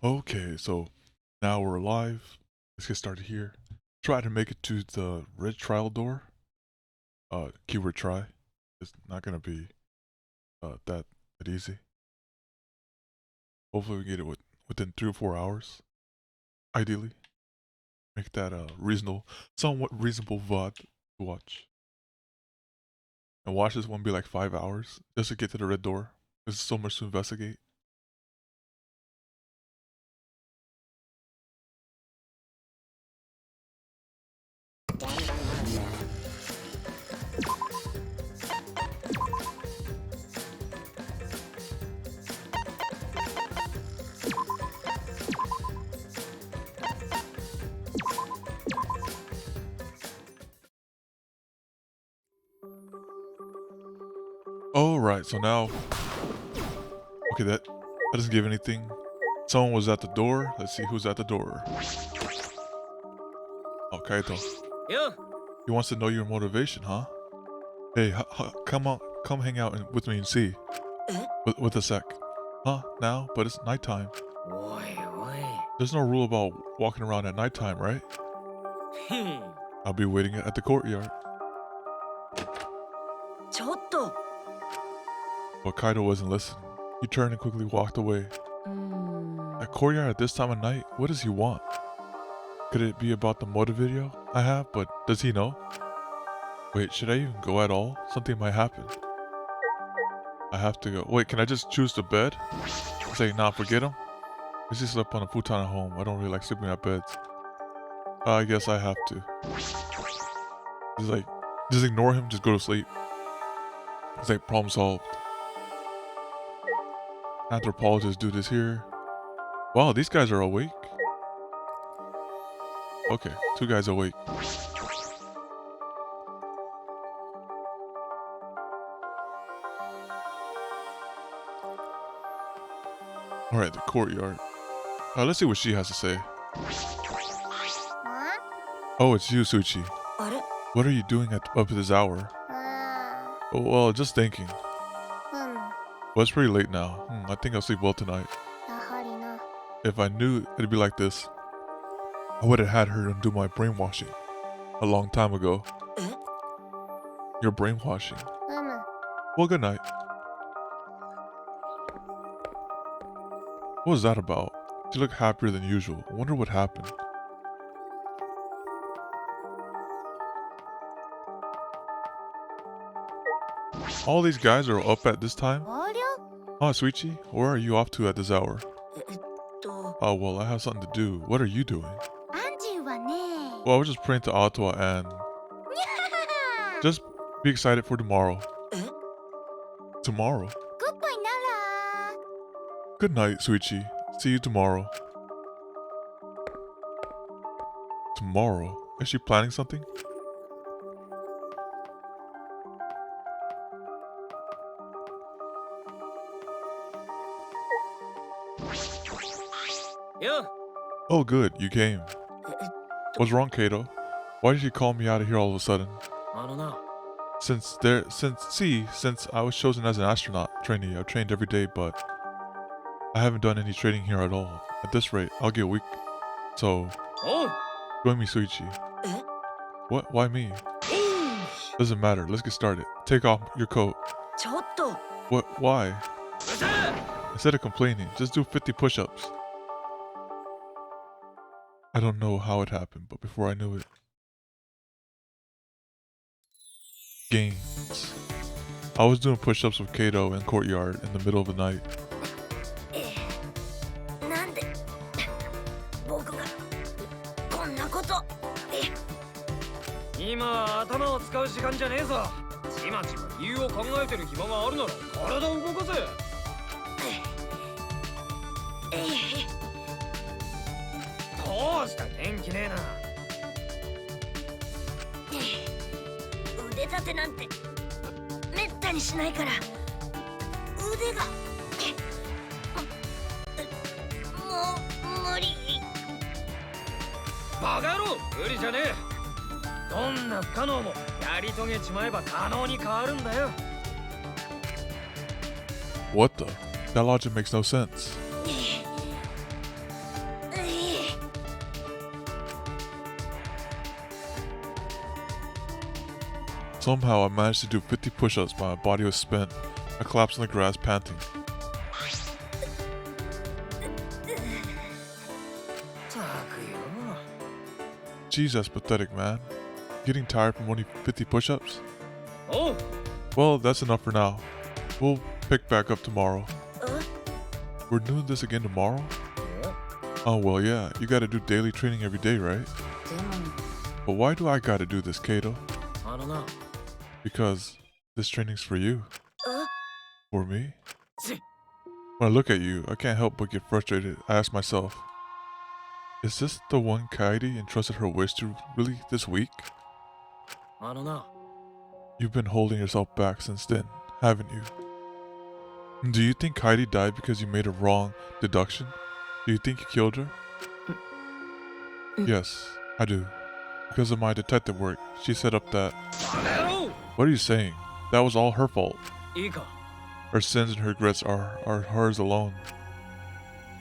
Okay, so now we're live. Let's get started here. Try to make it to the red trial door. Keyword try. It's not gonna be that easy. Hopefully we get it within 3 or 4 hours. Ideally, make that a somewhat reasonable VOD to watch. And watch this one be like 5 hours just to get to the red door. There's so much to investigate. Alright, so now... Okay, that doesn't give anything. Someone was at the door. Let's see who's at the door. Oh, Kaito. Yeah. He wants to know your motivation, huh? Hey, come on, come hang out with me and see. With a sec. Huh? Now? But it's nighttime. There's no rule about walking around at nighttime, right? I'll be waiting at the courtyard. But Kaido wasn't listening. He turned and quickly walked away. A courtyard at this time of night? What does he want? Could it be about the motive video I have? But does he know? Wait, should I even go at all? Something might happen. I have to go. Wait, can I just choose the bed? Say, nah, forget him. I just slept on a futon at home. I don't really like sleeping at beds. I guess I have to. Just ignore him, just go to sleep. It's like, problem solved. Anthropologists do this here. Wow, these guys are awake. Okay, 2 guys awake. Alright, the courtyard. Let's see what she has to say. Oh, it's you, Suchi. What are you doing up at this hour? Oh, well, just thinking. Well, it's pretty late now. I think I'll sleep well tonight. If I knew it'd be like this, I would have had her undo my brainwashing a long time ago. Your brainwashing? Well, good night. What was that about? She looked happier than usual. I wonder what happened. All these guys are up at this time? Oh, Suichi, where are you off to at this hour? Oh, well, I have something to do. What are you doing? Well, I was just praying to Atua and... Just be excited for tomorrow. Tomorrow? Good night, Suichi. See you tomorrow. Tomorrow? Is she planning something? Yeah. Oh, good. You came. What's wrong, Kato? Why did you call me out of here all of a sudden? I don't know. Since I was chosen as an astronaut trainee, I've trained every day, but I haven't done any training here at all. At this rate, I'll get weak. So, join me, Suichi. What? Why me? Doesn't matter. Let's get started. Take off your coat. What? Why? Instead of complaining, just do 50 push-ups. I don't know how it happened, but before I knew it... Games. I was doing push-ups with Kato in courtyard in the middle of the night. What the? That logic makes no sense. Somehow I managed to do 50 push-ups, my body was spent. I collapsed on the grass, panting. Jeez, that's pathetic, man. Getting tired from only 50 push-ups? Oh! Well, that's enough for now. We'll pick back up tomorrow. We're doing this again tomorrow? Oh, well, yeah. You gotta do daily training every day, right? But why do I gotta do this, Kato? I don't know. Because this training's for you. For me? When I look at you, I can't help but get frustrated. I ask myself, is this the one Kaede entrusted her wish to really this week? I don't know. You've been holding yourself back since then, haven't you? Do you think Kaede died because you made a wrong deduction? Do you think you killed her? Yes, I do. Because of my detective work, she set up that... What are you saying? That was all her fault. Her sins and her regrets are hers alone.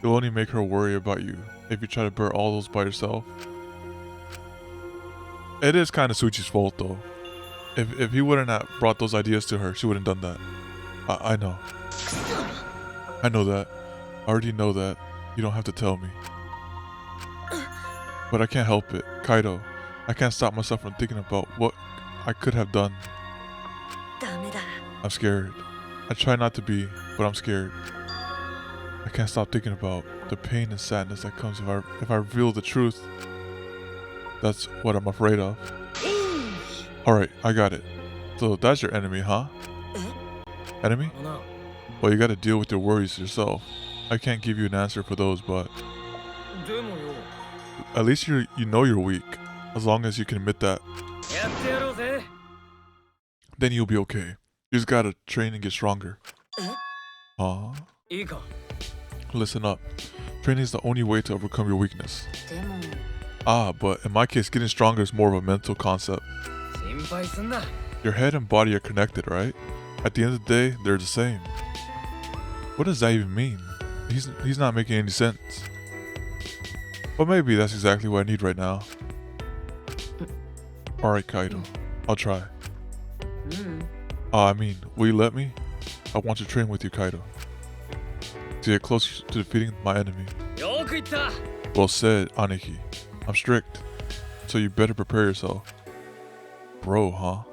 You'll only make her worry about you if you try to bear all those by yourself. It is kind of Suchi's fault though. If he wouldn't have brought those ideas to her, she wouldn't have done that. I know. I know that. I already know that. You don't have to tell me. But I can't help it. Kaido, I can't stop myself from thinking about what I could have done. I'm scared. I try not to be, but I'm scared. I can't stop thinking about the pain and sadness that comes if I reveal the truth. That's what I'm afraid of. Alright, I got it. So that's your enemy, huh? Enemy? Well, you gotta deal with your worries yourself. I can't give you an answer for those, but... At least you know you're weak. As long as you can admit that. Then you'll be okay. You just gotta train and get stronger. Listen up. Training is the only way to overcome your weakness. But in my case, getting stronger is more of a mental concept. Your head and body are connected, right? At the end of the day, they're the same. What does that even mean? He's not making any sense. But maybe that's exactly what I need right now. Alright, Kaido. I'll try. Will you let me? I want to train with you, Kaido. To get closer to defeating my enemy. Well said, Aniki. I'm strict. So you better prepare yourself. Bro, huh?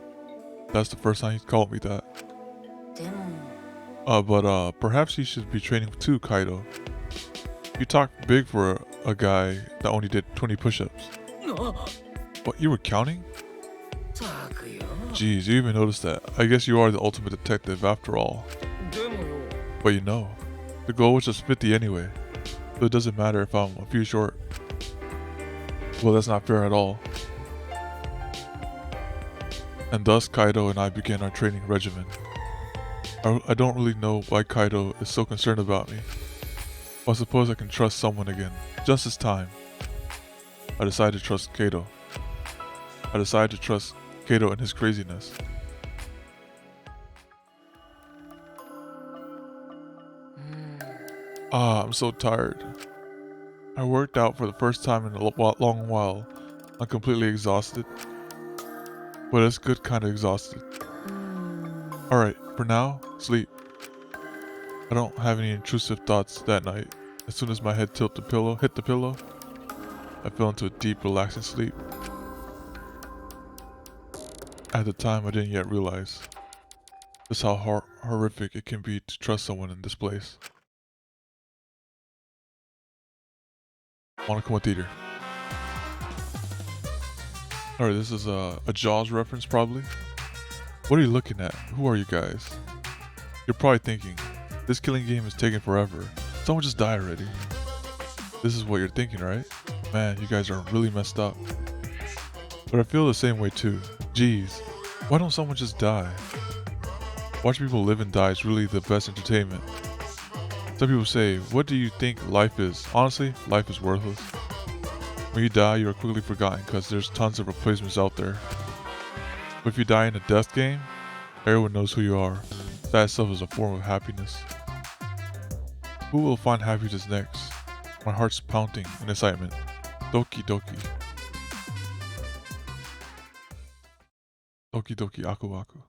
That's the first time he's called me that. But perhaps you should be training too, Kaido. You talk big for a guy that only did 20 push-ups. What, you were counting? Jeez, you even noticed that. I guess you are the ultimate detective after all. But you know, the goal was just 50 anyway. So it doesn't matter if I'm a few short. Well, that's not fair at all. And thus Kaido and I began our training regimen. I don't really know why Kaido is so concerned about me. I suppose I can trust someone again. Just this time. I decided to trust Kato. I decided to trust Kato and his craziness. I'm so tired. I worked out for the first time in a long while. I'm completely exhausted. But it's good kind of exhausted. Alright, for now, sleep. I don't have any intrusive thoughts that night. As soon as my head hit the pillow, I fell into a deep, relaxing sleep. At the time, I didn't yet realize just how horrific it can be to trust someone in this place. Monokuma Theater. Alright, this is a Jaws reference probably. What are you looking at? Who are you guys? You're probably thinking, this killing game is taking forever. Someone just die already. This is what you're thinking, right? Man, you guys are really messed up. But I feel the same way too. Jeez, why don't someone just die? Watching people live and die is really the best entertainment. Some people say, what do you think life is? Honestly, life is worthless. When you die, you are quickly forgotten because there's tons of replacements out there. But if you die in a death game, everyone knows who you are. That itself is a form of happiness. Who will find happiness next? My heart's pounding in excitement. Doki doki. Okie dokie aku aku.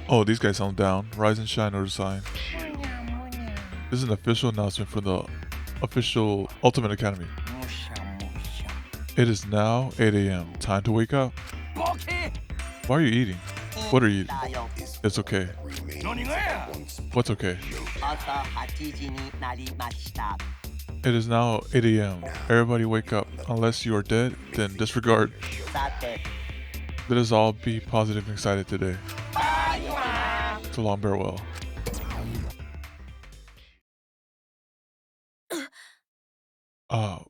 Oh, these guys sound down. Rise and shine order sign. This is an official announcement from the official Ultimate Academy. It is now 8 a.m. Time to wake up. Why are you eating? What are you eating? It's okay. What's okay? It is now 8 a.m. Everybody wake up. Unless you are dead, then disregard. Let us all be positive and excited today. So long, farewell. Oh,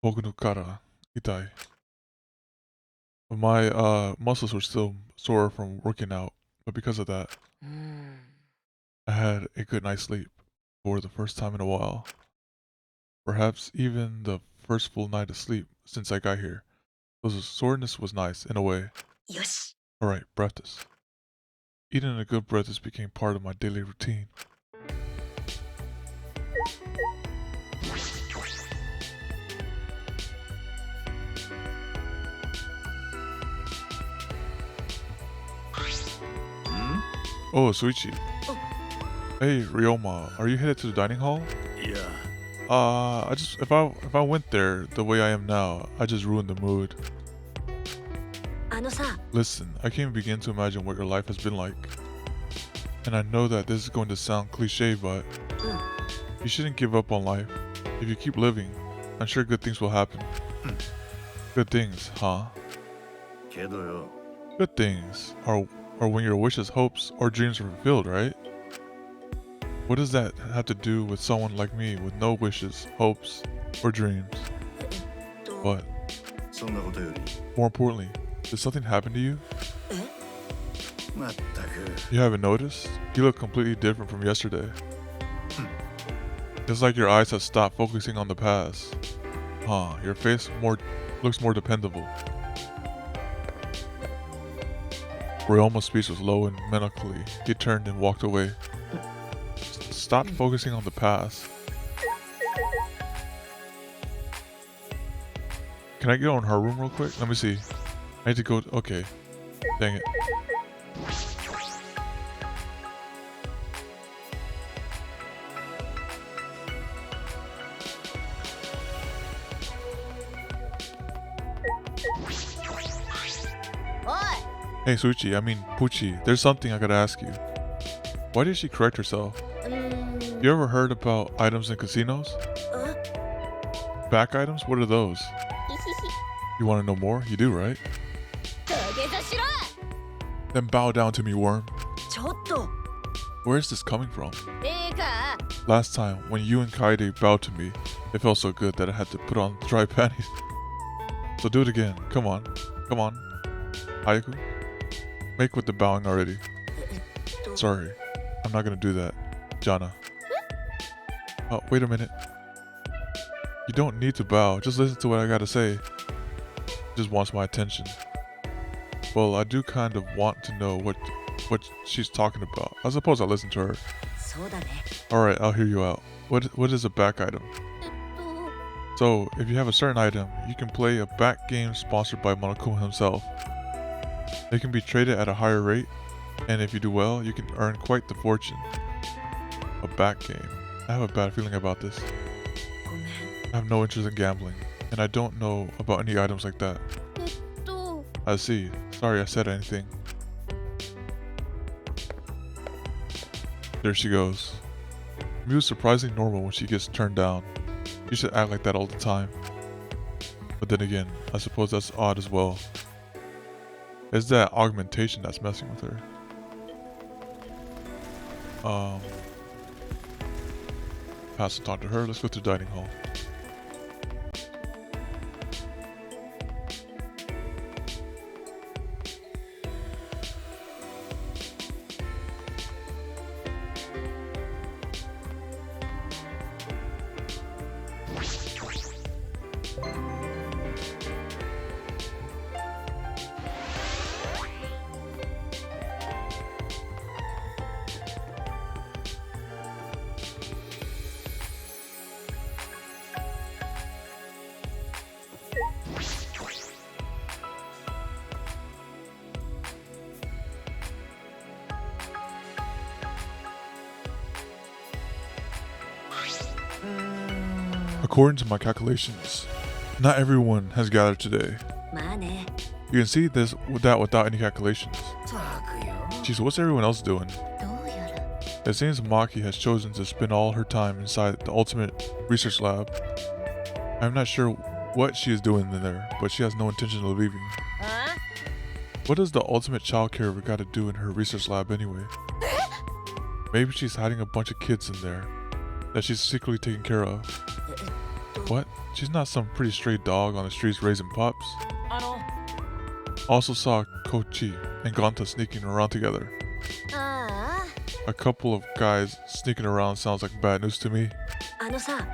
boku no kara itai. My muscles were still sore from working out, but because of that, I had a good night's sleep for the first time in a while. Perhaps even the first full night of sleep since I got here. So the soreness was nice in a way. Yes. Alright, breakfast. Eating a good breakfast became part of my daily routine. Oh, Suichi. Hey, Ryoma, are you headed to the dining hall? Yeah. If I went there the way I am now, I just ruined the mood. あのさ、 Listen, I can't begin to imagine what your life has been like. And I know that this is going to sound cliche, but you shouldn't give up on life. If you keep living, I'm sure good things will happen. Good things, huh? けどよ、 Good things are when your wishes, hopes, or dreams are fulfilled, right? What does that have to do with someone like me with no wishes, hopes, or dreams? But そんなことより、 more importantly, did something happen to you? まったく、 You haven't noticed? You look completely different from yesterday. It's like your eyes have stopped focusing on the past. Huh, your face looks more dependable. Ryoma's speech was low and melancholy. He turned and walked away. Stop focusing on the past. Can I go in her room real quick? Let me see. I need to go. Okay. Dang it. Hey Suichi, I mean Pucci, there's something I gotta ask you. Why did she correct herself? You ever heard about items in casinos? Back items? What are those? You wanna know more? You do, right? Then bow down to me, worm. ちょっと。 Where is this coming from? てか、 Last time, when you and Kaede bowed to me, it felt so good that I had to put on dry panties. So do it again. Come on. Come on. Hayaku? Make with the bowing already. Sorry, I'm not gonna do that. Jana. Oh, wait a minute. You don't need to bow. Just listen to what I gotta say. Just wants my attention. Well, I do kind of want to know what she's talking about. I suppose I'll listen to her. そうだね。 Alright, I'll hear you out. What is a back item? So, if you have a certain item, you can play a back game sponsored by Monokuma himself. It can be traded at a higher rate, and if you do well, you can earn quite the fortune. A back game. I have a bad feeling about this. ごめん。 I have no interest in gambling, and I don't know about any items like that. I see. Sorry I said anything. There she goes. Miu's surprisingly normal when she gets turned down. You should act like that all the time. But then again, I suppose that's odd as well. It's that augmentation that's messing with her. Pass the talk to her. Let's go to the dining hall. According to my calculations, not everyone has gathered today. まあね。 You can see this without any calculations. ったくよ。 Jeez, what's everyone else doing? どうやら。 It seems Maki has chosen to spend all her time inside the ultimate research lab. I'm not sure what she is doing in there, but she has no intention of leaving. あ What does the ultimate childcare got to do in her research lab anyway? Maybe she's hiding a bunch of kids in there that she's secretly taking care of. What? She's not some pretty stray dog on the streets raising pups. あの。 Also saw Kochi and Gonta sneaking around together. あ A couple of guys sneaking around sounds like bad news to me. あ。あのさ。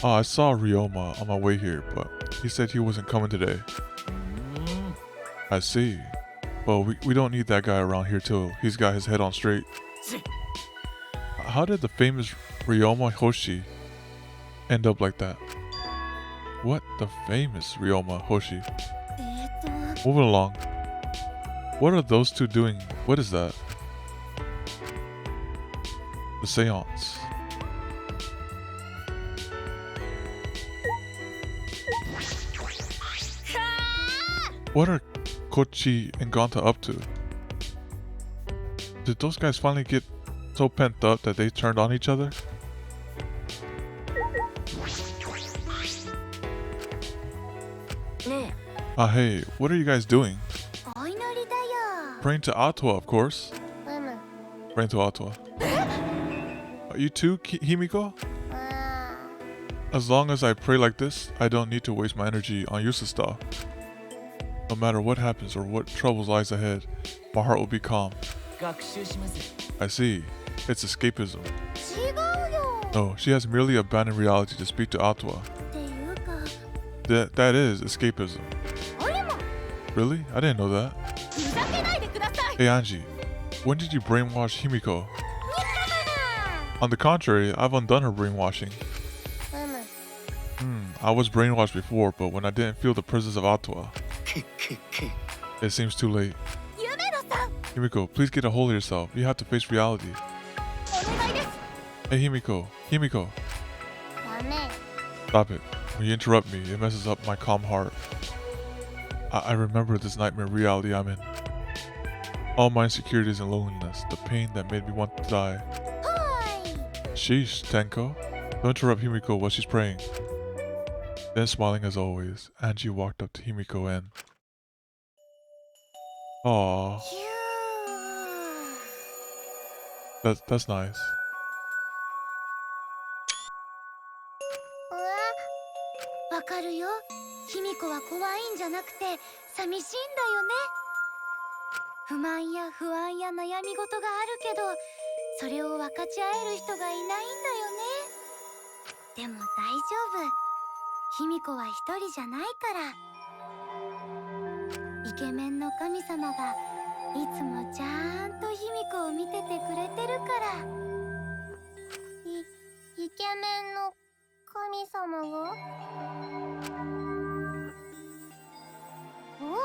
Oh, I saw Ryoma on my way here, but he said he wasn't coming today. I see. Well, we don't need that guy around here till he's got his head on straight. How did the famous Ryoma Hoshi end up like that? What? The famous Ryoma Hoshi? と。 Moving along. What are those two doing? What is that? The seance. What are Kochi and Gonta up to? Did those guys finally get so pent up that they turned on each other? ね Hey, what are you guys doing? え。お祈りだよ。 Praying to Atua, of course. うむ。 Praying to Atua. Are you too, Himiko? あ As long as I pray like this, I don't need to waste my energy on useless stuff. No matter what happens or what troubles lies ahead, my heart will be calm. 学習します。 I see. It's escapism. 違うよ。 No, she has merely abandoned reality to speak to Atua. っていうか。 That is escapism. あれも。 Really? I didn't know that. ふざけないでください。 Hey Angie, when did you brainwash Himiko? On the contrary, I've undone her brainwashing. うむ。 I was brainwashed before, but when I didn't feel the presence of Atua, けけけ。 it seems too late. 夢野さん。 Himiko, please get a hold of yourself. You have to face reality. お願いです。 Hey Himiko, Himiko, ダメ。 stop it. When you interrupt me, it messes up my calm heart. I remember this nightmare reality I'm in. All my insecurities and loneliness, the pain that made me want to die. はーい。 Sheesh, Tenko. Don't interrupt Himiko while she's praying. Then smiling as always, Angie walked up to Himiko and... Aww, ひゅー。 that's nice. うわ。わかるよ。卑弥呼は怖いんじゃなくて寂しいんだよね。不満や不安や悩み事があるけど、それを分かち合える人がいないんだよね。でも大丈夫。卑弥呼は一人じゃないから。イケメンの神様がいつもちゃんと卑弥呼を見ててくれてるから。イケメンの神様が？おお。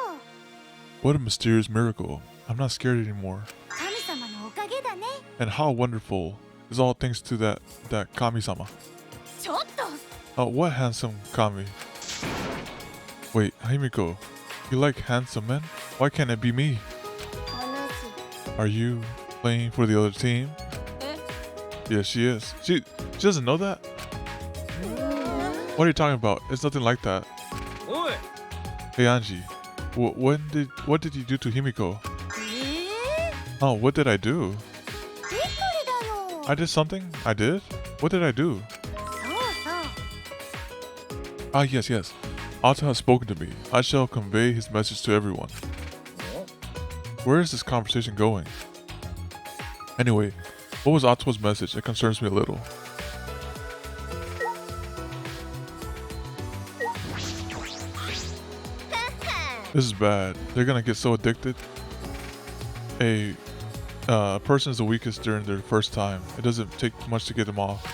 What a mysterious miracle. I'm not scared anymore. 神様のおかげだね。 And how wonderful is all thanks to that Kami-sama. ちょっと。 What handsome Kami? Wait, Himiko, you like handsome men? Why can't it be me? 話。 Are you playing for the other team? え？ Yeah, she is. She doesn't know that? What are you talking about? It's nothing like that. おい。 Hey Angie, what did you do to Himiko? えー？ Oh, what did I do? びっくりだよ。 I did something? I did? What did I do? そうそう。 Ah, yes. Ata has spoken to me. I shall convey his message to everyone. Where is this conversation going? Anyway, what was Ata's message? It concerns me a little. This is bad. They're gonna get so addicted. A person is the weakest during their first time. It doesn't take much to get them off.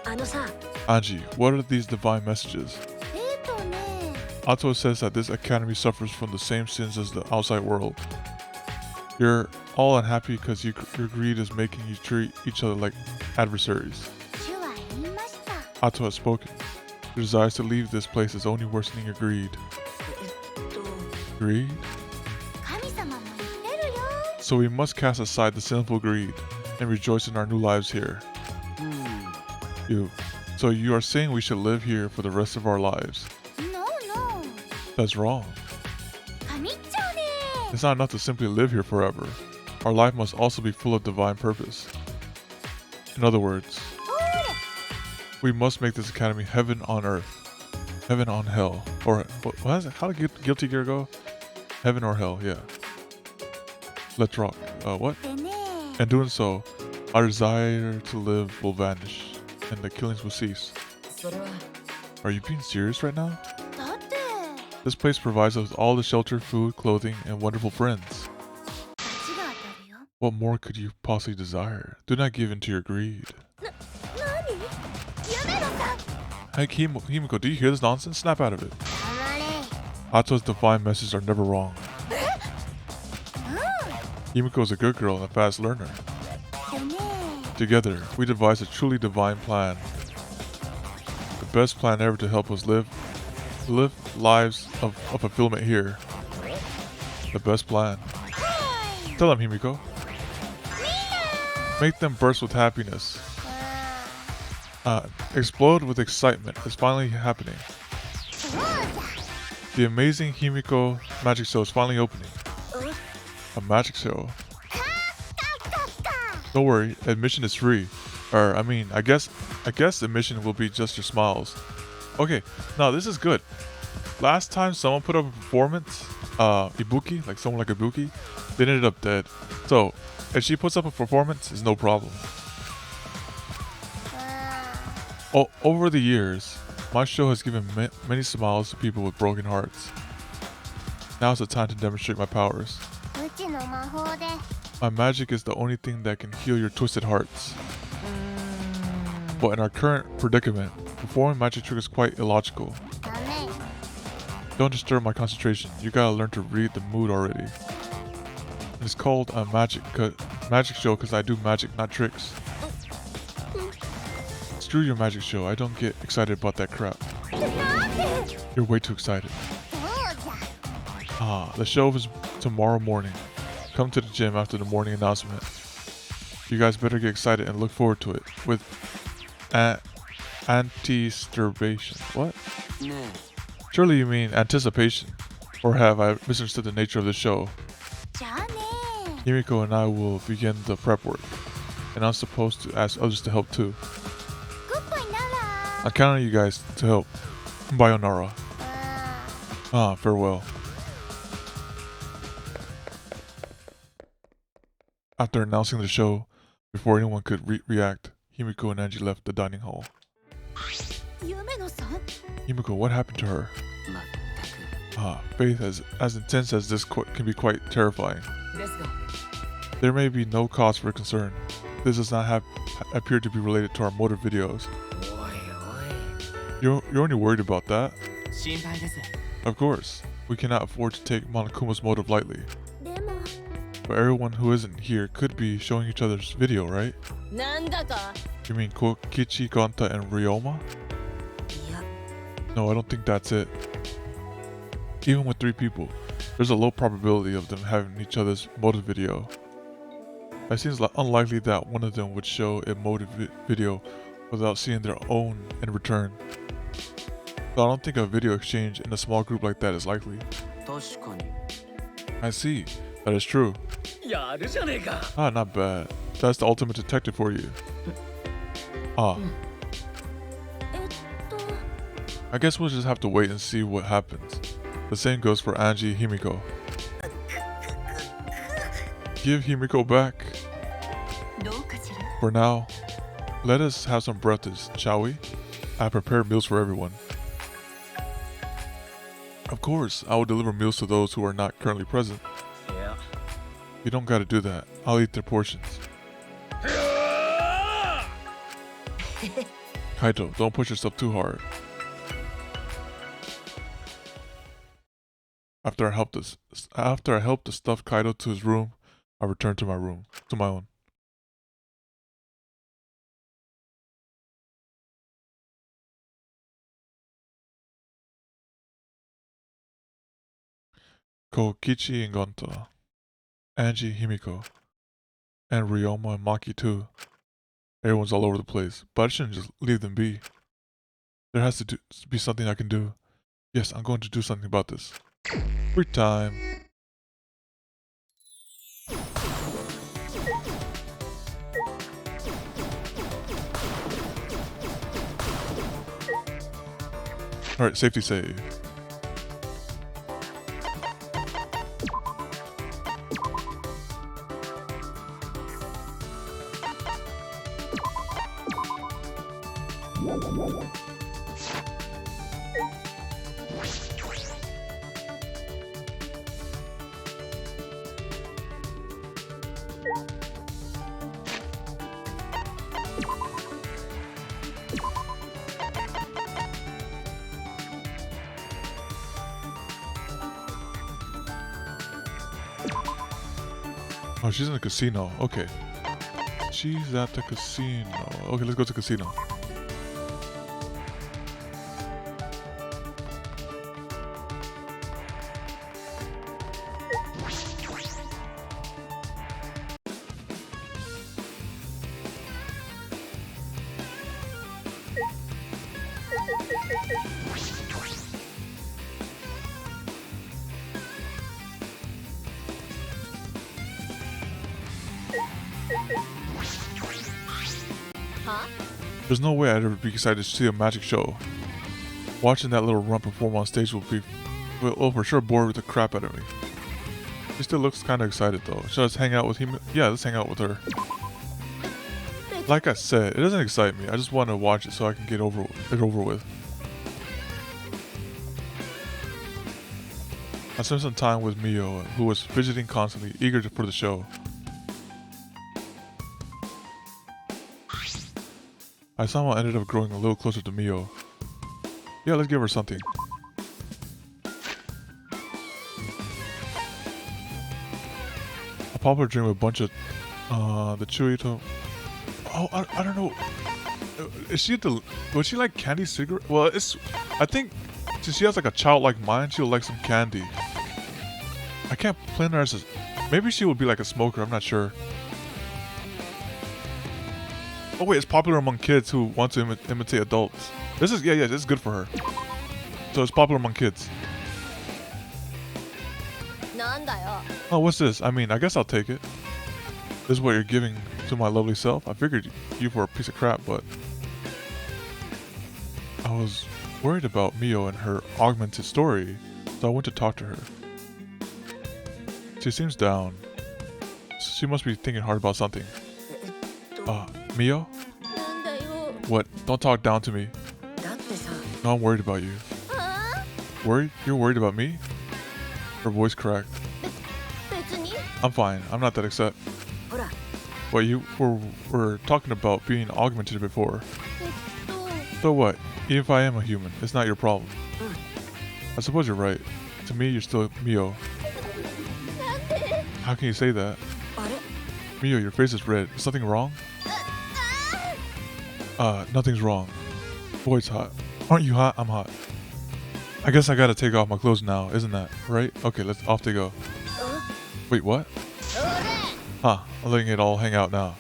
あのさ。 Angie, what are these divine messages? ね。 Ato says that this academy suffers from the same sins as the outside world. You're all unhappy because your greed is making you treat each other like adversaries. 主は言いました。 Ato has spoken. Your desires to leave this place is only worsening your greed. Greed? 神様も言ってるよ。 So we must cast aside the sinful greed and rejoice in our new lives here. So you are saying we should live here for the rest of our lives? No, no. That's wrong. 神っちょね。 It's not enough to simply live here forever. Our life must also be full of divine purpose. In other words, we must make this academy heaven on earth. Heaven on hell. Or, what is it? How did Guilty Gear go? Heaven or hell, yeah. Let's rock. What? でね。 In doing so, our desire to live will vanish, and the killings will cease. それは Are you being serious right now? だって。 This place provides us with all the shelter, food, clothing, and wonderful friends. 罰が当たるよ。 What more could you possibly desire? Do not give in to your greed. なに？夢のさん。 Hey, Himiko, do you hear this nonsense? Snap out of it. 黙れ。 Ato's divine messages are never wrong. Himiko is a good girl and a fast learner. でね。 Together, we devised a truly divine plan. The best plan ever to help us live lives of fulfillment here. The best plan. Tell them, Himiko. Make them burst with happiness. Explode with excitement. It's finally happening. The amazing Himiko magic show is finally opening. A magic show. Don't worry, admission is free. I guess admission will be just your smiles. Okay, now this is good. Last time someone put up a performance, Ibuki, like someone like Ibuki, they ended up dead. So, if she puts up a performance, it's no problem. Over the years, my show has given many smiles to people with broken hearts. Now is the time to demonstrate my powers. うちの魔法で。 My magic is the only thing that can heal your twisted hearts. But in our current predicament, performing magic tricks is quite illogical. ダメ。 Don't disturb my concentration. You gotta learn to read the mood already. It's called a magic show because I do magic, not tricks. Screw your magic show. I don't get excited about that crap. なんで。 You're way too excited. そうじゃ。 The show is tomorrow morning. Come to the gym after the morning announcement. You guys better get excited and look forward to it with anticipation. What? Surely you mean anticipation. Or have I misunderstood the nature of the show? じゃあね。 Himiko and I will begin the prep work. And I'm supposed to ask others to help too. グッバイなら。 I count on you guys to help. Bayonara. Farewell. After announcing the show, before anyone could react, Himiko and Angie left the dining hall. 夢のさん。 Himiko, what happened to her? まったく Faith, as intense as this can be quite terrifying. ですが There may be no cause for concern. This does not appear to be related to our motive videos. おいおい You're only worried about that? 心配です Of course. We cannot afford to take Monokuma's motive lightly. でも。 But everyone who isn't here could be showing each other's video, right? なんだか。 You mean Kokichi, Gonta, and Ryoma? いや No, I don't think that's it. Even with 3 people, there's a low probability of them having each other's motive video. It seems unlikely that one of them would show a motive video without seeing their own in return. So I don't think a video exchange in a small group like that is likely. 確かに I see. That is true. やるじゃねえか Not bad. That's the ultimate detective for you. えっと。 I guess we'll just have to wait and see what happens. The same goes for Angie Himiko. Give Himiko back. どうかしら。 For now, let us have some breakfast, shall we? I have prepared meals for everyone. Of course, I will deliver meals to those who are not currently present. いや You don't gotta do that. I'll eat their portions. Kaito, don't push yourself too hard. After I helped to stuff Kaito to his room, I returned to my room, to my own. Kokichi and Gonta, Angie, Himiko, and Ryoma and Maki too. Everyone's all over the place, but I shouldn't just leave them be. There has to be something I can do. Yes, I'm going to do something about this. Free time. Alright, safety save. Oh, she's in the casino. Okay. She's at the casino. Okay, let's go to the casino. There's no way I'd ever be excited to see a magic show. Watching that little rump perform on stage will for sure bore the crap out of me. She still looks kind of excited though. Should I just hang out with him? Yeah, let's hang out with her. Like I said, it doesn't excite me. I just want to watch it so I can get it over with. I spent some time with Mio, who was fidgeting constantly, eager for the show. I somehow ended up growing a little closer to Mio. Yeah, let's give her something. I'll pop her drink with a bunch of the Chuito. Oh, I don't know. Is she would she like candy cigarette? Well, I think since she has like a childlike mind, she'll like some candy. I can't plan her as maybe she would be like a smoker, I'm not sure. Oh wait, it's popular among kids who want to imitate adults. This is this is good for her. So it's popular among kids. Oh, what's this? I mean, I guess I'll take it. This is what you're giving to my lovely self. I figured you were a piece of crap, but I was worried about Mio and her augmented story, so I went to talk to her. She seems down. She must be thinking hard about something. Mio? What? Don't talk down to me. No, I'm worried about you. Worried? You're worried about me? Her voice cracked. I'm fine. I'm not that upset. What, you were talking about being augmented before. So what? Even if I am a human, it's not your problem. I suppose you're right. To me, you're still Mio. How can you say that? Mio, your face is red. Is something wrong? Nothing's wrong. Boy, it's hot. Aren't you hot? I'm hot. I guess I gotta take off my clothes now, isn't that right? Okay, let's off they go. Wait, what? Huh, I'm letting it all hang out now.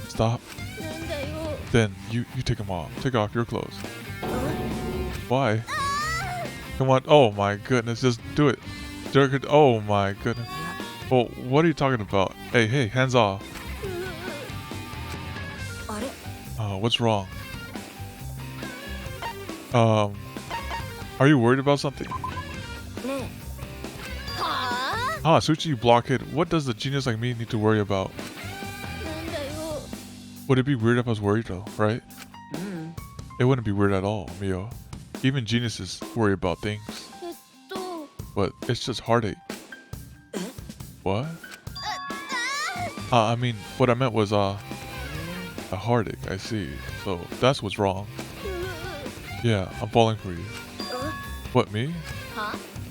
Stop. Then, you take them off. Take off your clothes. Why? Come on. Oh my goodness, just do it. Oh my goodness. Well, what are you talking about? Hey, hands off. What's wrong? Are you worried about something? Suchi, you blockhead. What does a genius like me need to worry about? Would it be weird if I was worried though, right? It wouldn't be weird at all, Mio. Even geniuses worry about things. But it's just heartache. What? I mean, what I meant was, a heartache, I see. So, that's what's wrong. Yeah, I'm falling for you. What, me?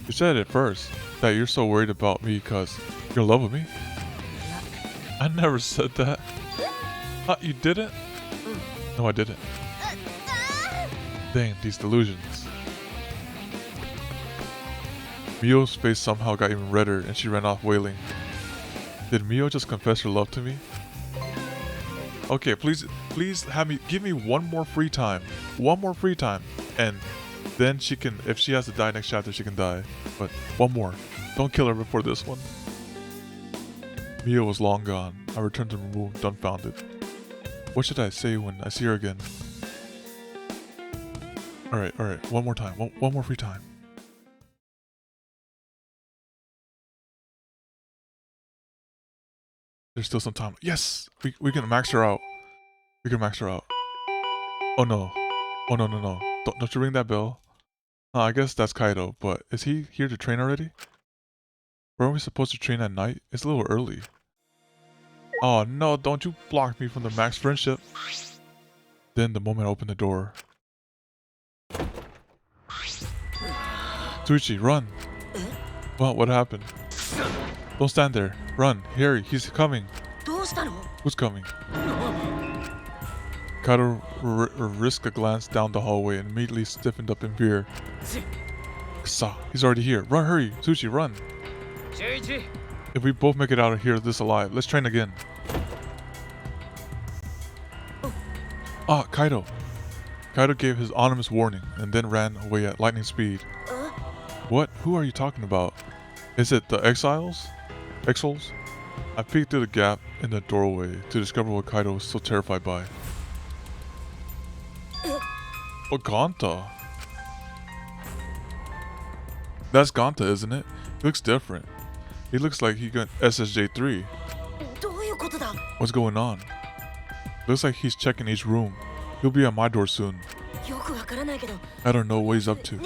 You said it first, that you're so worried about me because you're in love with me. I never said that. You didn't? No, I didn't. Dang, these delusions. Mio's face somehow got even redder and she ran off wailing. Did Mio just confess her love to me? Okay, please give me one more free time. One more free time. And then she can, if she has to die next chapter, she can die. But one more. Don't kill her before this one. Mio was long gone. I returned to the room dumbfounded. What should I say when I see her again? Alright, one more time. One more free time. There's still some time. Yes! We can max her out. We can max her out. Oh no. Oh no. Don't you ring that bell. I guess that's Kaido, but is he here to train already? Weren't we supposed to train at night? It's a little early. Oh no, don't you block me from the max friendship. Then the moment I opened the door. Tsuchi, run! What happened? Don't stand there. Run. Harry, he's coming. Who's coming? Kaido risked a glance down the hallway and immediately stiffened up in fear. Ksa, he's already here. Run, hurry. Tsuchi, run. If we both make it out of here this alive, let's train again. Kaido. Kaido gave his ominous warning and then ran away at lightning speed. What? Who are you talking about? Is it the Exiles? I peeked through the gap in the doorway to discover what Kaido was so terrified by. Oh, Gonta. That's Gonta, isn't it? He looks different. He looks like he got SSJ3. What's going on? Looks like he's checking each room. He'll be at my door soon. I don't know what he's up to.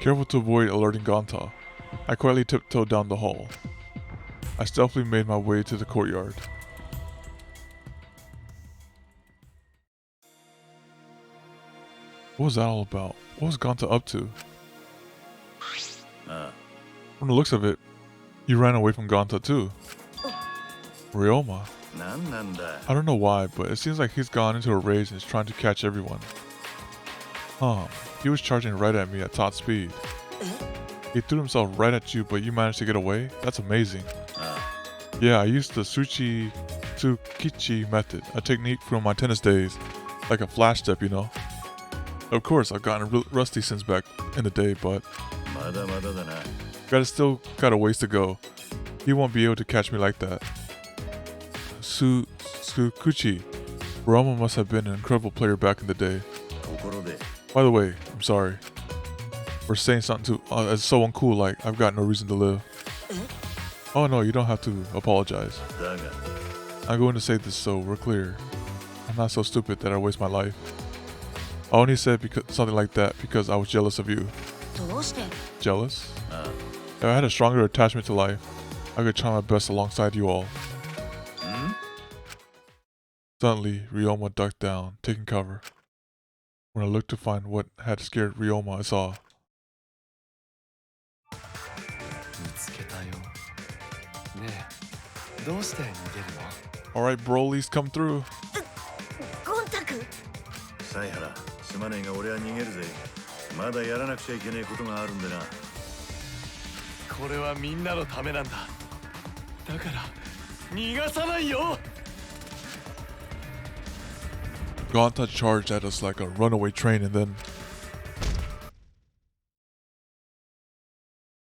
Careful to avoid alerting Gonta, I quietly tiptoed down the hall. I stealthily made my way to the courtyard. What was that all about? What was Gonta up to? From the looks of it, you ran away from Gonta too. Ryoma. I don't know why, but it seems like he's gone into a rage and is trying to catch everyone. He was charging right at me at top speed. He threw himself right at you, but you managed to get away? That's amazing. Yeah, I used the Tsukichi method, a technique from my tennis days. Like a flash step, you know? Of course, I've gotten rusty since back in the day, but still got a ways to go. He won't be able to catch me like that. Tsukuchi. Ryoma must have been an incredible player back in the day. By the way, I'm sorry for saying something it's so uncool, like I've got no reason to live. Oh no, you don't have to apologize. I'm going to say this so we're clear. I'm not so stupid that I waste my life. I only said something like that because I was jealous of you. Jealous? If I had a stronger attachment to life, I could try my best alongside you all. Suddenly, Ryoma ducked down, taking cover. When I looked to find what had scared Ryoma, I saw. Alright, Broly's come through. Gonta charged at us like a runaway train and then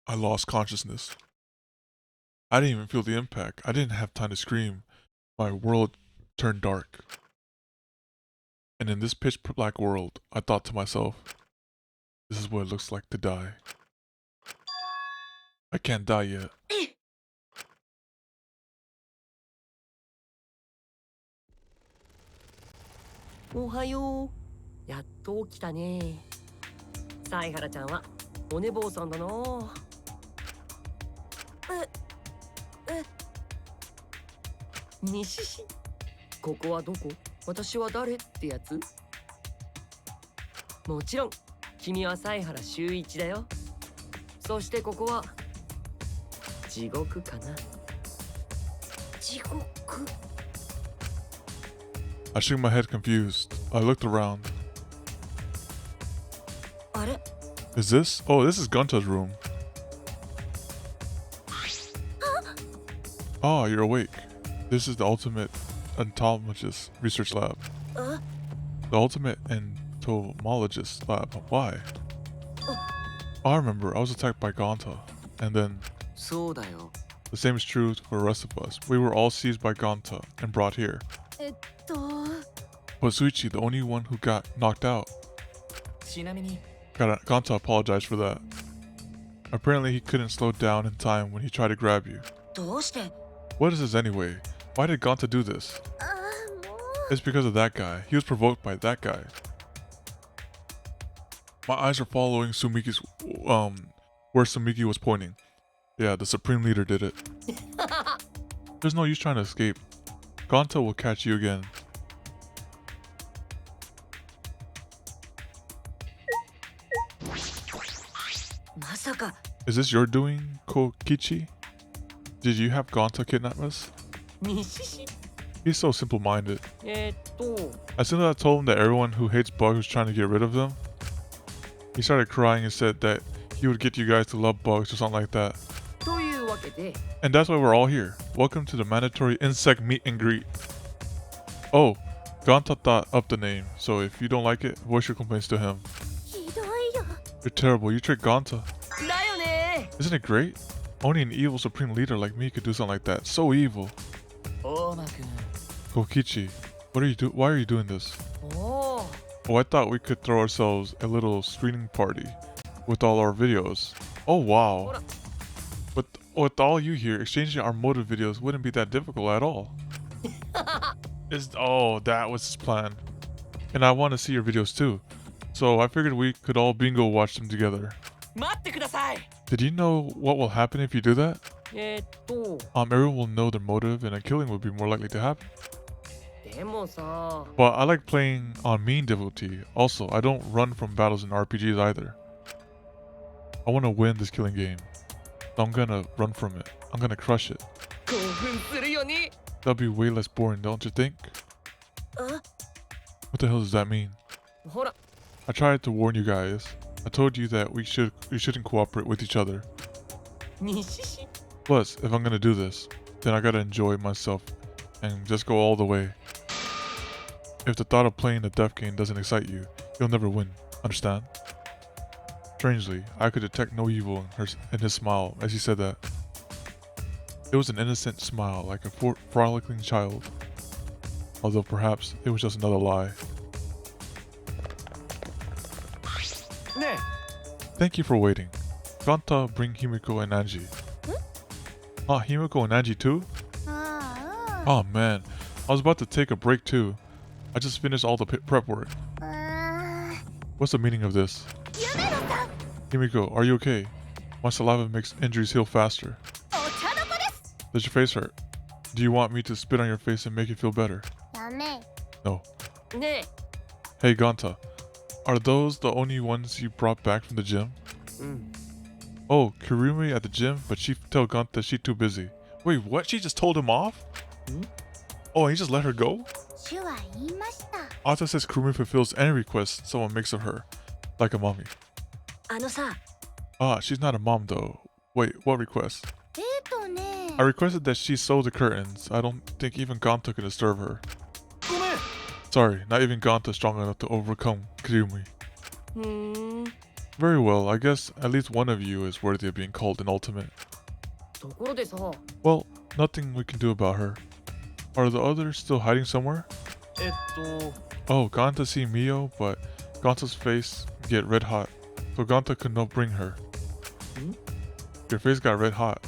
I lost consciousness. I didn't even feel the impact. I didn't have time to scream. My world turned dark. And in this pitch black world, I thought to myself, this is what it looks like to die. I can't die yet. Ohayo. やっと起きたね。犀原ちゃんはお寝坊さんだな。西市。ここはどこ？私は誰ってやつ？もちろん、君は犀原修一だよ。そしてここは地獄かな。地獄。 I shook my head confused. I looked around. あれ Is this? Oh, this is Gunta's room. Ah, you're awake. This is the ultimate entomologist research lab. The ultimate entomologist lab. Why? I remember, I was attacked by Ganta. And then, そうだよ。 the same is true for the rest of us. We were all seized by Ganta and brought here. と But Suichi, the only one who got knocked out. ちなみに Ganta apologized for that. Apparently he couldn't slow down in time when he tried to grab you. どうして What is this anyway? Why did Ganta do this? ああもう It's because of that guy. He was provoked by that guy. My eyes are following Sumiki's, where Sumiki was pointing. Yeah, the supreme leader did it. There's no use trying to escape. Ganta will catch you again. Masaka. Is this your doing, Kokichi? Did you have Ganta kidnap us? Nishishi. He's so simple-minded. と As soon as I told him that everyone who hates bugs was trying to get rid of them, he started crying and said that he would get you guys to love bugs or something like that. というわけで And that's why we're all here. Welcome to the mandatory insect meet and greet. Oh, Ganta thought up the name, so if you don't like it, voice your complaints to him. ひどいよ。 You're terrible, you tricked Ganta. だよね Isn't it great? Only an evil supreme leader like me could do something like that. So evil. 大間くん Kokichi, why are you doing this? おお Oh, I thought we could throw ourselves a little screening party with all our videos. Oh wow. With all you here, exchanging our motive videos wouldn't be that difficult at all. Oh, that was his plan. And I want to see your videos too. So I figured we could all bingo watch them together. 待ってください Did you know what will happen if you do that? と Everyone will know their motive and a killing would be more likely to happen. でもさ But I like playing on mean difficulty. Also, I don't run from battles in RPGs either. I want to win this killing game. So I'm gonna run from it. I'm gonna crush it. 興奮するよね That'll be way less boring, don't you think? What the hell does that mean? ほら I tried to warn you guys. I told you that we shouldn't cooperate with each other. 西 Plus, if I'm gonna do this, then I gotta enjoy myself and just go all the way. If the thought of playing a death game doesn't excite you, you'll never win. Understand? Strangely, I could detect no evil in his smile as he said that. It was an innocent smile, like a frolicking child. Although perhaps it was just another lie. ね Thank you for waiting. Ganta, bring Himiko and Angie. Ah, Himiko and Angie too? ああ Oh man, I was about to take a break too. I just finished all the prep work. あ What's the meaning of this? 夢野さん Himiko, are you okay? My saliva makes injuries heal faster. お茶の子です Does your face hurt? Do you want me to spit on your face and make you feel better? ダメ No. ね Hey Ganta, are those the only ones you brought back from the gym? うん Oh, Kirumi at the gym, but she tell Ganta she's too busy. Wait, what? She just told him off? Hmm? Oh, and he just let her go? 主は言いました Ata says Kirumi fulfills any request someone makes of her. Like a mommy. あのさ Ah, she's not a mom though. Wait, what request? ね I requested that she sew the curtains. I don't think even Ganta could disturb her. ごめん Sorry, not even Ganta is strong enough to overcome Kirumi. ふーん Very well, I guess at least one of you is worthy of being called an ultimate. ところでさ Well, nothing we can do about her. Are the others still hiding somewhere? と Oh, Ganta see Mio, but Ganta's face get red hot, so Ganta could not bring her. Hmm? Your face got red hot.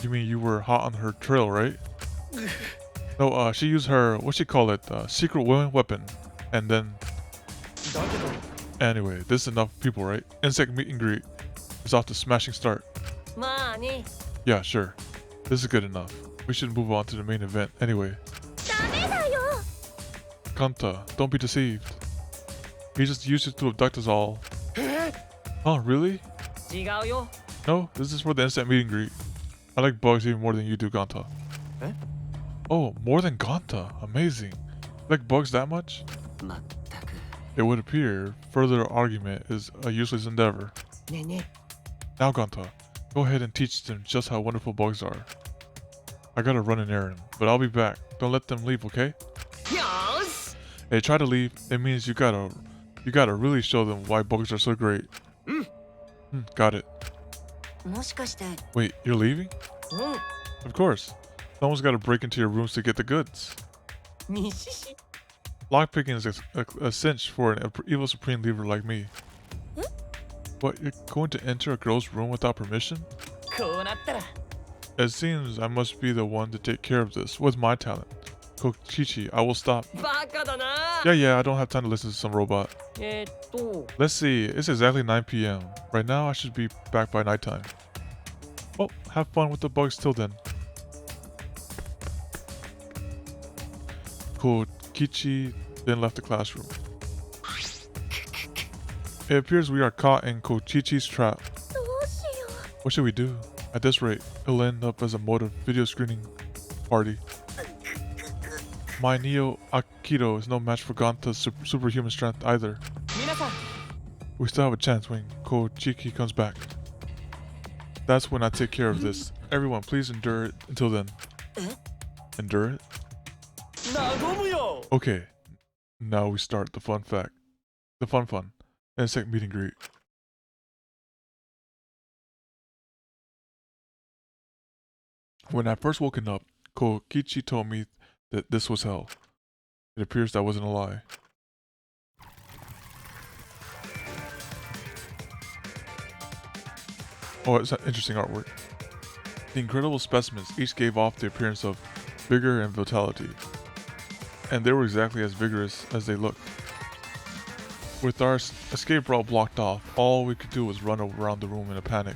You mean you were hot on her trail, right? No, she used her, what she call it, secret weapon, and then... だけど Anyway, this is enough people, right? Insect meet and greet. It's off to smashing start. まあね Yeah, sure. This is good enough. We should move on to the main event anyway. ダメだよ Kanta, don't be deceived. He just used it to abduct us all. え Oh, really? 違うよ No, this is for the instant meet and greet. I like bugs even more than you do, Ganta. Eh? Oh, more than Ganta. Amazing. Like bugs that much? まったく It would appear further argument is a useless endeavor. ねえね Now, Ganta, go ahead and teach them just how wonderful bugs are. I gotta run an errand, but I'll be back. Don't let them leave, okay? え。よーし Hey, try to leave. It means you gotta really show them why bugs are so great. Got it. もしかして Wait, you're leaving? う Of course. Someone's gotta break into your rooms to get the goods. ん。にしし。 Lockpicking is a cinch for an evil supreme leaver like me. What, you're going to enter a girl's room without permission? こうなったら。 It seems I must be the one to take care of this, with my talent. Kokichi, I will stop. バカだな。 Yeah, I don't have time to listen to some robot. Let's see, it's exactly 9 p.m. Right now, I should be back by nighttime. Well, have fun with the bugs till then. Kokichi then left the classroom. It appears we are caught in Kokichi's trap. どうしよ What should we do? At this rate, it'll end up as a mode of video screening party. My Neo Aikido is no match for Ganta's superhuman strength either. 皆さん。 We still have a chance when Kochiki comes back. That's when I take care of this. Everyone, please endure it until then. Endure it? 和むよ。 Okay. Now we start the fun fact. The fun. Insect meet and greet. When I first woken up, Kokichi told me that this was hell. It appears that wasn't a lie. Oh, it's an interesting artwork. The incredible specimens each gave off the appearance of vigor and vitality, and they were exactly as vigorous as they looked. With our escape route blocked off, all we could do was run around the room in a panic.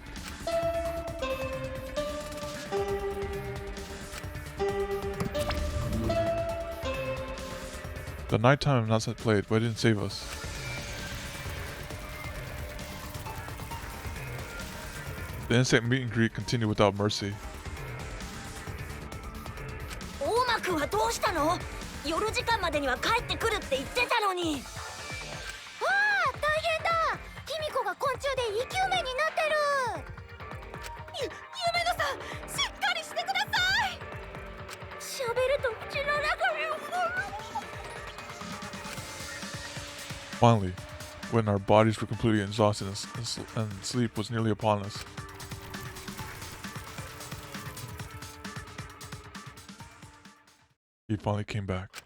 The nighttime announcement played, but it didn't save us. The insect meet and greet continued without mercy. 大間くんはどうしたの？夜時間までには帰ってくるって言ってたのに。ああ、大変だ。卑弥呼が昆虫で生き埋めになってる。夢野さん、しっかりしてください。喋ると口の中に。Finally, when our bodies were completely exhausted and sleep was nearly upon us. He finally came back.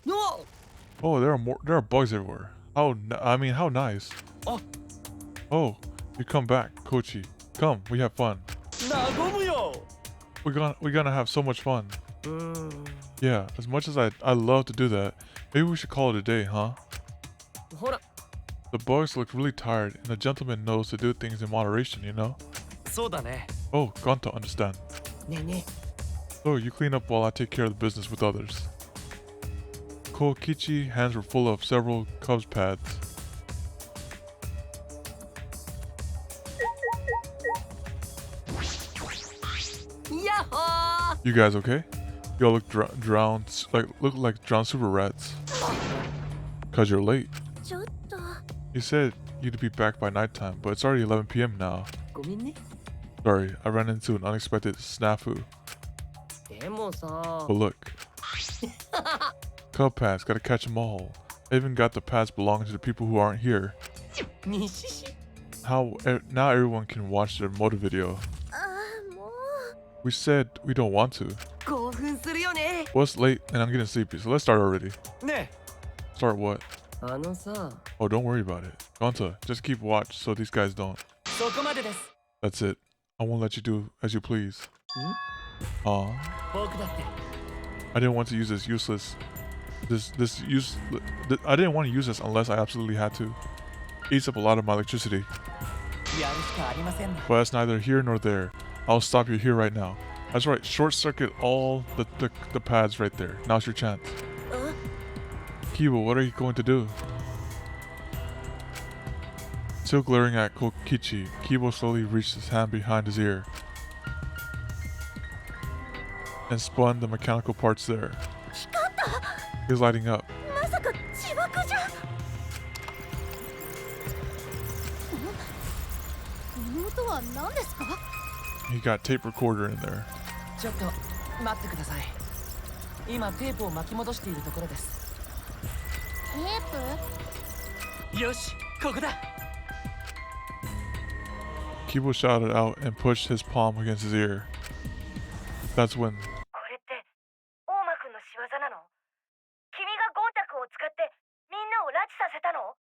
No. Oh, there are bugs everywhere. How nice. Oh. Oh, you come back, Kochi. Come, we have fun. 和むよ。 We're gonna have so much fun. Yeah, as much as I love to do that, maybe we should call it a day, huh? ほら。 The bugs look really tired, and the gentleman knows to do things in moderation, you know? そうだね。 Oh, Gonta, understand. ねえね So you clean up while I take care of the business with others. Kokichi's hands were full of several cubs pads. Yahoo! You guys okay? You all look drowned, look like drowned super rats. Cause you're late. ちょっと。 You said you'd be back by nighttime, but it's already 11 p.m. now. ごめんね。 Sorry, I ran into an unexpected snafu. でもさ But look. Cub pads, gotta catch them all. I even got the pads belonging to the people who aren't here. にしし。 Now everyone can watch their motor video. ああ、もう。 We said we don't want to. 興奮するよね。 Well, it's late and I'm getting sleepy, so let's start already. ね Start what? あのさ、 Oh, don't worry about it. Gonta, just keep watch so these guys don't. え、そこまでです。 That's it. I won't let you do as you please. Aw. 僕だって。 I didn't want to use this useless. I didn't want to use this unless I absolutely had to. Eats up a lot of my electricity. やるしかありませんね。 But that's neither here nor there. I'll stop you here right now. That's right. Short circuit all the pads right there. Now's your chance. Kiba, what are you going to do? Still glaring at Kokichi, Kibo slowly reached his hand behind his ear and spun the mechanical parts there. He was lighting up. まさか自爆じゃ。この音は何ですか？ He got tape recorder in there. ちょっと待ってください。今テープを巻き戻しているところです。テープ？よし、ここだ。Kibo shouted out and pushed his palm against his ear. That's when これって大間くんの仕業なの？君がゴンタクを使ってみんなを拉致させたの？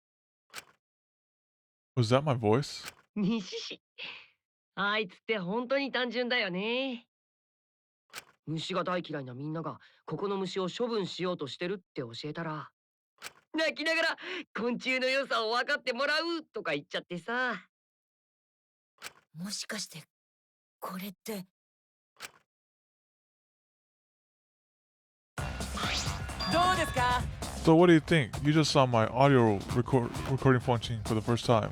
was that my voice? 西氏。あいつって本当に単純だよね。虫が大嫌いなみんながここの虫を処分しようとしてるって教えたら、泣きながら昆虫の良さを分かってもらうとか言っちゃってさ。もしかしてこれって。どうですか？ So what do you think? You just saw my audio recording function for the first time.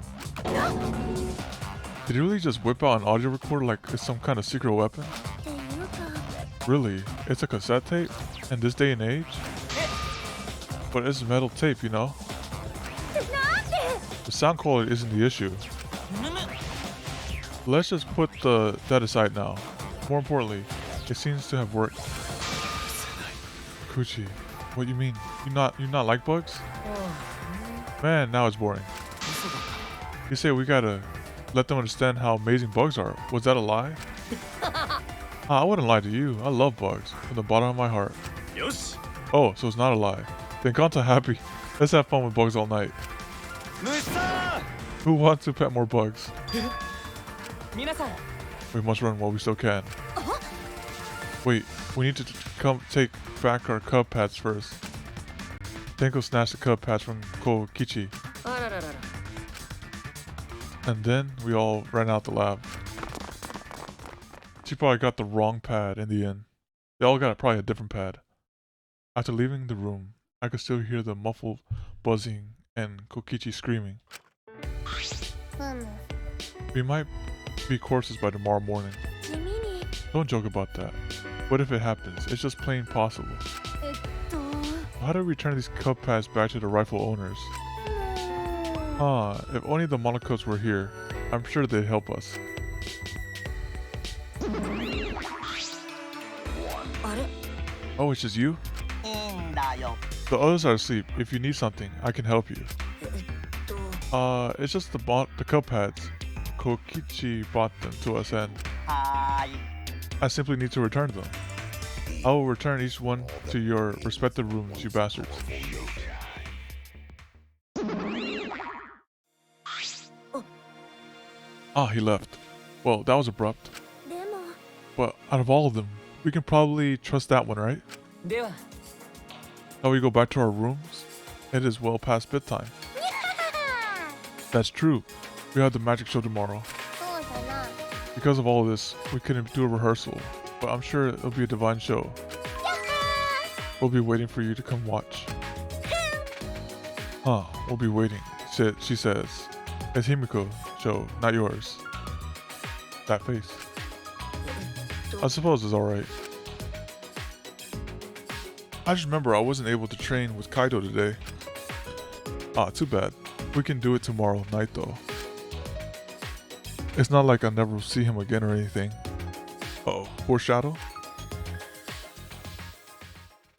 Did you really just whip out an audio recorder like it's some kind of secret weapon? っていうか。 Really? It's a cassette tape? In this day and age? But it's metal tape, you know? なんで？ The sound quality isn't the issue. Let's just put that aside now. More importantly, it seems to have worked. Kuchi, what you mean? You not like bugs? Man, now it's boring. You say we gotta let them understand how amazing bugs are. Was that a lie? I wouldn't lie to you. I love bugs from the bottom of my heart. Yosh. Oh, so it's not a lie. Then Gonta happy. Let's have fun with bugs all night. Who wants to pet more bugs? 皆さん。 We must run while we still can. Wait, we need to come take back our cub pads first. Tenko snatched the cub pads from Kokichi, あらららら。 and then we all ran out the lab. She probably got the wrong pad in the end. They all got probably a different pad. After leaving the room, I could still hear the muffled buzzing and Kokichi screaming. We might be corpses by tomorrow morning. 地味に。 Don't joke about that. What if it happens? It's just plain possible. How do we return these cub pads back to the rightful owners? If only the monocubs were here. I'm sure they'd help us. あれ？ Oh, it's just you? The others are asleep. If you need something, I can help you. It's just the cub pads. Kokichi bought them to us and I simply need to return them. I will return each one to your respective rooms, you bastards. Ah, he left. Well, that was abrupt. でも。 But out of all of them, we can probably trust that one, right? では。 Now we go back to our rooms? It is well past bedtime. That's true. We have the magic show tomorrow. そうだな。 Because of all of this, we couldn't do a rehearsal, but I'm sure it'll be a divine show. We'll be waiting for you to come watch. Huh, we'll be waiting, she says. It's Himiko's show, not yours. That face. I suppose it's alright. I just remember I wasn't able to train with Kaido today. Ah, too bad. We can do it tomorrow night though. It's not like I'll never see him again or anything. Uh-oh, foreshadow?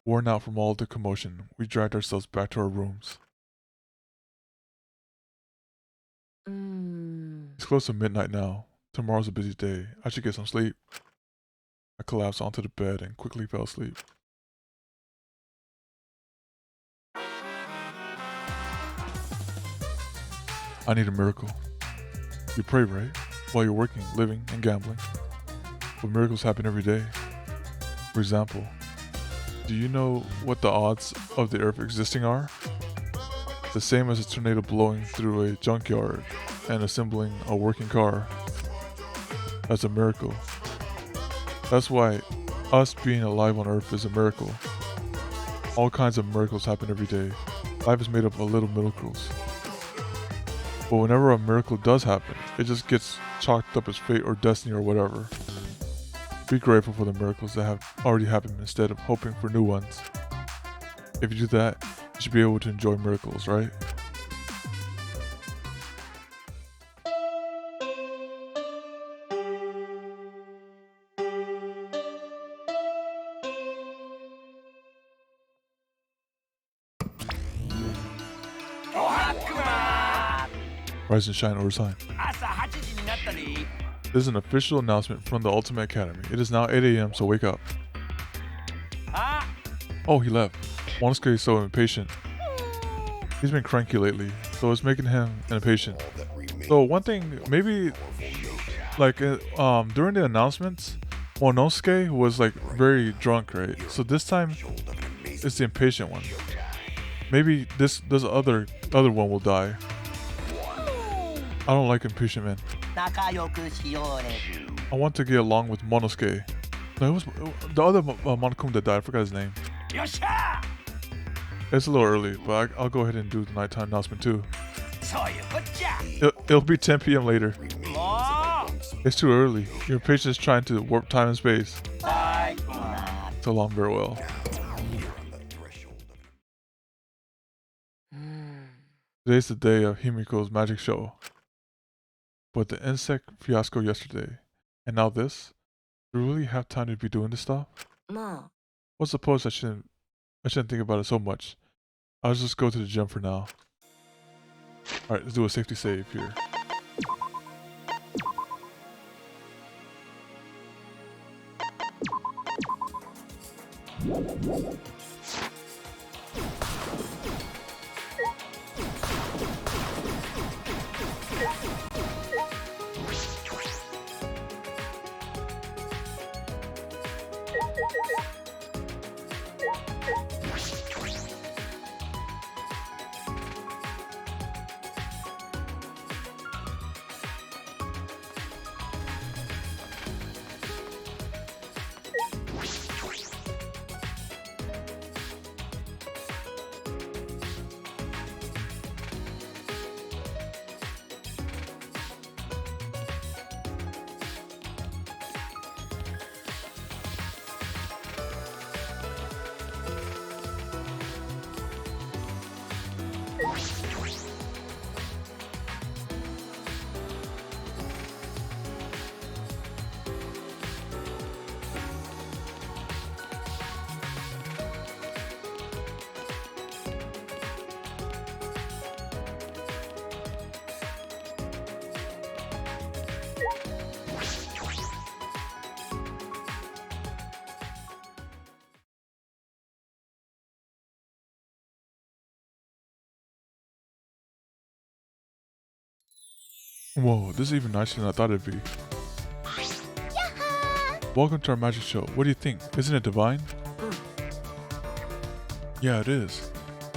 Worn out from all the commotion, we dragged ourselves back to our rooms. It's close to midnight now. Tomorrow's a busy day. I should get some sleep. I collapsed onto the bed and quickly fell asleep. I need a miracle. You pray, right? While you're working, living, and gambling. But miracles happen every day. For example, do you know what the odds of the earth existing are? The same as a tornado blowing through a junkyard and assembling a working car. That's a miracle. That's why us being alive on earth is a miracle. All kinds of miracles happen every day. Life is made up of little miracles. But whenever a miracle does happen, it just gets chalked up as fate or destiny or whatever. Be grateful for the miracles that have already happened instead of hoping for new ones. If you do that, you should be able to enjoy miracles, right? Rise and shine over time. This is an official announcement from the Ultimate Academy. It is now 8 a.m., so wake up. Oh, he left. Monosuke is so impatient. He's been cranky lately, so it's making him impatient. So one thing, maybe, like, during the announcements, Monosuke was like very drunk, right? So this time, it's the impatient one. Maybe this other one will die. I don't like impatient men. I want to get along with Monosuke. No, it was the other Monokuma that died. I forgot his name. It's a little early, but I'll go ahead and do the nighttime announcement too. It'll be 10 p.m. later. It's too early. Your impatience is trying to warp time and space. So long, farewell. Today's the day of Himiko's magic show. But the insect fiasco yesterday, and now this? Do we really have time to be doing this stuff? Well, suppose I shouldn't think about it so much. I'll just go to the gym for now. Alright, let's do a safety save here. Whoa, this is even nicer than I thought it'd be. Welcome to our magic show. What do you think? Isn't it divine? Yeah, it is.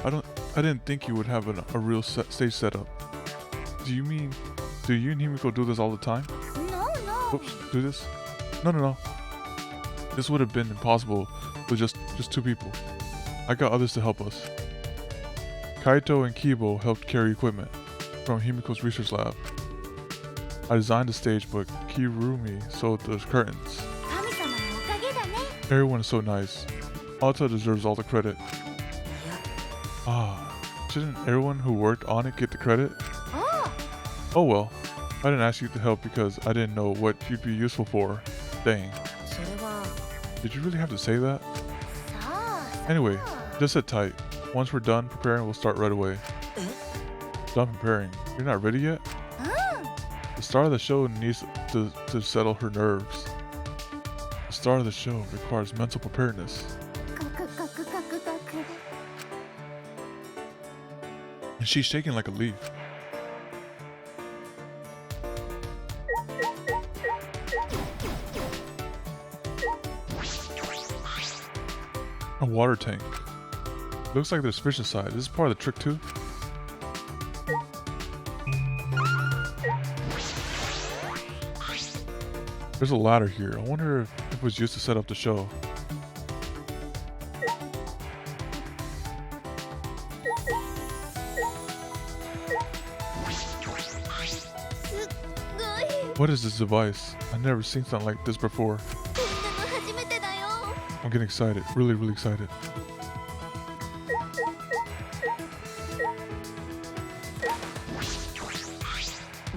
I didn't think you would have a real stage setup. Do you and Himiko do this all the time? No. Oops, do this? No. This would have been impossible with just two people. I got others to help us. Kaito and Kibo helped carry equipment from Himiko's research lab. I designed the stage, but Kirumi sewed the curtains. Everyone is so nice. Alta deserves all the credit. Shouldn't everyone who worked on it get the credit? Oh well, I didn't ask you to help because I didn't know what you'd be useful for. Dang. Did you really have to say that? Anyway, just sit tight. Once we're done preparing, we'll start right away. Done preparing? You're not ready yet? The star of the show needs to settle her nerves. The star of the show requires mental preparedness. And she's shaking like a leaf. A water tank. Looks like there's fish inside. Is this part of the trick too? There's a ladder here. I wonder if it was used to set up the show. What is this device? I've never seen something like this before. こんなの初めてだよ。 I'm getting excited. Really, really excited.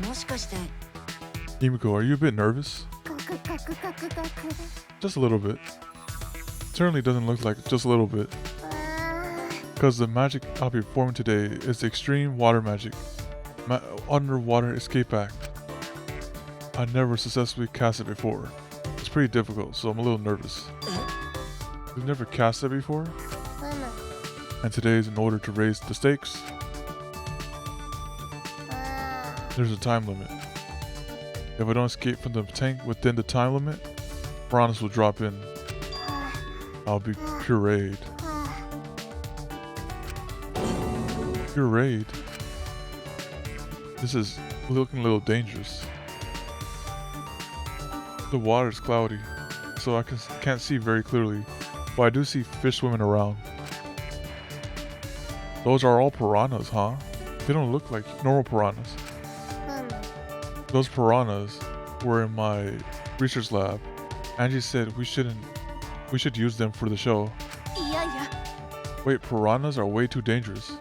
もしかして Himiko, are you a bit nervous? カクカクカクカク。 Just a little bit. Certainly doesn't look like just a little bit. あ Because the magic I'll be performing today is the extreme water magic. Underwater escape act. I never successfully cast it before. It's pretty difficult, so I'm a little nervous. You've never cast it before? ー And today is in order to raise the stakes. あ There's a time limit. If I don't escape from the tank within the time limit, piranhas will drop in. I'll be pureed. あ Pureed? This is looking a little dangerous. The water is cloudy, so I can't see very clearly, but I do see fish swimming around. Those are all piranhas, huh? They don't look like normal piranhas. うん。 Those piranhas were in my research lab. Angie said we should use them for the show. いやいや。 Wait, piranhas are way too dangerous.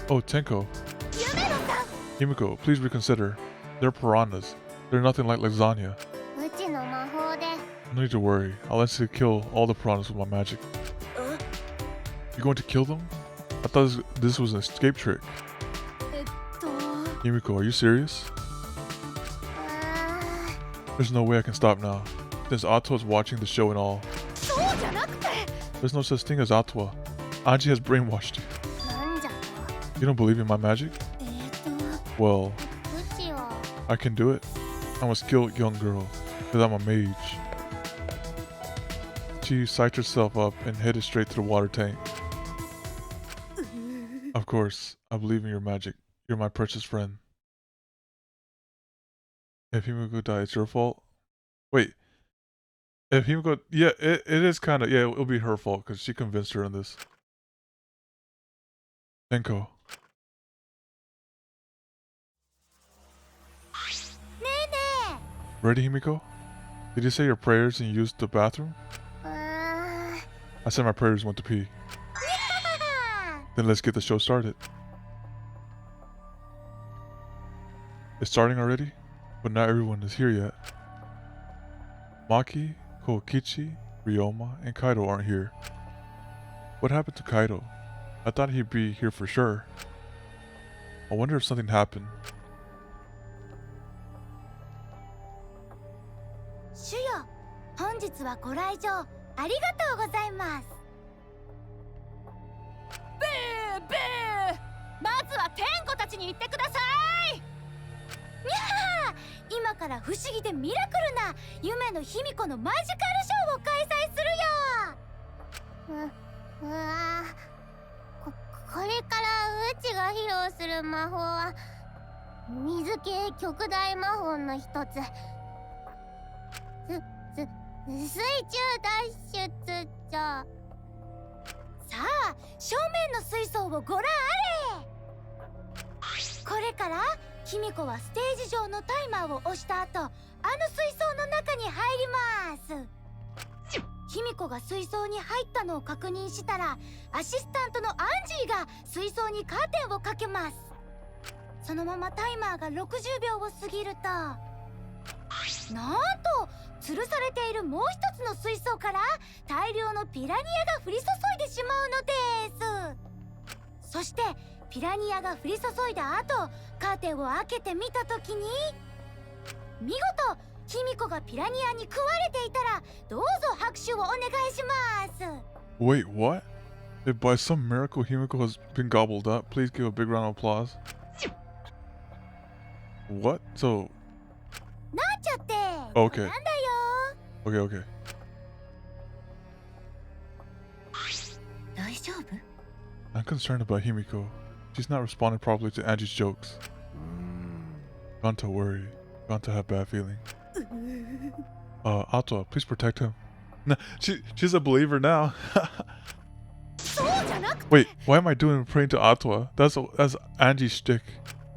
Oh, Tenko. 夢野さん。 Himiko, please reconsider. They're piranhas. They're nothing like lasagna. うちの魔法で。 No need to worry. I'll instantly kill all the piranhas with my magic. You going to kill them? I thought this was an escape trick. と。 Himiko, are you serious? あ There's no way I can stop now. Since Atwa is watching the show and all. そうじゃなくて。 There's no such thing as Atwa. Angie has brainwashed you. なんじゃ。 You don't believe in my magic? と。 Well, うちは。 I can do it. I'm a skilled young girl, because I'm a mage. She psyched herself up and headed straight to the water tank. Of course, I believe in your magic. You're my precious friend. If Himiko died, it's your fault? Wait. If Himiko... Yeah, it is kind of... Yeah, it'll be her fault, because she convinced her in this. Tenko. ねえね Ready, Himiko? Did you say your prayers and use the bathroom? え。あ I said my prayers went to pee. あ。 Then let's get the show started. It's starting already? But not everyone is here yet. Maki, Kokichi, Ryoma, and Kaido aren't here. What happened to Kaido? I thought he'd be here for sure. I wonder if something happened. 主よ、本日はご来場ありがとうございます。ブーブー。まずは天子たちに言ってください。にゃー、今から不思議でミラクルな夢の卑弥呼のマジカルショーを開催するよ。うわー、これからうちが披露する魔法は水系極大魔法の一つ。水中脱出じゃ。さあ、正面の水槽をご覧あれ。これから卑弥呼はステージ上のタイマーを押した後、あの水槽の中に入ります。卑弥呼が水槽に入ったのを確認したら、アシスタントのアンジーが水槽にカーテンをかけます。そのままタイマーが60秒を過ぎると、なんと吊るされているもう一つの水槽から大量のピラニアが降り注いでしまうのです。そしてピラニアが降り注いだ後、カーテンを開けてみた時に、見事卑弥呼がピラニアに食われていたら、どうぞ拍手をお願いします。 Wait, what? If by some miracle Himiko has been gobbled up, please give a big round of applause. What? So... なんちゃって。 Okay. なんだよ。 Okay, okay. 大丈夫？ I'm concerned about Himiko. She's not responding properly to Angie's jokes. Gone to worry. Gone to have bad feeling. Atwa, please protect him. Nah, she's a believer now. そうじゃなくて。 Wait, why am I doing praying to Atwa? That's Angie's shtick.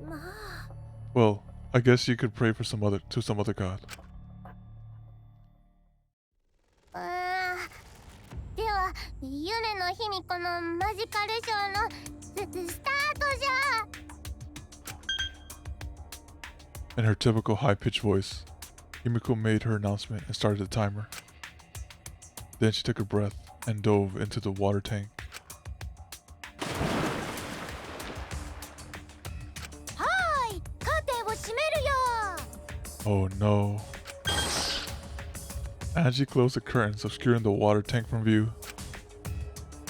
まあ。 Well, I guess you could pray for some other god. では夢の卑弥呼のマジカルショーのスタートじゃ。 In her typical high-pitched voice, Himiko made her announcement and started the timer. Then she took a breath and dove into the water tank. はーい、カーテンを閉めるよ。 Oh no. Angie closed the curtains, obscuring the water tank from view.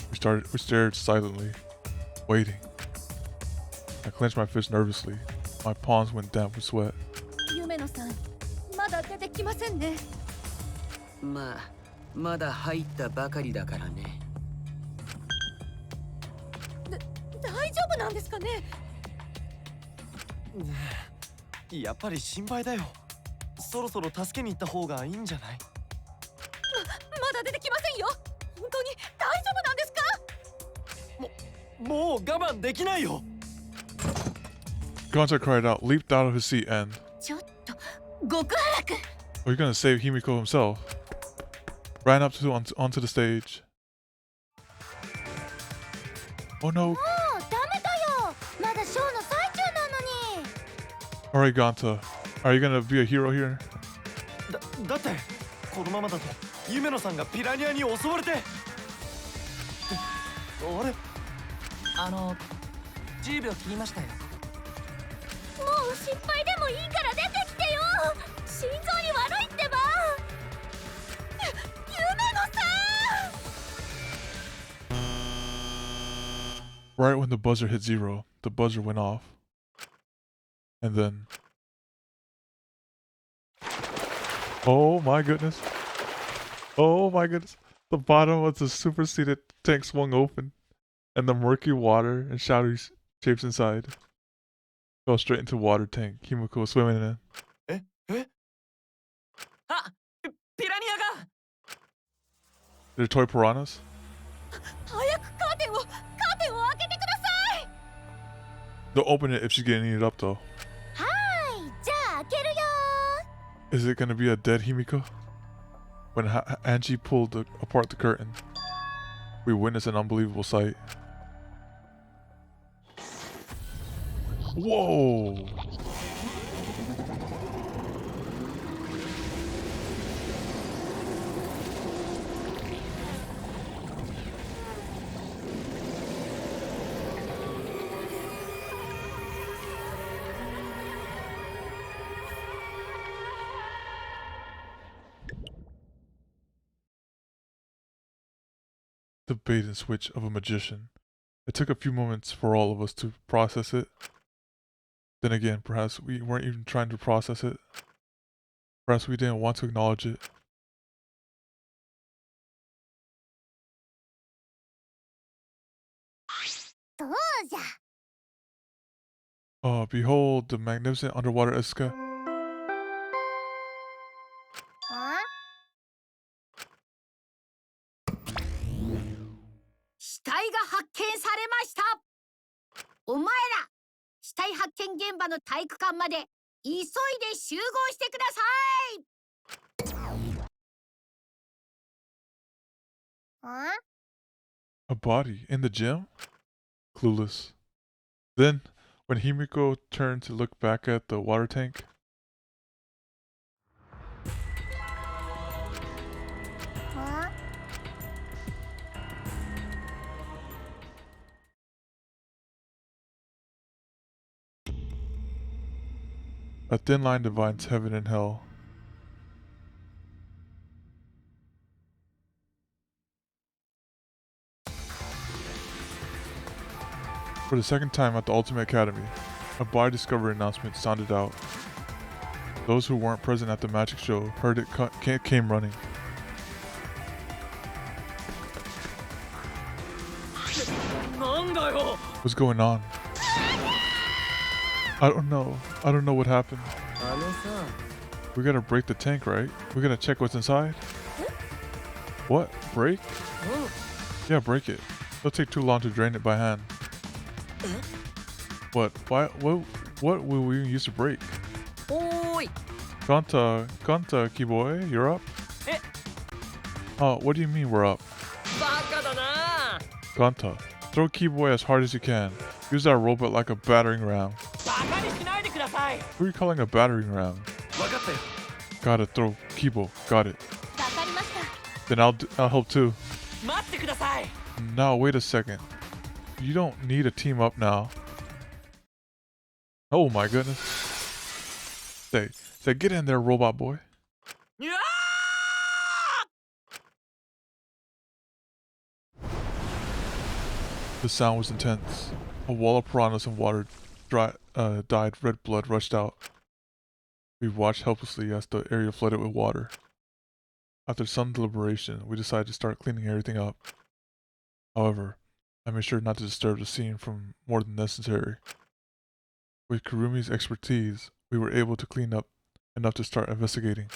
We stared silently, waiting. I clenched my fist nervously. My palms went damp with sweat. 夢野さん、まだ出てきませんね。まあ、まだ入ったばかりだからね。大丈夫なんですかね。やっぱり心配だよ。そろそろ助けに行った方がいいんじゃない？まだ出てきませんよ。本当に大丈夫なんですか。もう我慢できないよ。 Gonta cried out, leaped out of his seat, and ちょっと極悪く。 oh, you're gonna save Himiko himself. Ran up onto the stage. Oh no. もうダメだよ。まだショーの最中なのに。 Alright, Gonta. Are you gonna be a hero here? だってこのままだと夢野さんがピラニアに襲われて。あれ10秒切りましたよ。もう失敗でもいいから出てきてよ。心臓に悪いってば。夢野さん。 Right when the buzzer hit 0, the buzzer went off. And then... Oh my goodness. Oh my goodness. The bottom of the superseded tank swung open, and the murky water and shadowy shapes inside fell straight into the water tank Himiko was swimming in. あ、ピラニアが。 They're toy piranhas? 早くカーテンを開けてください。 They'll open it if she's getting eaten up though. はい、じゃあ開けるよ。 Is it gonna be a dead Himiko? When Angie pulled apart the curtain, we witnessed an unbelievable sight. Whoa! The bait and switch of a magician. It took a few moments for all of us to process it. Then again, perhaps we weren't even trying to process it. Perhaps we didn't want to acknowledge it. Oh, behold the magnificent underwater Iska. 死体が発見されました。お前ら、死体発見現場の体育館まで急いで集合してください。 A body in the gym? Clueless. Then, when Himiko turned to look back at the water tank, a thin line divides heaven and hell. For the second time at the Ultimate Academy, a body discovery announcement sounded out. Those who weren't present at the magic show heard it came running. What's going on? I don't know. I don't know what happened. We gotta break the tank, right? We gotta check what's inside? What? Break? Yeah, break it. It'll take too long to drain it by hand. What? Why? What will we use to break? おーい Gonta, Keyboy, you're up? Eh. Oh, what do you mean we're up? バカだな Gonta, throw Keyboy as hard as you can. Use that robot like a battering ram. バカにしないでください Who are you calling a battering ram? 分かったよ Gotta throw Keyboy. Got it. わかりました Then I'll help too. 待ってください Now wait a second. You don't need to team up now. Oh my goodness. Say, get in there, robot boy. うわ The sound was intense. A wall of piranhas and water dyed red blood rushed out. We watched helplessly as the area flooded with water. After some deliberation, we decided to start cleaning everything up. However, I made sure not to disturb the scene from more than necessary. With Kurumi's expertise, we were able to clean up enough to start investigating.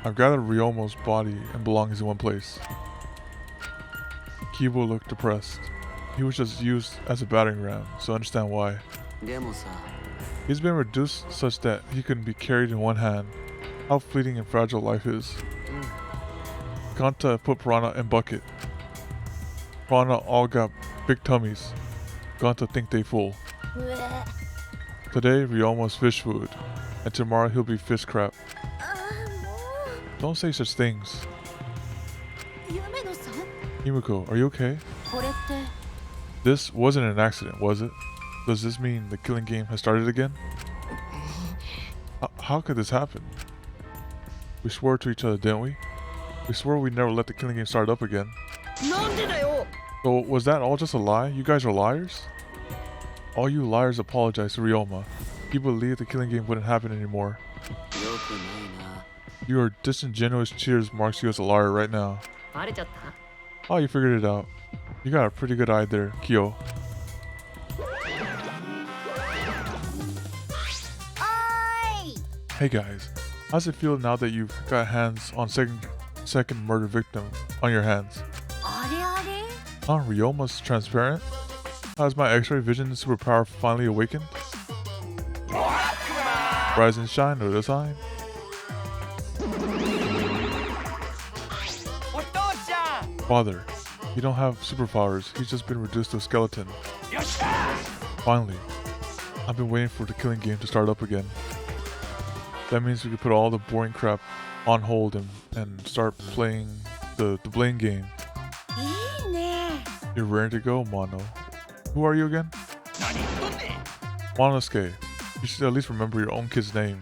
I've gathered Ryoma's body and belongings in one place. Kibo looked depressed. He was just used as a battering ram, so I understand why. でもさ He's been reduced such that he couldn't be carried in one hand. How fleeting and fragile life is. Ganta put Piranha in bucket. Piranha all got big tummies. Ganta think they full. うえ Today, Ryoma's fish food, and tomorrow he'll be fish crab. あーも Don't say such things. う夢野さん Himiko, are you okay? これって This wasn't an accident, was it? Does this mean the killing game has started again? How could this happen? We swore to each other, didn't we? We swore we'd never let the killing game start up again. なんでだよ So was that all just a lie? You guys are liars? All you liars apologize to Ryoma. You believe the killing game wouldn't happen anymore. よくないな Your disingenuous cheers marks you as a liar right now. バレちゃった Oh, you figured it out. You got a pretty good eye there, Kyo. おーい Hey guys, how's it feel now that you've got hands on second murder victim on your hands? あれあれ Huh, Ryoma's transparent? Has my x-ray vision superpower finally awakened? Rise and shine, no design. お父ちゃん Father, he don't have superpowers, he's just been reduced to a skeleton. よっしゃ Finally, I've been waiting for the killing game to start up again. That means we can put all the boring crap on hold and start playing the blame game. いいね You're ready to go, Mono. Who are you again? 何言っとんねん Monosuke. You should at least remember your own kid's name.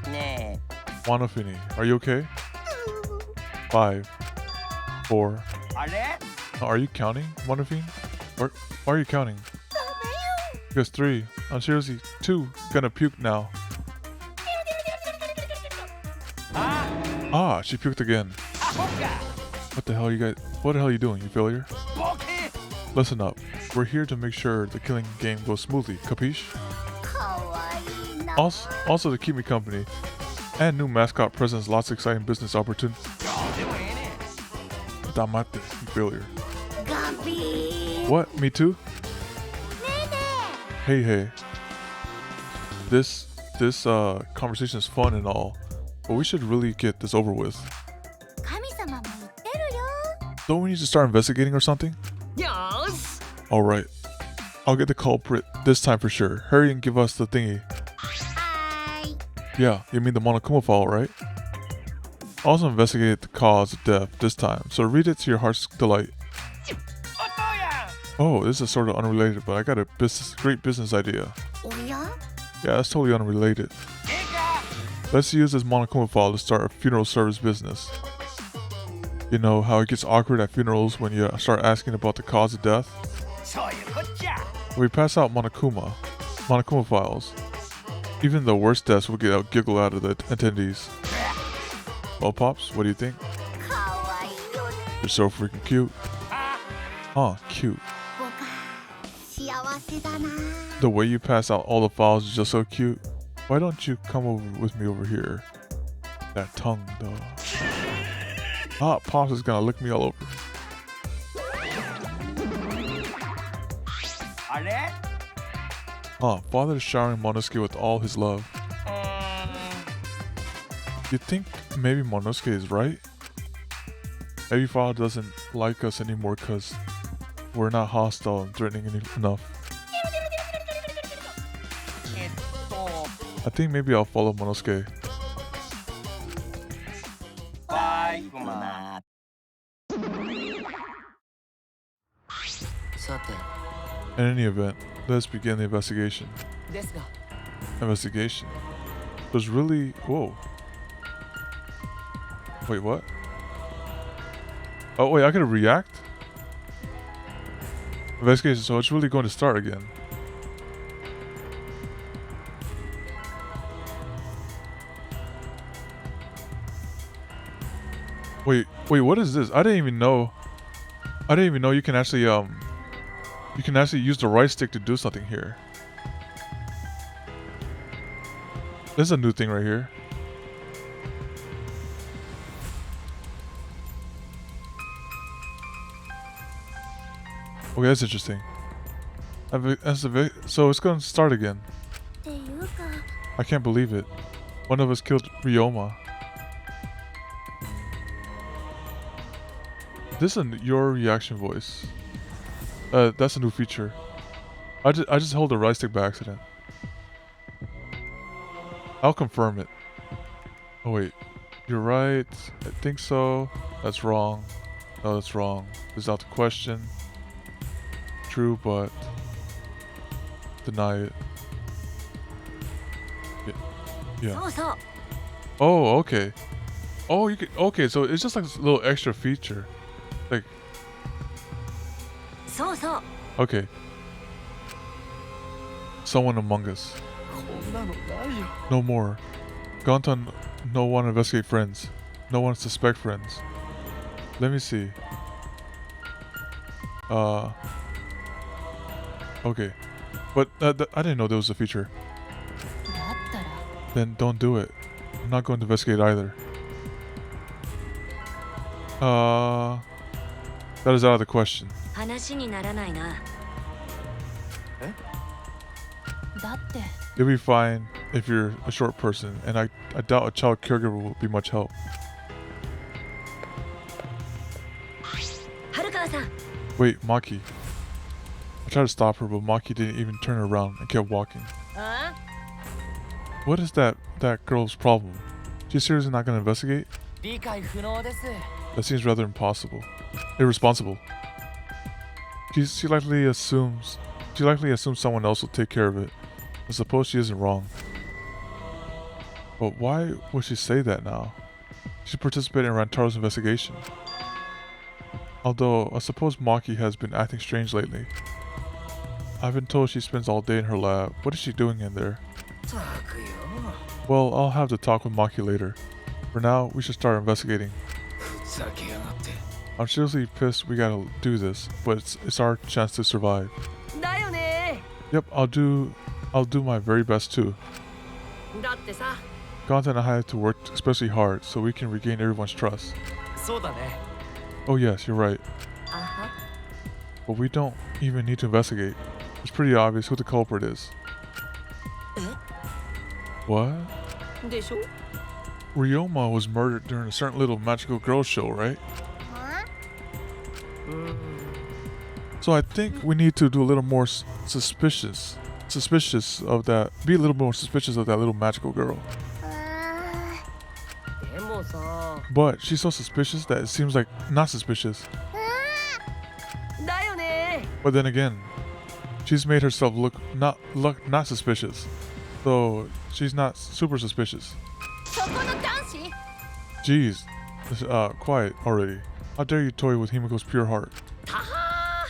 ね Monofini, are you okay? 5, 4. えあれ Are you counting, Monofine? Why are you counting? Because 3. I'm seriously 2. Gonna puke now. あ Ah, she puked again. アホか What the hell are you doing, you failure? ボケ Listen up. We're here to make sure the killing game goes smoothly, capiche? かわいいな Also to keep me company. And new mascot presents lots of exciting business opportunities. どうでもええねん Damate, you failure. ガビー What? Me too? ねHey, hey. This conversation is fun and all, but we should really get this over with. 神様も言ってるよ Don't we need to start investigating or something? よーし Alright. I'll get the culprit this time for sure. Hurry and give us the thingy. はーい Yeah, you mean the Monokuma file, right? Also investigate the cause of death this time, so read it to your heart's delight. お父や Oh, this is sort of unrelated, but I got a great business idea. おや Yeah, that's totally unrelated. ええか Let's use this Monokuma file to start a funeral service business. You know how it gets awkward at funerals when you start asking about the cause of death? そういうこっちゃ When we pass out Monokuma files, even the worst deaths will get a giggle out of the attendees. Well, Pops, what do you think? かわいいよね You're so freaking cute. あ Huh, cute. 僕幸せだな The way you pass out all the files is just so cute. Why don't you come over with me over here? That tongue, though. Ah, Pops is gonna lick me all over. あれ Father is showering Monosuke with all his love. You think maybe Monosuke is right? Maybe Father doesn't like us anymore because we're not hostile and threatening enough. I think maybe I'll follow Monosuke. 最後まさて In any event, let's begin the investigation. ですが Investigation? There's really... Whoa. Wait, what? Oh, wait, I gotta react? Investigation, so it's really going to start again. Wait, what is this? I didn't even know you can actually use the right stick to do something here. This is a new thing right here. Okay, that's interesting. So it's gonna start again. っていうか I can't believe it. One of us killed Ryoma. This is your reaction voice. That's a new feature. I just held the right stick by accident. I'll confirm it. Oh wait, you're right. I think so. That's wrong. No, that's wrong. This is out the question. True, but deny it. Yeah. そうそう Oh, okay. Oh, you can. Okay, so it's just like this little extra feature. Like, そうそう okay. Someone among us. こんなのないよ No more. Gone to no one investigate friends. No one suspect friends. Let me see. Okay. But I didn't know there was a feature. だったら Then don't do it. I'm not going to investigate either. That is out of the question. 話にならないなだって You'll be fine if you're a short person, and I doubt a child caregiver will be much help. 春川さん Wait, Maki. I tried to stop her, but Maki didn't even turn around and kept walking. あ What is that girl's problem? She's seriously not going to investigate? 理解不能です That seems rather impossible. Irresponsible. She likely assumes someone else will take care of it. I suppose she isn't wrong. But why would she say that now? She participated in Rantaro's investigation. Although, I suppose Maki has been acting strange lately. I've been told she spends all day in her lab. What is she doing in there? ったくよ Well, I'll have to talk with Maki later. For now, we should start investigating. ふざけやがって I'm seriously pissed we gotta do this, but it's our chance to survive. だよね Yep, I'll do my very best too. だってさ Ganta and I have to work especially hard so we can regain everyone's trust. そうだね Oh yes, you're right. あは But we don't even need to investigate. It's pretty obvious who the culprit is. What? でしょ Ryoma was murdered during a certain little magical girl show, right? So I think we need to do a little more suspicious of that. Be a little more suspicious of that little magical girl. でもさ But she's so suspicious that it seems like not suspicious. だよね But then again, she's made herself look not suspicious. So she's not super suspicious. そこの男子 Jeez, quiet already. How dare you toy with Himiko's pure heart? たは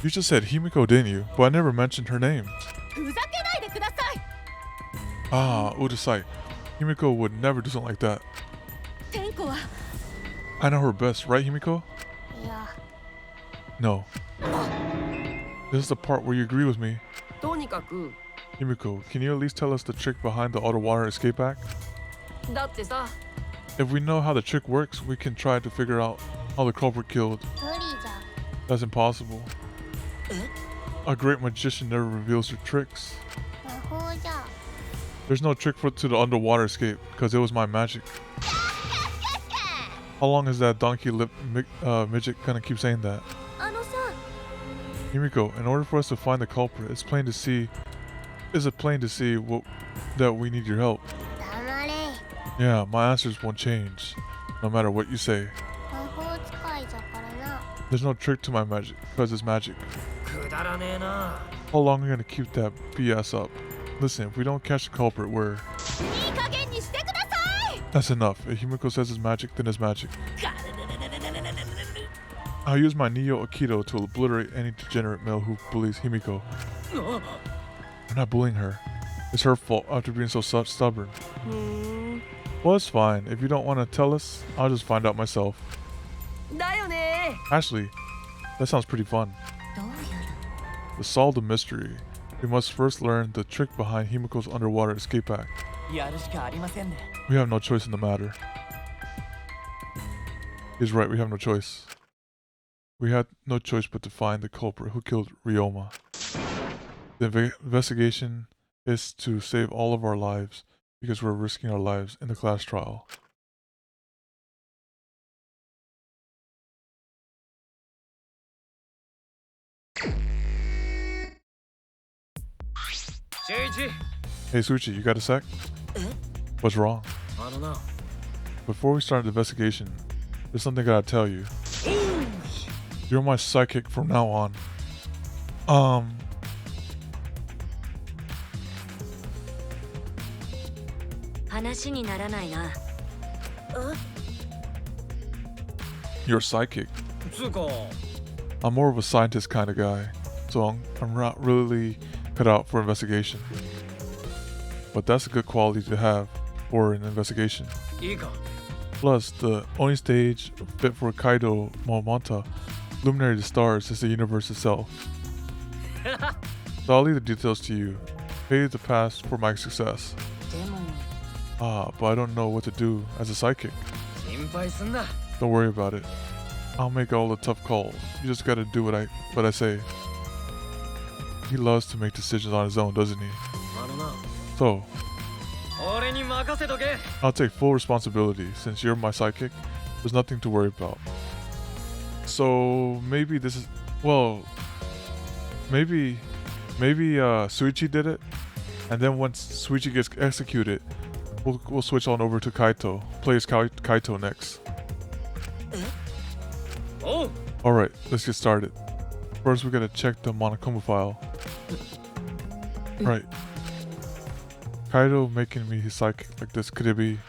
You just said Himiko, didn't you? But I never mentioned her name. ふざけないでください Ah, Udasai. Himiko would never do something like that. 天子は I know her best, right, Himiko? いや No. This is the part where you agree with me. とにかく Himiko, can you at least tell us the trick behind the auto water escape hack? だってさ If we know how the trick works, we can try to figure out how the culprit killed. 無理じゃ That's impossible. A great magician never reveals her tricks. 魔法じゃ。 There's no trick to the underwater escape, because it was my magic. How long is that donkey lip midget gonna keep saying that? あのさ、 Himiko, in order for us to find the culprit, it's plain to see that we need your help. 黙れ。 Yeah, my answers won't change, no matter what you say. 魔法使いじゃからな。 There's no trick to my magic, because it's magic. くだらねえな。 How long are you gonna keep that BS up? Listen, if we don't catch the culprit, we're... いい加減にしてください。 That's enough. If Himiko says it's magic, then it's magic. I'll use my Neo Aikido to obliterate any degenerate male who bullies Himiko. I'm not bullying her. It's her fault after being so stubborn. Well, it's fine. If you don't want to tell us, I'll just find out myself. だよね。 Actually, that sounds pretty fun. どうやる？ To solve the mystery, we must first learn the trick behind Himiko's underwater escape act. やるしかありませんね。 We have no choice in the matter. He's right, we have no choice. We had no choice but to find the culprit who killed Ryoma. The investigation is to save all of our lives because we're risking our lives in the class trial. Hey Suichi, you got a sec? What's wrong? あのな。 Before we start the investigation, there's something I gotta tell you. You're my psychic from now on. 話にならないな。 You're psychic. つうか、 I'm more of a scientist kind of guy, so I'm not really cut out for investigation. But that's a good quality to have for an investigation. いいか。 Plus, the only stage fit for Kaido Momota, luminary of the stars, is the universe itself. So I'll leave the details to you. Pave the path for my success. でも、 But I don't know what to do as a psychic. 心配すんな。 Don't worry about it. I'll make all the tough calls. You just gotta do what I say. He loves to make decisions on his own, doesn't he? あのな。 So, 俺に任せとけ。 I'll take full responsibility. Since you're my psychic, there's nothing to worry about. So maybe this is, well, maybe Suichi did it, and then once Suichi gets executed, we'll switch on over to Kaito. Play as Kaito next. おう。 Alright, let's get started. First we gotta check the Monokuma file. Right. Kaido making me his psychic like this, could it be?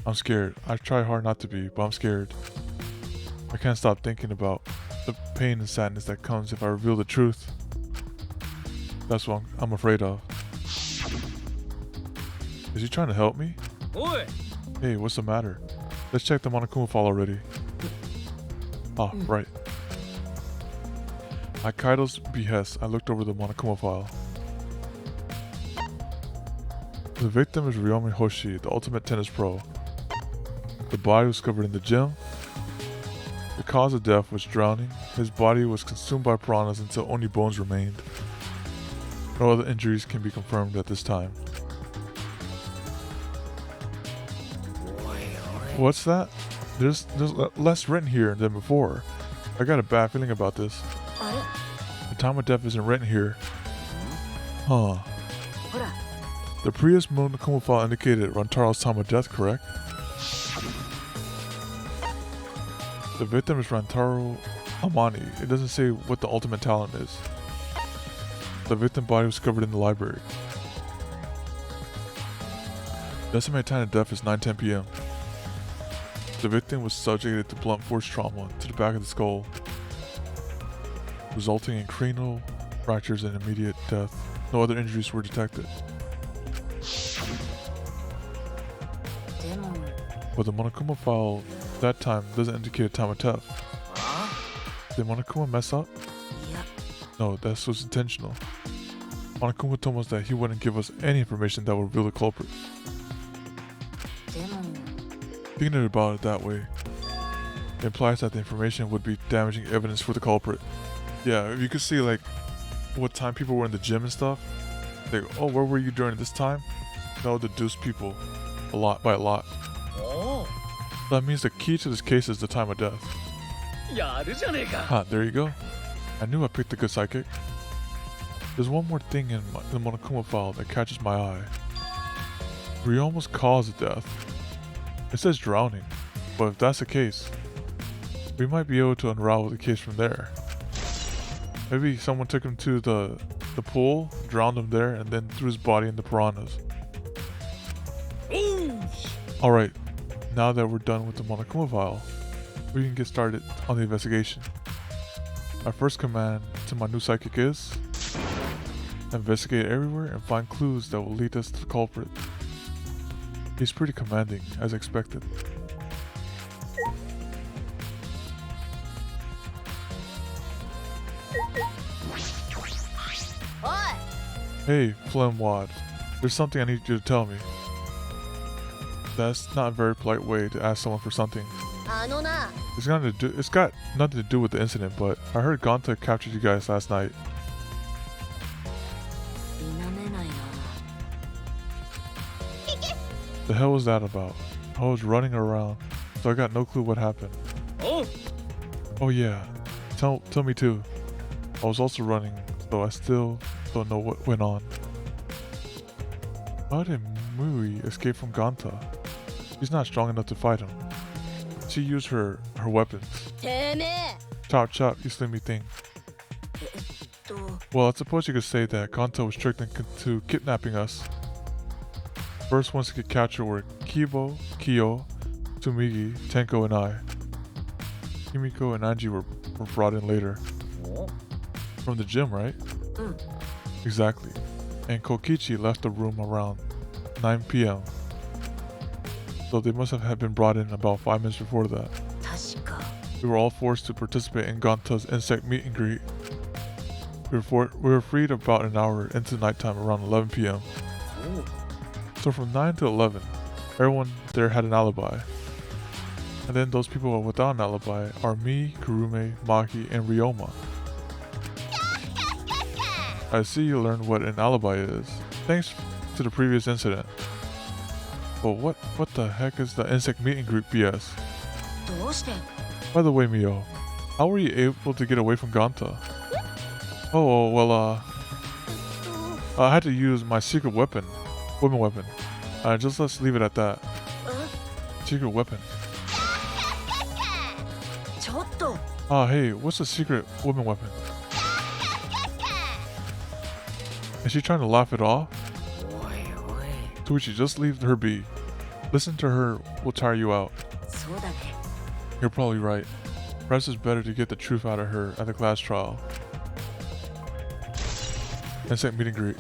I'm scared. I try hard not to be, but I'm scared. I can't stop thinking about the pain and sadness that comes if I reveal the truth. That's what I'm afraid of. Is he trying to help me? おい。 Hey, what's the matter? Let's check the Monokuma file already. Ah, right. At Kaido's behest, I looked over the Monokuma file. The victim is Ryoma Hoshi, the ultimate tennis pro. The body was covered in the gym. The cause of death was drowning. His body was consumed by piranhas until only bones remained. No other injuries can be confirmed at this time. What's that? There's less written here than before. I got a bad feeling about this. あれ？ The time of death isn't written here. Huh. ほら、 The previous Monokuma file indicated Rantaro's time of death, correct? The victim is Rantaro Amani. It doesn't say what the ultimate talent is. The victim body was covered in the library. The estimated time of death is 9:10 p.m. The victim was subjected to blunt force trauma to the back of the skull, resulting in cranial fractures and immediate death. No other injuries were detected. でも、 But the Monokuma file that time doesn't indicate a time of death. あ Did Monokuma mess up? いや、 No, that was intentional. Monokuma told us that he wouldn't give us any information that would reveal the culprit. でも、 Thinking about it that way implies that the information would be damaging evidence for the culprit. Yeah, you could see like what time people were in the gym and stuff. Like, oh, where were you during this time? That would deduce people a lot by a lot. Oh. That means the key to this case is the time of death. やるじゃねえか。 Ah, there you go. I knew I picked a good psychic. There's one more thing in the Monokuma file that catches my eye. Ryoma's cause of death. It says drowning, but if that's the case, we might be able to unravel the case from there. Maybe someone took him to the pool, drowned him there, and then threw his body in the piranhas. Alright, now that we're done with the Monokuma file, we can get started on the investigation. My first command to my new psychic is investigate everywhere and find clues that will lead us to the culprit. He's pretty commanding, as expected. Hey, Flemwad, there's something I need you to tell me. That's not a very polite way to ask someone for something. It's got nothing to do with the incident, but I heard Gonta captured you guys last night. The hell was that about? I was running around, so I got no clue what happened. Oh yeah, tell me too. I was also running, so I still don't know what went on. How did Mui escape from Gonta? She's not strong enough to fight him. She used her weapons. Chop chop, you slimy thing. Well, I suppose you could say that Gonta was tricked into kidnapping us. First ones to get captured were Kibo, Kyo, Tsumigi, Tenko, and I. Himiko and Anji were brought in later. From the gym, right? Exactly. And Kokichi left the room around 9 p.m. So they must have been brought in about 5 minutes before that. We were all forced to participate in Gonta's insect meet and greet. We were freed about an hour into nighttime around 11 p.m. So from 9 to 11, everyone there had an alibi. And then those people without an alibi are me, Kurume, Maki, and Ryoma. I see you learned what an alibi is, thanks to the previous incident. But what the heck is the insect meet and greet BS? By the way, Mio, how were you able to get away from Gonta? Oh, well, I had to use my secret weapon. Women weapon. Just let's leave it at that. Secret weapon. Hey, what's the secret woman weapon? Is she trying to laugh it off? Tuichi, just leave her be. Listen to her will tire you out. You're probably right. Perhaps it's better to get the truth out of her at the class trial. Insect meet and greet.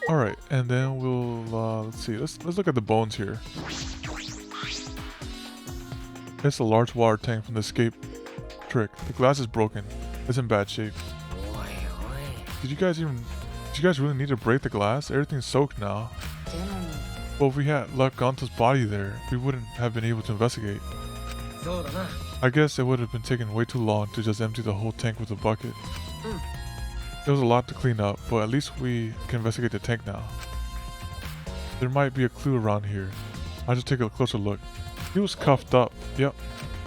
Alright, and then we'll, let's see, let's look at the bones here. It's a large water tank from the escape trick. The glass is broken. It's in bad shape. Did you guys really need to break the glass? Everything's soaked now. Well, if we had left Gonta's body there, we wouldn't have been able to investigate. I guess it would have been taking way too long to just empty the whole tank with a bucket. It was a lot to clean up, but at least we can investigate the tank now. There might be a clue around here. I'll just take a closer look. He was cuffed up. Yep,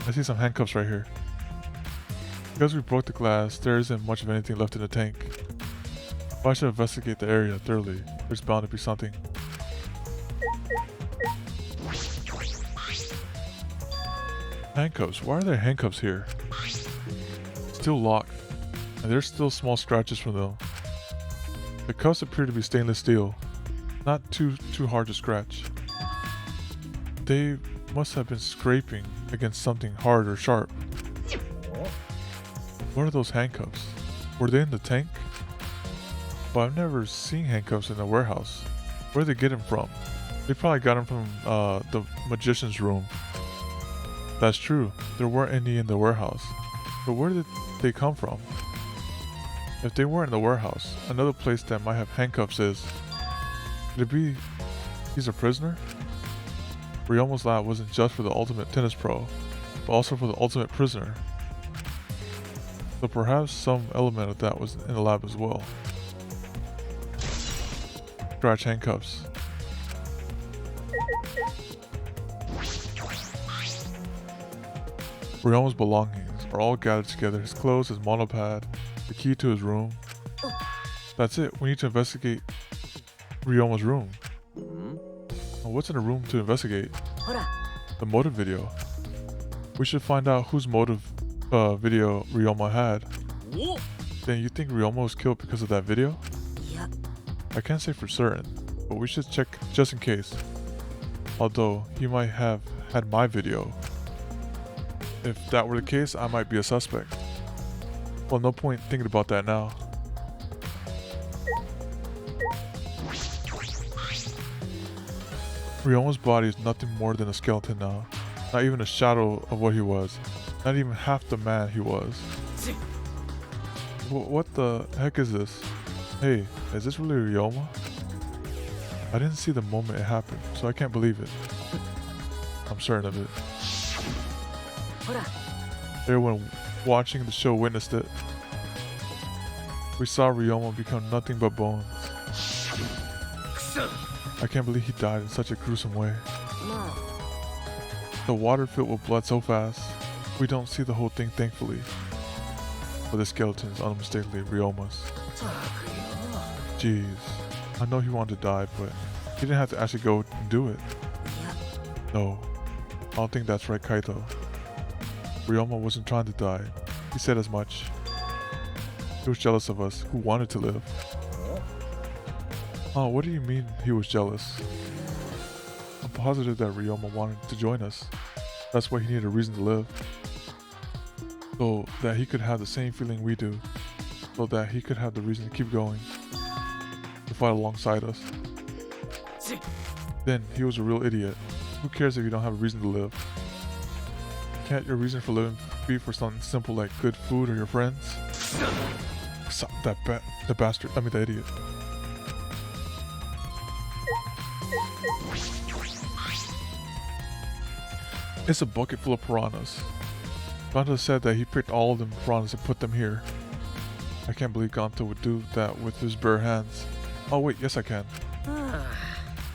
I see some handcuffs right here. Because we broke the glass, there isn't much of anything left in the tank. But I should investigate the area thoroughly. There's bound to be something. Handcuffs. Why are there handcuffs here? Still locked. And there's still small scratches from them. The cuffs appear to be stainless steel. Not too hard to scratch. They must have been scraping against something hard or sharp. What are those handcuffs? Were they in the tank? But I've never seen handcuffs in the warehouse. Where did they get them from? They probably got them from the magician's room. That's true. There weren't any in the warehouse. But where did they come from? If they weren't in the warehouse, another place that might have handcuffs is... Could it be he's a prisoner? Ryoma's lab wasn't just for the ultimate tennis pro. but also for the ultimate prisoner. So perhaps some element of that was in the lab as well. Scratch handcuffs. Ryoma's belongings are all gathered together. His clothes, his monopad, the key to his room. That's it. We need to investigate Ryoma's room. Well, what's in the room to investigate? The motive video. We should find out whose motive video Ryoma had. Then you think Ryoma was killed because of that video? I can't say for certain, but we should check just in case. Although he might have had my video. If that were the case, I might be a suspect. Well, no point thinking about that now. Ryoma's body is nothing more than a skeleton now. Not even a shadow of what he was. Not even half the man he was. What the heck is this? Hey, is this really Ryoma? I didn't see the moment it happened, so I can't believe it. I'm certain of it. Everyone watching the show witnessed it. We saw Ryoma become nothing but bones. I can't believe he died in such a gruesome way. The water filled with blood so fast. We don't see the whole thing, thankfully. But the skeleton is unmistakably Ryoma's. Jeez. I know he wanted to die, but he didn't have to actually go and do it. No. I don't think that's right, Kaito. Ryoma wasn't trying to die. He said as much. He was jealous of us, who wanted to live. Oh, what do you mean he was jealous? I'm positive that Ryoma wanted to join us. That's why he needed a reason to live. So that he could have the same feeling we do. So that he could have the reason to keep going. To fight alongside us. Then he was a real idiot. Who cares if you don't have a reason to live? Can't your reason for living be for something simple like good food or your friends? Stop the bastard. I mean the idiot. It's a bucket full of piranhas. Ganto said that he picked all of them piranhas and put them here. I can't believe Ganto would do that with his bare hands. Oh wait, yes I can.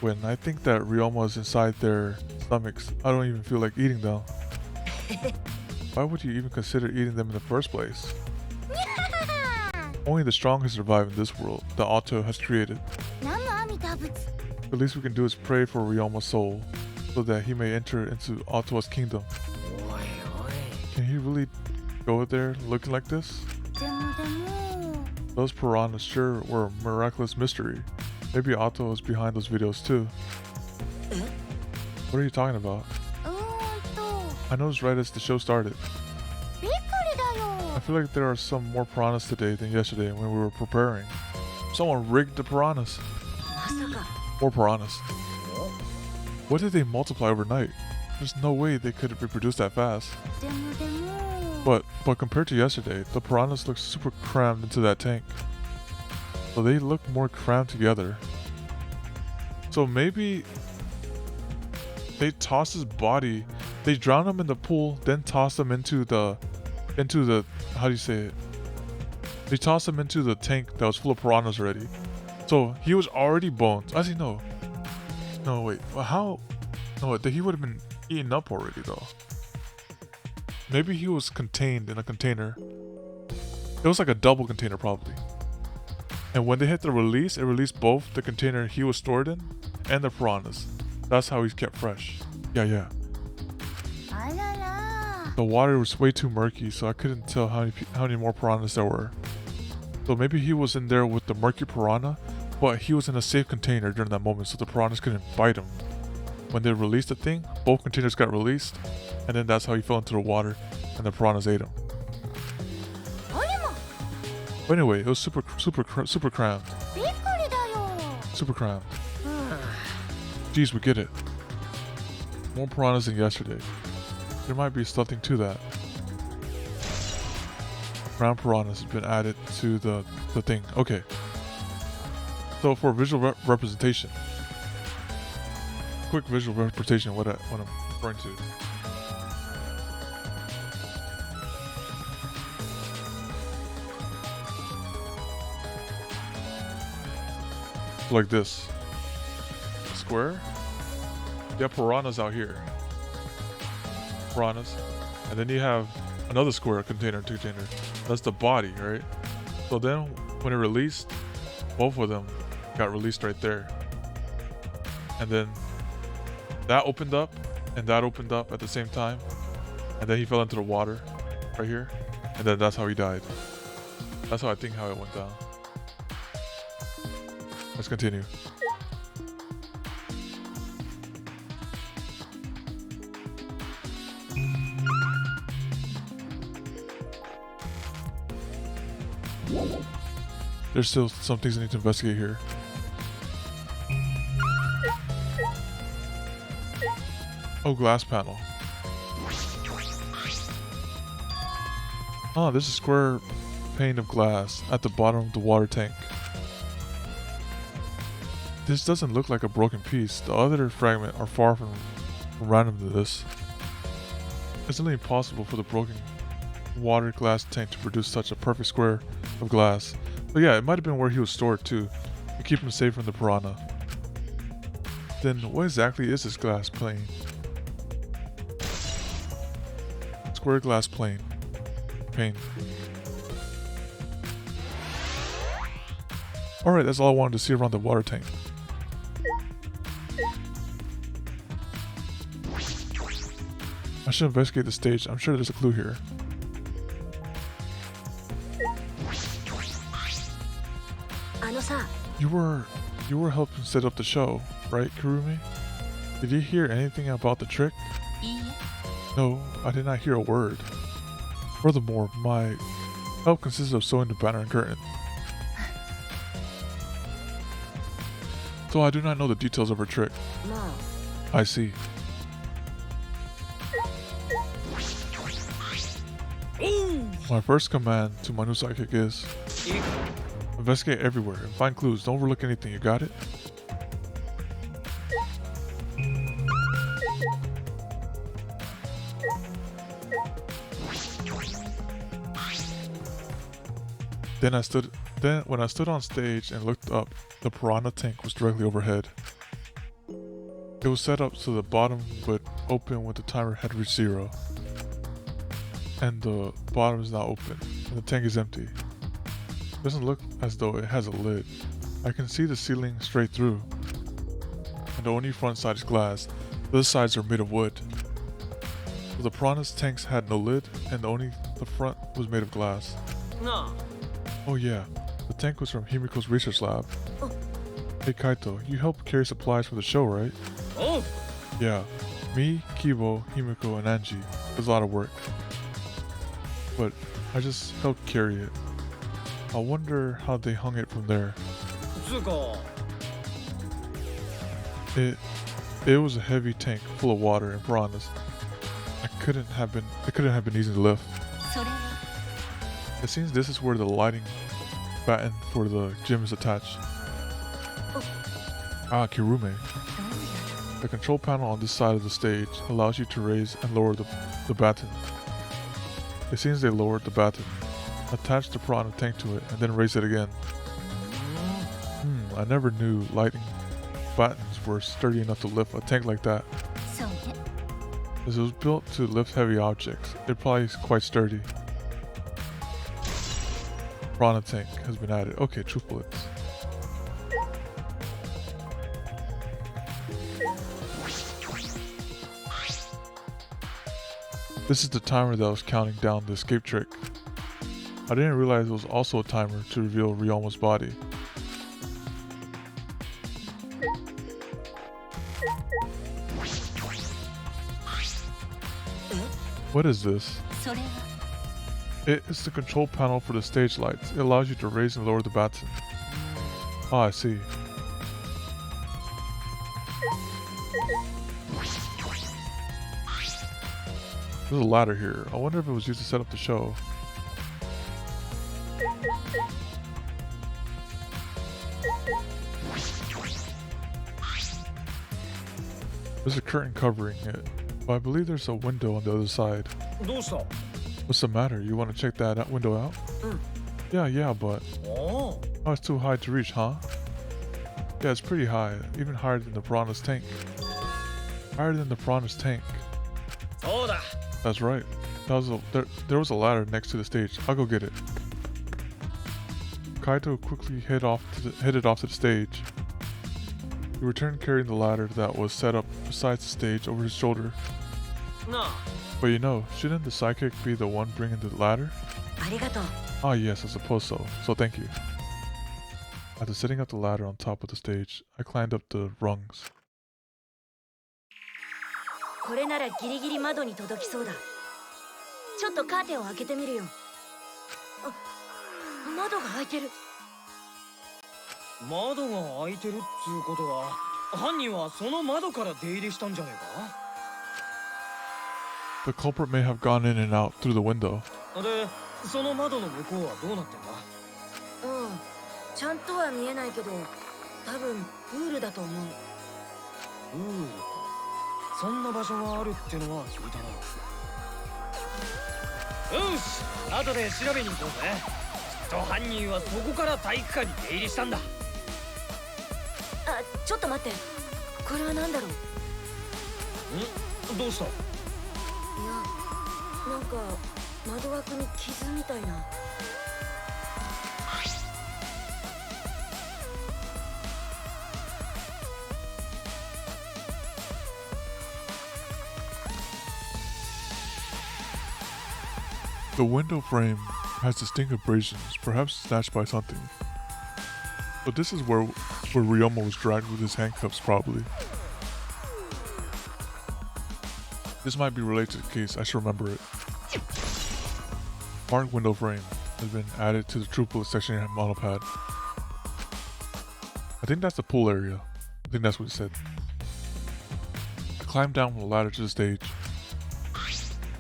When I think that Ryoma is inside their stomachs, I don't even feel like eating them. Why would you even consider eating them in the first place? Only the strong can survive in this world that Otto has created. The least we can do is pray for Ryoma's soul, so that he may enter into Otto's kingdom. Can he really go there looking like this? Those piranhas sure were a miraculous mystery. Maybe Otto is behind those videos too. What are you talking about? I noticed right as the show started. I feel like there are some more piranhas today than yesterday when we were preparing. Someone rigged the piranhas. More piranhas. What did they multiply overnight? There's no way they could reproduce that fast. But compared to yesterday, the piranhas look super crammed into that tank. So they look more crammed together. So maybe they tossed his body, they drowned him in the pool, then tossed him into the how do you say it? They tossed him into the tank that was full of piranhas already. So he was already bones. Actually, no. No, wait. Well, how? No, he would have been eaten up already, though. Maybe he was contained in a container. It was like a double container, probably. And when they hit the release, it released both the container he was stored in and the piranhas. That's how he's kept fresh. Yeah. The water was way too murky, so I couldn't tell how many more piranhas there were. So maybe he was in there with the murky piranha, but he was in a safe container during that moment, so the piranhas couldn't bite him. When they released the thing, both containers got released, and then that's how he fell into the water, and the piranhas ate him. But anyway, it was super crammed. Super crammed. Jeez, we get it. More piranhas than yesterday. There might be something to that. Ground piranhas has been added to the thing. Okay. So for visual representation. Quick visual representation of what I'm referring to. like this. Square? Yeah, piranhas out here. Piranhas. And then you have another square container. That's the body, right? So then when it released, both of them got released right there. And then that opened up and that opened up at the same time. And then he fell into the water right here. And then that's how he died. That's how I think how it went down. Let's continue. There's still some things I need to investigate here. Oh, glass panel. Oh, there's a square pane of glass at the bottom of the water tank. This doesn't look like a broken piece. The other fragments are far from random to this. It's nearly impossible for the broken water glass tank to produce such a perfect square of glass. But yeah, it might have been where he was stored too, to keep him safe from the piranha. Then what exactly is this glass plane? Square glass pane. Alright, that's all I wanted to see around the water tank. I should investigate the stage. I'm sure there's a clue here. You were helping set up the show, right, Kurumi? Did you hear anything about the trick? No, I did not hear a word. Furthermore, my help consists of sewing the banner and curtain. So I do not know the details of her trick. I see. My first command to my new sidekick is investigate everywhere and find clues. Don't overlook anything. You got it? When I stood on stage and looked up, the piranha tank was directly overhead. It was set up so the bottom would open when the timer had reached 0. And the bottom is now open, and the tank is empty. It doesn't look as though it has a lid. I can see the ceiling straight through, and the only front side is glass. The other sides are made of wood. So the piranha's tanks had no lid, and the front was made of glass. No. Oh yeah, the tank was from Himiko's research lab. Hey Kaito, you helped carry supplies for the show, right? Oh. Yeah, me, Kibo, Himiko, and Angie. It was a lot of work. But I just helped carry it. I wonder how they hung it from there. It was a heavy tank full of water and piranhas. It couldn't have been easy to lift. It seems this is where the lighting batten for the gym is attached. Ah, Kirume. The control panel on this side of the stage allows you to raise and lower the batten. It seems they lowered the batten, attached the piranha tank to it, and then raised it again. I never knew lighting battens were sturdy enough to lift a tank like that. As it was built to lift heavy objects, it probably is quite sturdy. Piranha tank has been added. Okay, truth bullets. This is the timer that was counting down the escape trick. I didn't realize it was also a timer to reveal Ryoma's body. What is this? It is the control panel for the stage lights. It allows you to raise and lower the batten. Ah, I see. There's a ladder here. I wonder if it was used to set up the show. There's a curtain covering it, but I believe there's a window on the other side. What's the matter? You want to check that window out? Yeah, but... Oh, it's too high to reach, huh? Yeah, it's pretty high, even higher than the piranha's tank. Higher than the piranha's tank. That's right. There was a ladder next to the stage. I'll go get it. Kaito quickly headed off to the stage. He returned carrying the ladder that was set up beside the stage over his shoulder. No. But you know, shouldn't the psychic be the one bringing the ladder? Ah yes, I suppose so. So thank you. After setting up the ladder on top of the stage, I climbed up the rungs. これならギリギリ窓に届きそうだ。ちょっとカーテンを開けてみるよ。あ、窓が開いてる。窓が開いてるっつうことは、犯人はその窓から出入りしたんじゃねえ The culprit may have gone in and out through the window. か？で、その窓の向こうはどうなってんだ？うん、ちゃんとは見えないけど、多分プールだと思う。プールか。そんな場所があるってのは聞いたな。よし、後で調べに行こうぜ。きっと犯人はそこから体育館に出入りしたんだ。あ、ちょっと待って。これは何だろう。ん？どうした？いや、なんか窓枠に傷みたいな。The window frame has distinct abrasions, perhaps snatched by something. But this is where Ryoma was dragged with his handcuffs, probably. This might be related to the case, I should remember it. Marked window frame has been added to the true police section in monopad. I think that's the pool area. I think that's what it said. I climbed down from the ladder to the stage.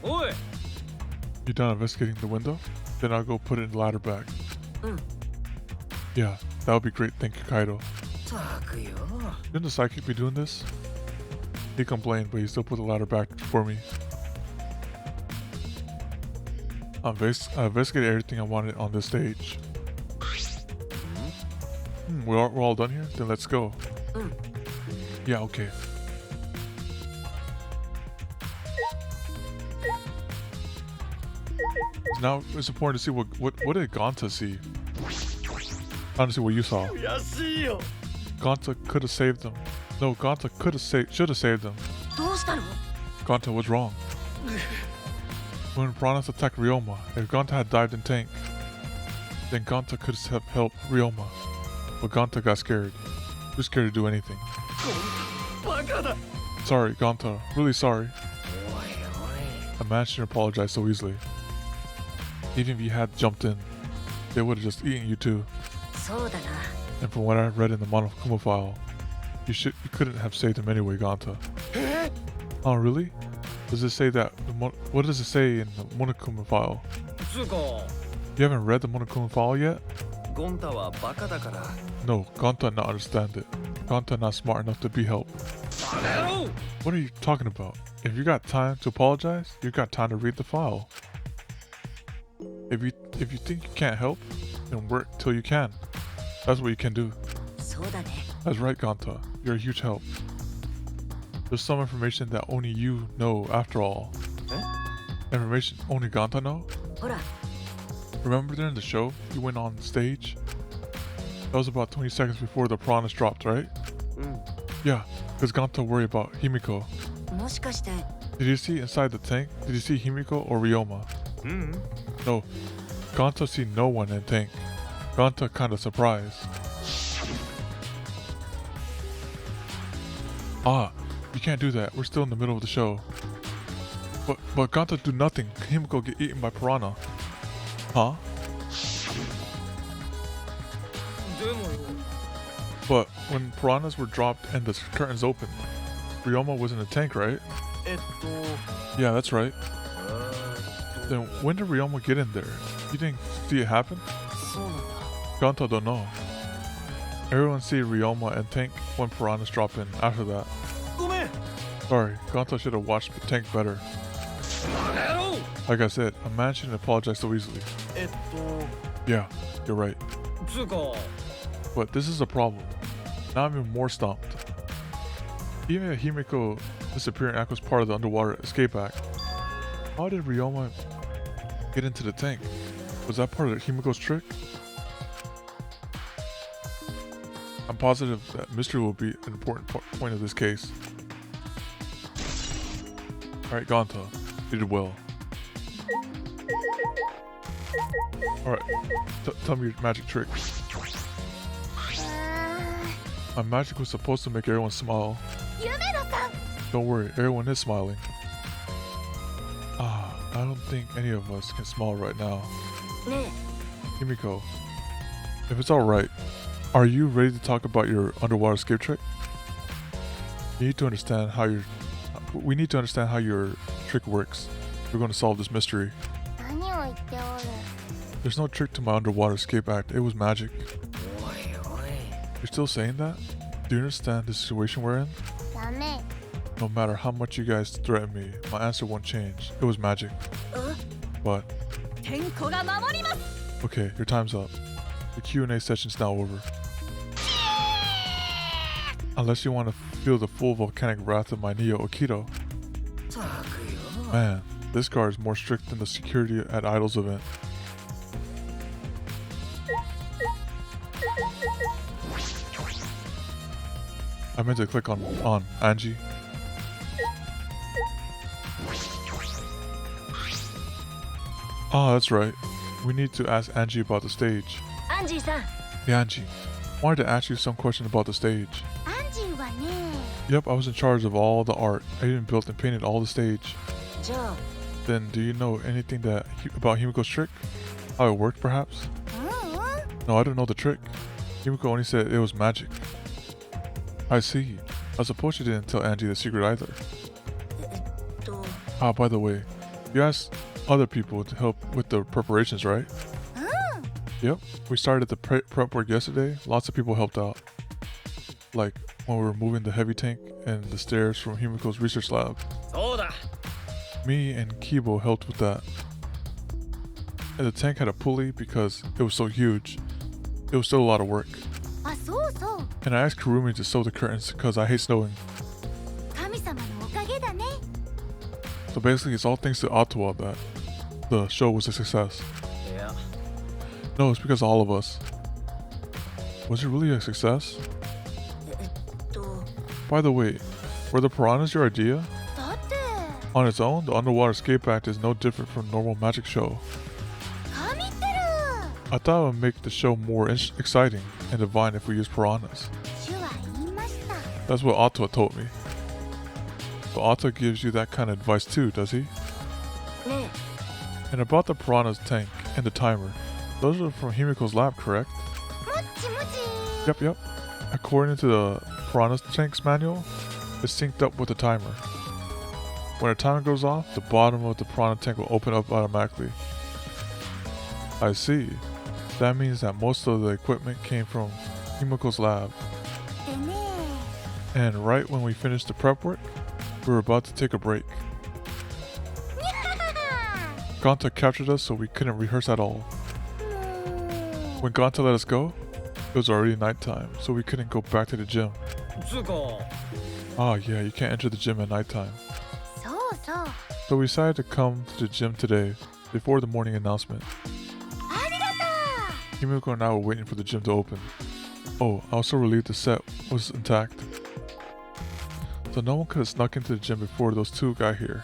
Oi! You done investigating the window? Then I'll go put it in the ladder back. Yeah, that would be great, thank you, Kaido. Shouldn't the psychic be doing this? He complained, but he still put the ladder back for me. I investigated everything I wanted on this stage. We're all done here? Then let's go. Yeah, okay. Now it's important to see what did Gonta see? I want to see what you saw. Gonta could have saved them. No, Gonta should have saved them. Gonta, what's wrong? When Piranhas attacked Ryoma, if Gonta had dived in tank, then Gonta could have helped Ryoma. But Gonta got scared. Too scared to do anything. Sorry, Gonta. Really sorry. A man shouldn't apologize so easily. Even if you had jumped in, they would have just eaten you too. And from what I read in the Monokuma file, you couldn't have saved him anyway, Gonta. Oh, really? Does it say that? What does it say in the Monokuma file? You haven't read the Monokuma file yet? No, Gonta not understand it. Gonta not smart enough to be helped. What are you talking about? If you got time to apologize, you got time to read the file. If you think you can't help, then work till you can. That's what you can do. That's right, Gonta. You're a huge help. There's some information that only you know after all. Information only Gonta know? Remember during the show, you went on stage? That was about 20 seconds before the piranhas dropped, right? Yeah, because Gonta worried about Himiko. Did you see inside the tank? Did you see Himiko or Ryoma? No, Gonta see no one in tank. Gonta kinda surprised. Ah, you can't do that. We're still in the middle of the show. But Gonta do nothing. Himiko get eaten by piranha. Huh? But when piranhas were dropped and the curtains opened, Ryoma was in the tank, right? Yeah, that's right. Then when did Ryoma get in there? You didn't see it happen? Gonta don't know. Everyone see Ryoma and tank when piranhas drop in after that. Sorry, Gonta should have watched the tank better. Like I said, a man shouldn't apologize so easily. Yeah, you're right. But this is a problem. Now I'm even more stumped. Even if Himiko disappearing act was part of the underwater escape act, how did Ryoma get into the tank? Was that part of Himiko's trick? I'm positive that mystery will be an important point of this case. Alright, Gonta, you did well. Alright, tell me your magic trick. My magic was supposed to make everyone smile. Don't worry, everyone is smiling. I don't think any of us can smile right now. Himiko, if it's alright, are you ready to talk about your underwater escape trick? We need to understand how your trick works. We're going to solve this mystery. There's no trick to my underwater escape act. It was magic. You're still saying that? Do you understand the situation we're in? No matter how much you guys threaten me, my answer won't change. It was magic. But okay, your time's up. The Q&A session's now over. Unless you want to feel the full volcanic wrath of my Neo Okito. Man, this guard is more strict than the security at Idol's event. I meant to click on Angie. Ah, that's right. We need to ask Angie about the stage. Angie-san. Hey Angie, wanted to ask you some question about the stage. Yep, I was in charge of all the art. I even built and painted all the stage. Then do you know anything about Himiko's trick? How it worked perhaps? No, I don't know the trick. Himiko only said it was magic. I see. I suppose you didn't tell Angie the secret either. Ah, by the way, you asked other people to help with the preparations, right? Yep, we started the prep work yesterday. Lots of people helped out. Like when we were moving the heavy tank and the stairs from Himiko's research lab. Me and Kibo helped with that. And the tank had a pulley because it was so huge. It was still a lot of work. And I asked Kurumi to sew the curtains because I hate snowing. So basically it's all thanks to Ottawa that the show was a success. Yeah. No, it's because of all of us. Was it really a success? By the way, were the piranhas your idea? On its own, the Underwater Escape Act is no different from a normal magic show. I thought it would make the show more exciting and divine if we used piranhas. That's what Ottawa told me. So Ottawa gives you that kind of advice too, does he? And about the piranha's tank and the timer, those are from Himiko's lab, correct? Yep. According to the piranha's tank's manual, it's synced up with the timer. When the timer goes off, the bottom of the piranha tank will open up automatically. I see. That means that most of the equipment came from Himiko's lab. And right when we finished the prep work, we were about to take a break. Gonta captured us so we couldn't rehearse at all. When Gonta let us go, it was already nighttime, so we couldn't go back to the gym. Ah yeah, you can't enter the gym at nighttime. So we decided to come to the gym today, before the morning announcement. Himiko and I were waiting for the gym to open. Oh, I was so relieved the set was intact. So no one could have snuck into the gym before those two got here.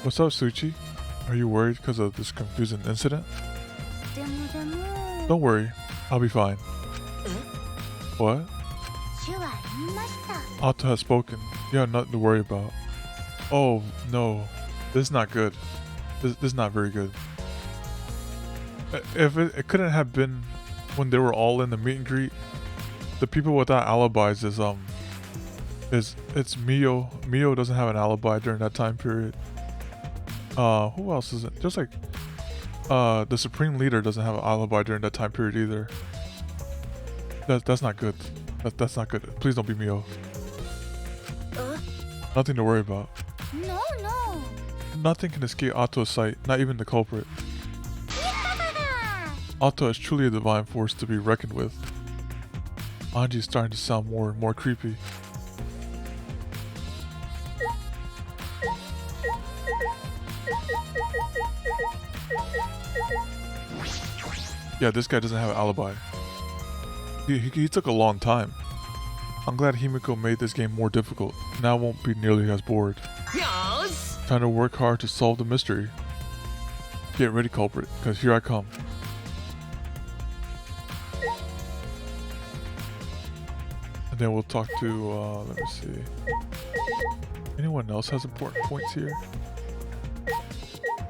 What's up, Suichi? Are you worried because of this confusing incident? Don't worry, I'll be fine. What? Otto has spoken. You have nothing to worry about. Oh no, this is not good. This is not very good. If it couldn't have been when they were all in the meet and greet. The people without alibis is it's Mio. Mio doesn't have an alibi during that time period. Who else is it? Just like the Supreme Leader doesn't have an alibi during that time period either. That's not good. That's not good. Please don't be Mio. Nothing to worry about. No. Nothing can escape Otto's sight, not even the culprit. Otto is truly a divine force to be reckoned with. Anji's starting to sound more and more creepy. Yeah, this guy doesn't have an alibi. He took a long time. I'm glad Himiko made this game more difficult. Now I won't be nearly as bored. Yes! Time to work hard to solve the mystery. Get ready, culprit, because here I come. And then we'll talk to, let me see. Anyone else has important points here?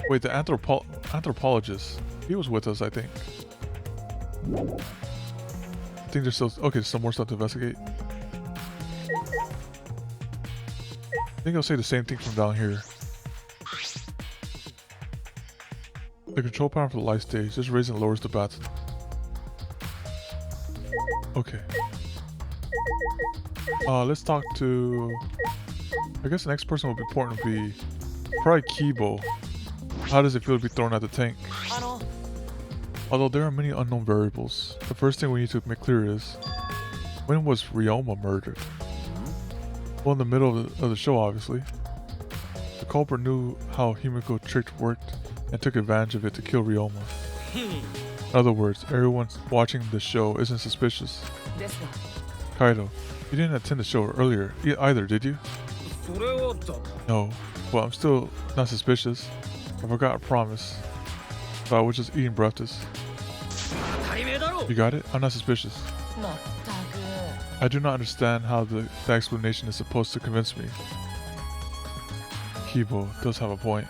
Wait, the anthropologist. He was with us, I think. I think there's still, okay, there's some more stuff to investigate. I think I'll say the same thing from down here. The control panel for the light stage. Just raises and lowers the bats. Okay. Let's talk to... I guess the next person will be important to be... probably Kibo. How does it feel to be thrown at the tank? Although there are many unknown variables, the first thing we need to make clear is... when was Ryoma murdered? Well, in the middle of the show, obviously. The culprit knew how Himiko tricked worked and took advantage of it to kill Ryoma. In other words, everyone watching the show isn't suspicious. Kaido, you didn't attend the show earlier either, did you? No, but I'm still not suspicious. I forgot a promise. But I was just eating breakfast. You got it? I'm not suspicious. I do not understand how the explanation is supposed to convince me. Kibo does have a point.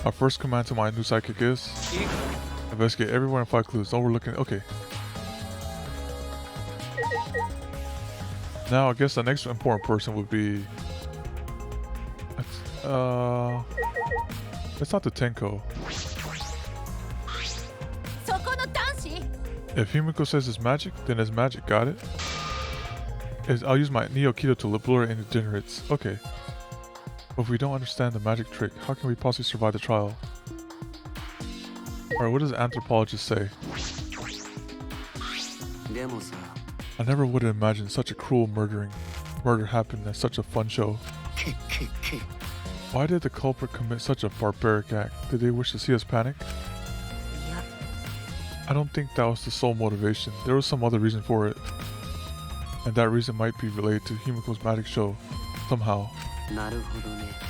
Our first command to my new sidekick is investigate everywhere and find clues. Don't overlook it. Okay. Now I guess the next important person would be let's talk to Tenko. If Himiko says it's magic, then it's magic. Got it? I'll use my Neo Keto to blur any degenerates. Okay. But if we don't understand the magic trick, how can we possibly survive the trial? Alright, what does the anthropologist say? I never would have imagined such a cruel murder happen at such a fun show. Why did the culprit commit such a barbaric act? Did they wish to see us panic? I don't think that was the sole motivation. There was some other reason for it. And that reason might be related to Himiko's magic show, somehow.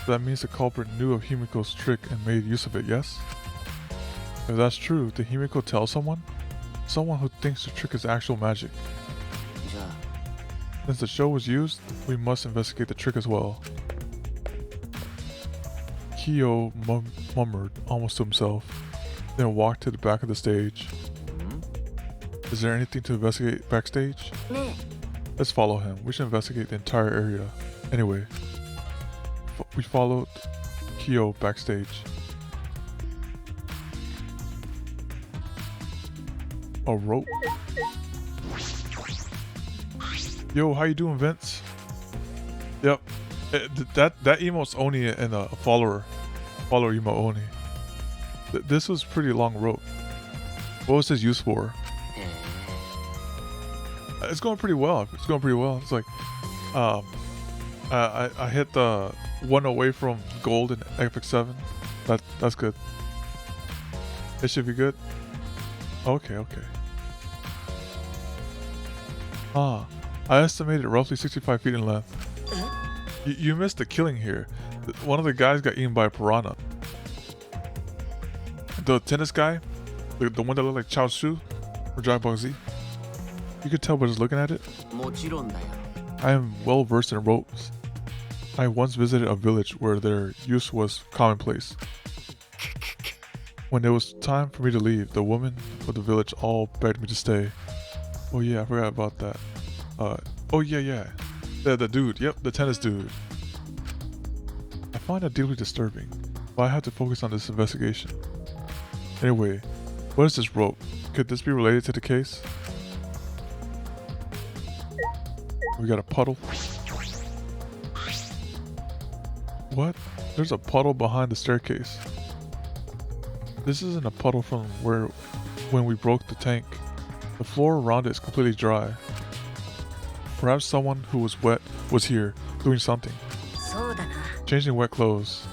That means the culprit knew of Himiko's trick and made use of it, yes? If that's true, did Himiko tell someone? Someone who thinks the trick is actual magic. Since the show was used, we must investigate the trick as well. Kyo murmured almost to himself, then walked to the back of the stage. Is there anything to investigate backstage? Let's follow him. We should investigate the entire area. Anyway, we followed Kyo backstage. A rope? Yo, how you doing, Vince? Yep. That emote's only in a follower emote only. This was pretty long rope. What was this used for? It's going pretty well. It's It's like, I hit the one away from gold in Epic 7. That's good. It should be good. Okay. I estimated roughly 65 feet in length. You missed the killing here. One of the guys got eaten by a piranha. The tennis guy, the one that looked like Chao Shu or Dragon Ball Z. You could tell by just looking at it. I am well versed in ropes. I once visited a village where their use was commonplace. When it was time for me to leave, the women of the village all begged me to stay. Oh yeah, I forgot about that. Oh yeah. The dude, yep, the tennis dude. I find that deeply disturbing, but I have to focus on this investigation. Anyway, what is this rope? Could this be related to the case? We got a puddle. What? There's a puddle behind the staircase. This isn't a puddle from when we broke the tank. The floor around it is completely dry. Perhaps someone who was wet was here, doing something. そうだな。 Changing wet clothes.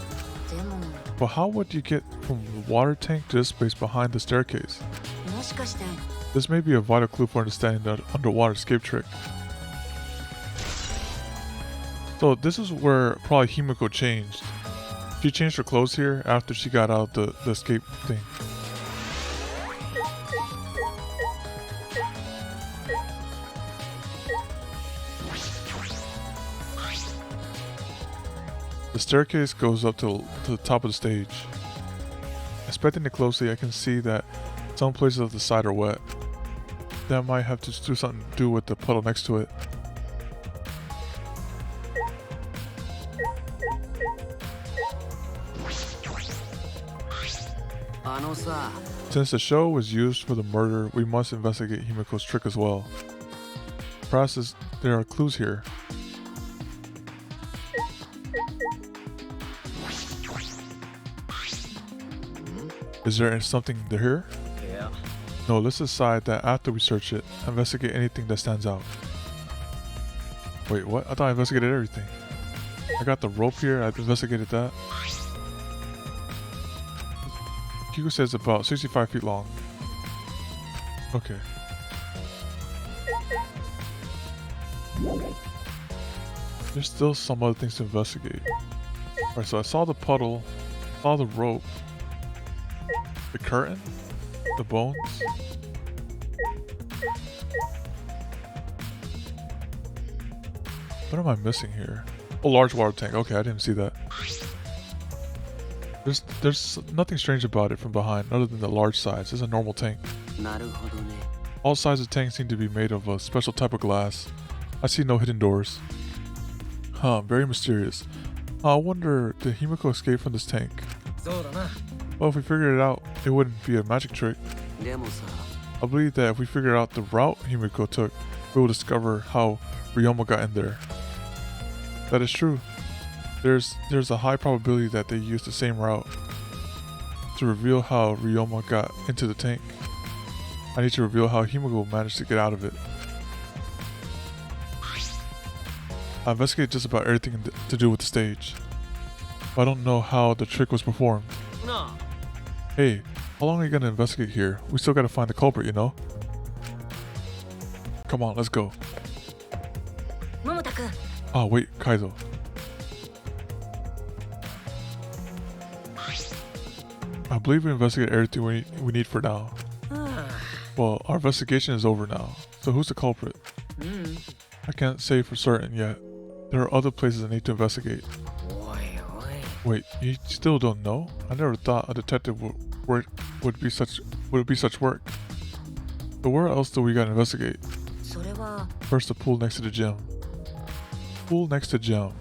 でも、 But how would you get from the water tank to this space behind the staircase? もしかして、 This may be a vital clue for understanding the underwater escape trick. So this is where probably Himiko changed. She changed her clothes here after she got out of the escape thing. The staircase goes up to the top of the stage. Inspecting it closely, I can see that some places of the side are wet. That might have to do something to do with the puddle next to it. Since the show was used for the murder, we must investigate Himiko's trick as well. Perhaps there are clues here. Is there something here? Yeah. No, let's decide that after we search it, investigate anything that stands out. Wait, what? I thought I investigated everything. I got the rope here, I investigated that. Hugo says about 65 feet long. Okay. There's still some other things to investigate. Alright, so I saw the puddle, saw the rope, the curtain, the bones. What am I missing here? A large water tank. Okay, I didn't see that. There's nothing strange about it from behind other than the large size. It's a normal tank. All sides of the tank seem to be made of a special type of glass. I see no hidden doors. Huh, very mysterious. I wonder, did Himiko escape from this tank? そうだな。 Well, if we figured it out, it wouldn't be a magic trick. I believe that if we figure out the route Himiko took, we will discover how Ryoma got in there. That is true. There's a high probability that they used the same route. To reveal how Ryoma got into the tank, I need to reveal how Himiko managed to get out of it. I investigated just about everything to do with the stage, but I don't know how the trick was performed. No. Hey, how long are you gonna investigate here? We still gotta find the culprit, you know? Come on, let's go. 桃太くん、 Ah, wait, Kaido. I believe we investigated everything we need for now. Well, our investigation is over now. So who's the culprit? I can't say for certain yet. There are other places I need to investigate. Wait, you still don't know? I never thought a detective would be such work. But where else do we gotta investigate? それは First, the pool next to the gym. Pool next to gym.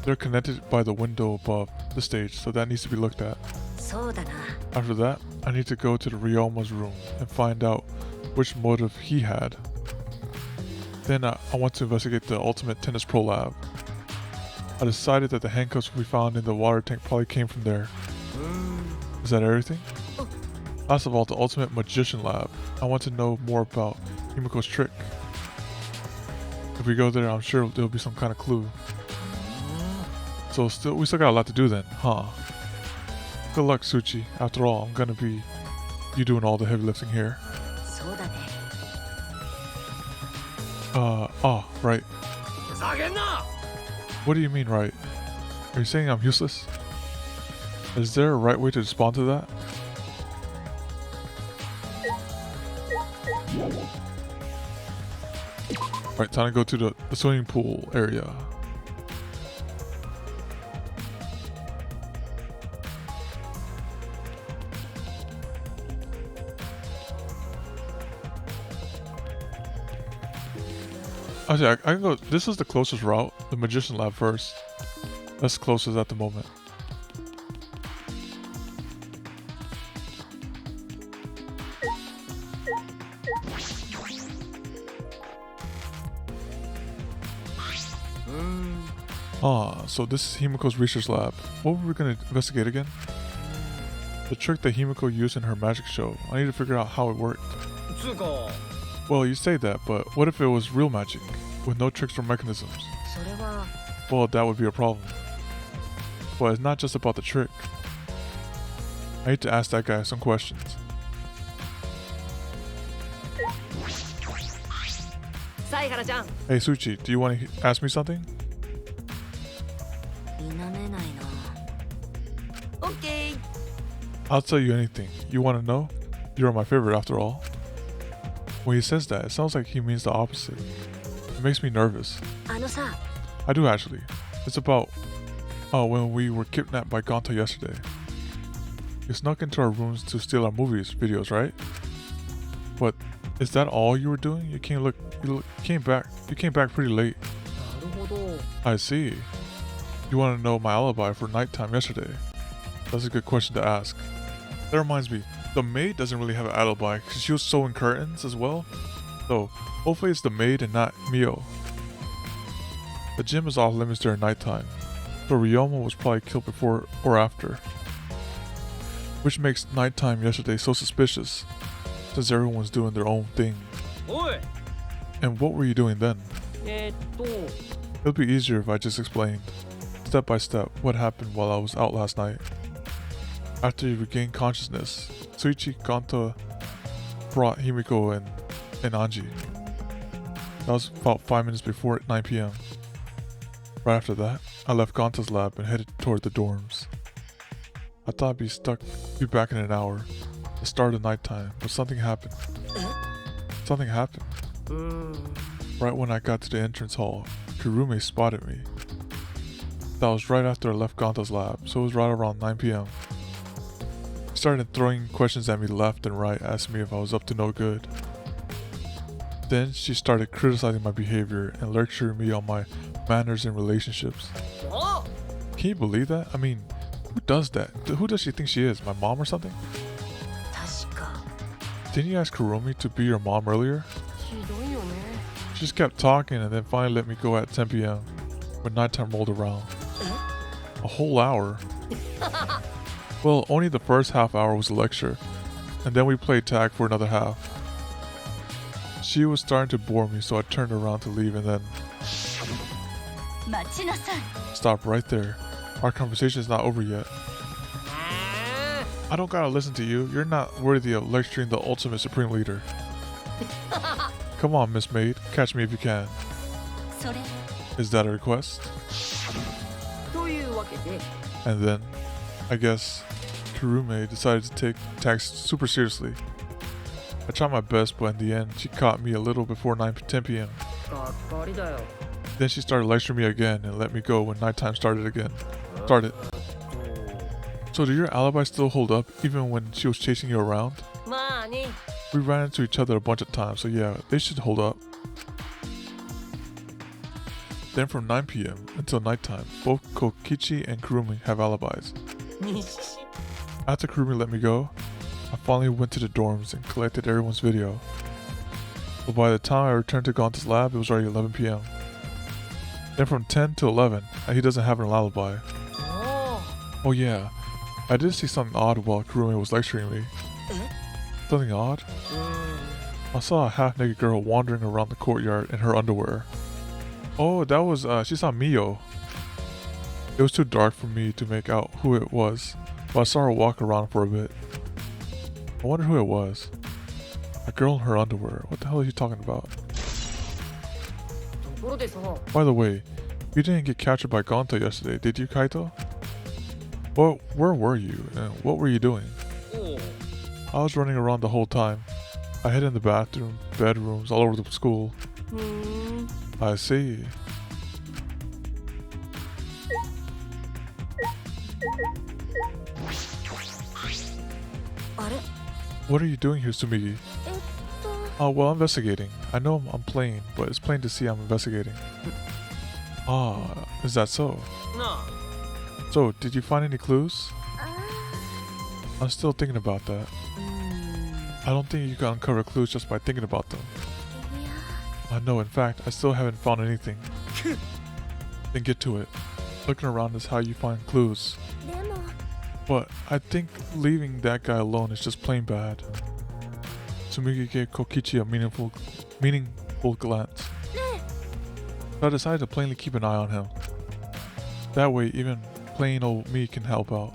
They're connected by the window above the stage, so that needs to be looked at. そうだな。 After that, I need to go to the Ryoma's room and find out which motive he had. Then I want to investigate the Ultimate Tennis Pro Lab. I decided that the handcuffs we found in the water tank probably came from there. Is that everything? Last of all, the Ultimate Magician Lab. I want to know more about Himiko's trick. If we go there, I'm sure there'll be some kind of clue. So we still got a lot to do then, huh? Good luck, Tsuchi. After all, I'm gonna be you doing all the heavy lifting here. そうだね。 Right. ふざけんな。 What do you mean, right? Are you saying I'm useless? Is there a right way to respond to that? Alright, time to go to the swimming pool area. Actually, I can go. This is the closest route. The Magician Lab first. That's closest at the moment. Ah, so this is Himiko's research lab. What were we gonna investigate again? The trick that Himiko used in her magic show. I need to figure out how it worked. つうか Well, you say that, but what if it was real magic, with no tricks or mechanisms? それは Well, that would be a problem. But it's not just about the trick. I need to ask that guy some questions. 犀原ちゃん Hey Suchi, do you want to ask me something? 否めないな。オッケー I'll tell you anything. You want to know? You're my favorite after all. When he says that, it sounds like he means the opposite. It makes me nervous. あのさ、 I do actually. It's about when we were kidnapped by Gonta yesterday. You snuck into our rooms to steal our videos, right? But is that all you were doing? You came back pretty late. なるほど I see. You want to know my alibi for nighttime yesterday? That's a good question to ask. That reminds me, the maid doesn't really have an alibi because she was sewing curtains as well. So hopefully it's the maid and not Mio. The gym is off limits during nighttime, so Ryoma was probably killed before or after. Which makes nighttime yesterday so suspicious, since everyone was doing their own thing. おい And what were you doing then? と It'll be easier if I just explained, step by step, what happened while I was out last night. After you regained consciousness, Suichi Gonta brought Himiko and Anji. That was about 5 minutes before 9 p.m. Right after that, I left Gonta's lab and headed toward the dorms. I thought I'd be back in an hour, the start of nighttime, but something happened. Something happened. うーん Right when I got to the entrance hall, Kurume spotted me. That was right after I left Gonta's lab, so it was right around 9 p.m. She started throwing questions at me left and right, asking me if I was up to no good. Then she started criticizing my behavior and lecturing me on my manners in relationships. お Can you believe that? I mean, who does that? Who does she think she is? My mom or something? 確か。 Didn't you ask Kurumi to be your mom earlier? ひどいよね She just kept talking and then finally let me go at 10 p.m. when nighttime rolled around. A whole hour. Well, only the first half hour was a lecture, and then we played tag for another half. She was starting to bore me, so I turned around to leave and then 待ちなさい。 stop right there. Our conversation is not over yet. I don't gotta listen to you. You're not worthy of lecturing the ultimate supreme leader. Come on, Miss Maid. Catch me if you can. それ。 Is that a request? というわけで And then, I guess, Kurume decided to take tags super seriously. I tried my best, but in the end, she caught me a little before 10 p.m. がっかりだよ Then she started lecturing me again and let me go when nighttime started again. So do your alibi still hold up even when she was chasing you around? まあね We ran into each other a bunch of times, so yeah, they should hold up. Then from 9 p.m. until nighttime, both Kokichi and Kurumi have alibis. にし After Kurumi let me go, I finally went to the dorms and collected everyone's video. But by the time I returned to Gonta's lab, it was already 11 p.m. Then from 10 to 11, he doesn't have an alibi. お Oh yeah, I did see something odd while Kurumi was lecturing me. Something odd? うーん I saw a half-naked girl wandering around the courtyard in her underwear. Oh, that was, she saw Mio. It was too dark for me to make out who it was, but I saw her walk around for a bit. I wonder who it was. A girl in her underwear. What the hell are you talking about? ところでさ By the way, you didn't get captured by Gonta yesterday, did you, Kaito? Well, where were you, and what were you doing? お I was running around the whole time. I hid in the bathroom, bedrooms, all over the school. うーん I see. What are you doing here, Sumigi? Oh, well, I'm investigating. I know I'm playing, but it's plain to see I'm investigating. Ah, is that so? な So, did you find any clues? I'm still thinking about that. I don't think you can uncover clues just by thinking about them. No, in fact, I still haven't found anything. Then get to it. Looking around is how you find clues. でも But I think leaving that guy alone is just plain bad. Tsumigi gave Kokichi a meaningful glance. So I decided to plainly keep an eye on him. That way, even plain old me can help out.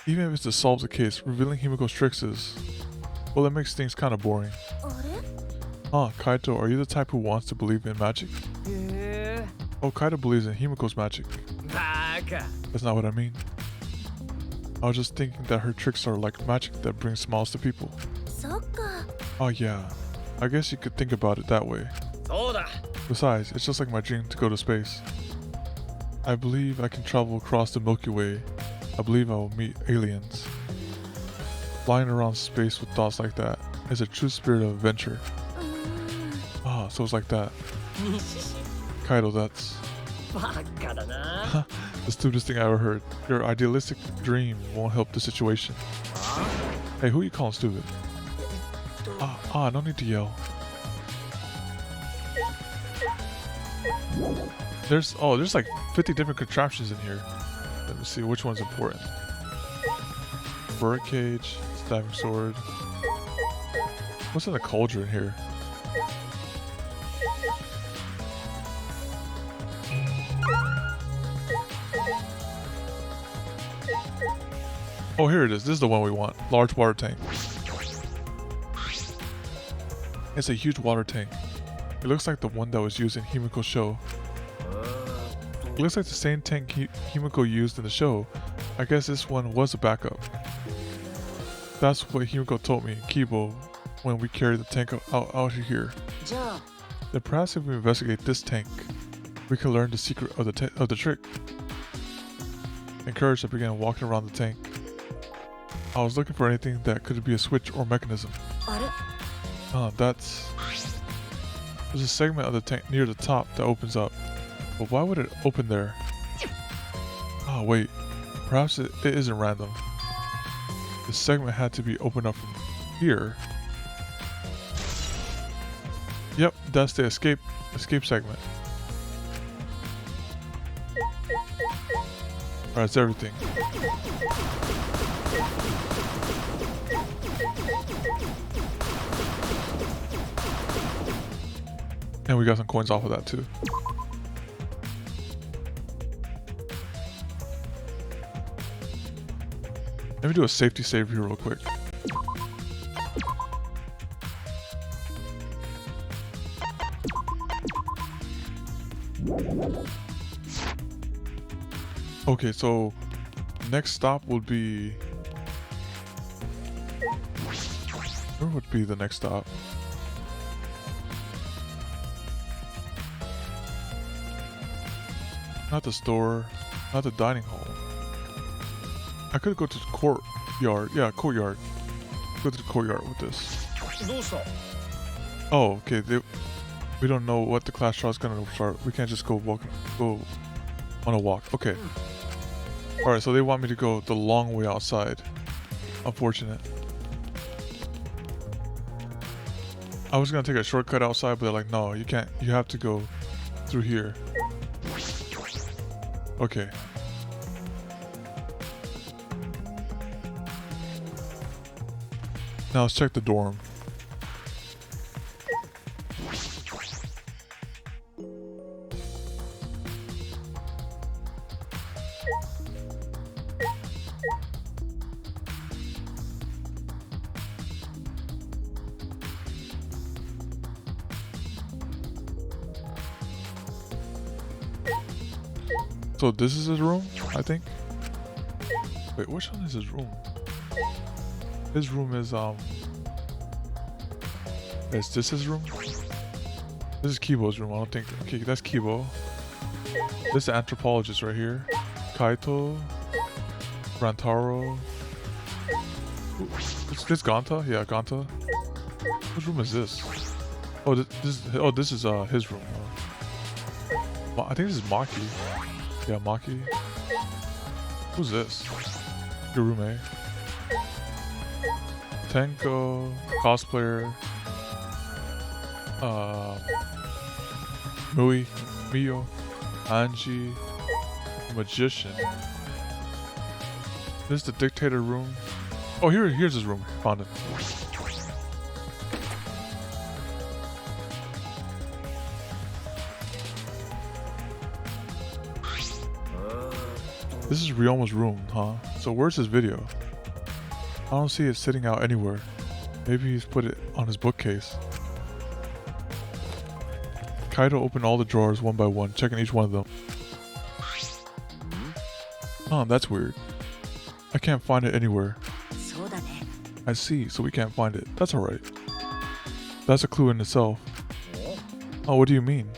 Even if it's to solve the case, revealing Himiko's tricks is... well, that makes things kind of boring. あれ Huh, Kaito, are you the type who wants to believe in magic? へえ Oh, Kaito believes in Himiko's magic. バカ That's not what I mean. I was just thinking that her tricks are like magic that brings smiles to people. そっか Oh yeah, I guess you could think about it that way. そうだ Besides, it's just like my dream to go to space. I believe I can travel across the Milky Way. I believe I will meet aliens. Flying around space with thoughts like that is a true spirit of adventure. うーん Ah, so it's like that. 西市 Kaido, that's バカだな the stupidest thing I ever heard. Your idealistic dream won't help the situation. Hey, who you calling stupid? No need to yell. There's like 50 different contraptions in here. Let me see which one's important. Bird cage, stabbing sword. What's in the cauldron here? Oh, here it is. This is the one we want. Large water tank. It's a huge water tank. It looks like the one that was used in Himiko's show. It looks like the same tank Himiko used in the show. I guess this one was a backup. That's what Himiko told me in Kibo when we carried the tank out here. じゃあ Then perhaps if we investigate this tank, we can learn the secret of the trick. Encouraged, I began walking around the tank. I was looking for anything that could be a switch or mechanism. あれ There's a segment of the tank near the top that opens up. But why would it open there? Oh wait, perhaps it isn't random. The segment had to be opened up from here. Yep, that's the escape segment. That's everything. And we got some coins off of that too. Let me do a safety save here real quick. Okay, so next stop would be... where would be the next stop? Not the store, not the dining hall. I could go to the courtyard. Yeah, courtyard. Go to the courtyard with this. どうした Oh, okay. We don't know what the class trial is gonna start. We can't just go on a walk. Okay. Alright, so they want me to go the long way outside. Unfortunate. I was gonna take a shortcut outside, but they're like, no, you can't. You have to go through here. Okay. Now let's check the dorm. So this is his room, I think. Wait, which one is his room? His room is is this his room? This is Kibo's room, I don't think. Okay, that's Kibo. This is the anthropologist right here. Kaito. Rantaro. Is this Ganta? Yeah, Ganta. Whose room is this? Oh, this is his room. I think this is Maki. Yeah, Maki. Who's this? Your roommate. Tenko, cosplayer. Mui, Mio, Anji, Magician. This is the dictator room. Oh, here's his room. Found it. This is Ryoma's room, huh? So where's his video? I don't see it sitting out anywhere. Maybe he's put it on his bookcase. Kaido opened all the drawers one by one, checking each one of them. Oh, that's weird. I can't find it anywhere. I see, so we can't find it. That's alright. That's a clue in itself. Oh, what do you mean?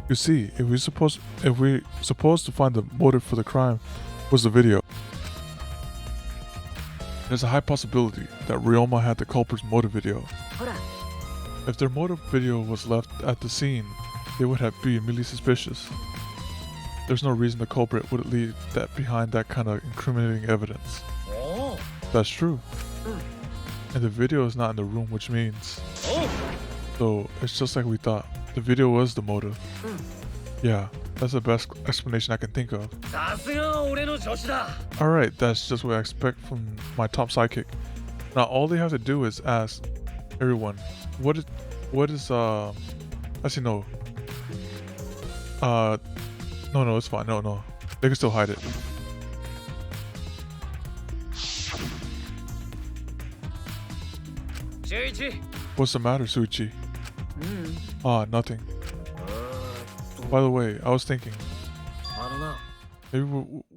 You see, if we're supposed to find the motive for the crime was the video, there's a high possibility that Ryoma had the culprit's motive video. If their motive video was left at the scene, they would have been immediately suspicious. There's no reason the culprit would leave that behind that kind of incriminating evidence. That's true. And the video is not in the room, which means... So, it's just like we thought. The video was the motive. Yeah, that's the best explanation I can think of. Alright, that's just what I expect from my top sidekick. Now all they have to do is ask everyone, what is actually no. No, it's fine. No. They can still hide it. What's the matter, Suichi? Nothing. By the way, I was thinking, maybe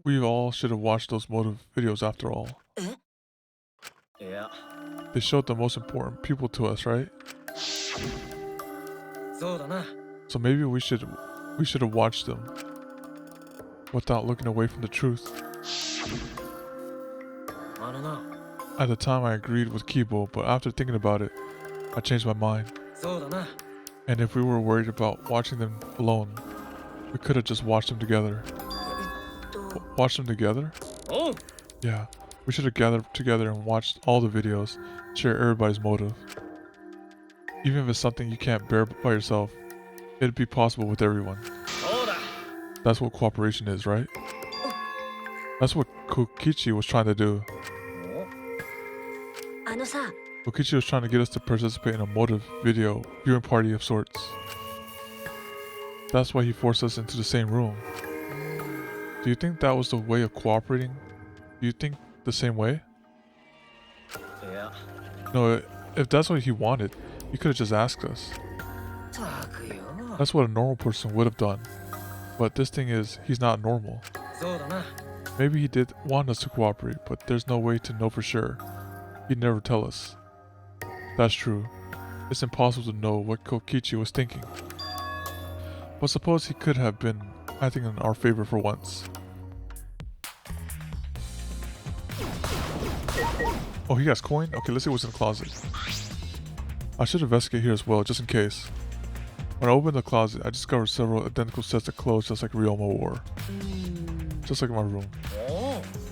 we all should have watched those motive videos after all. They showed the most important people to us, right? So maybe we should have watched them without looking away from the truth. At the time I agreed with Kibo, but after thinking about it, I changed my mind. And if we were worried about watching them alone, we could have just watched them together. Watch them together? Yeah, we should have gathered together and watched all the videos, share everybody's motive. Even if it's something you can't bear by yourself, it'd be possible with everyone. That's what cooperation is, right? That's what Kokichi was trying to do. Kokichi was trying to get us to participate in a motive video viewing party of sorts. That's why he forced us into the same room. Do you think that was the way of cooperating? Do you think the same way? No, if that's what he wanted, he could have just asked us. That's what a normal person would have done. But this thing is, he's not normal. Maybe he did want us to cooperate, but there's no way to know for sure. He'd never tell us. That's true. It's impossible to know what Kokichi was thinking. But suppose he could have been acting in our favor for once. Oh, he has coin? Okay, let's see what's in the closet. I should investigate here as well, just in case. When I opened the closet, I discovered several identical sets of clothes just like Ryoma wore. Just like my room.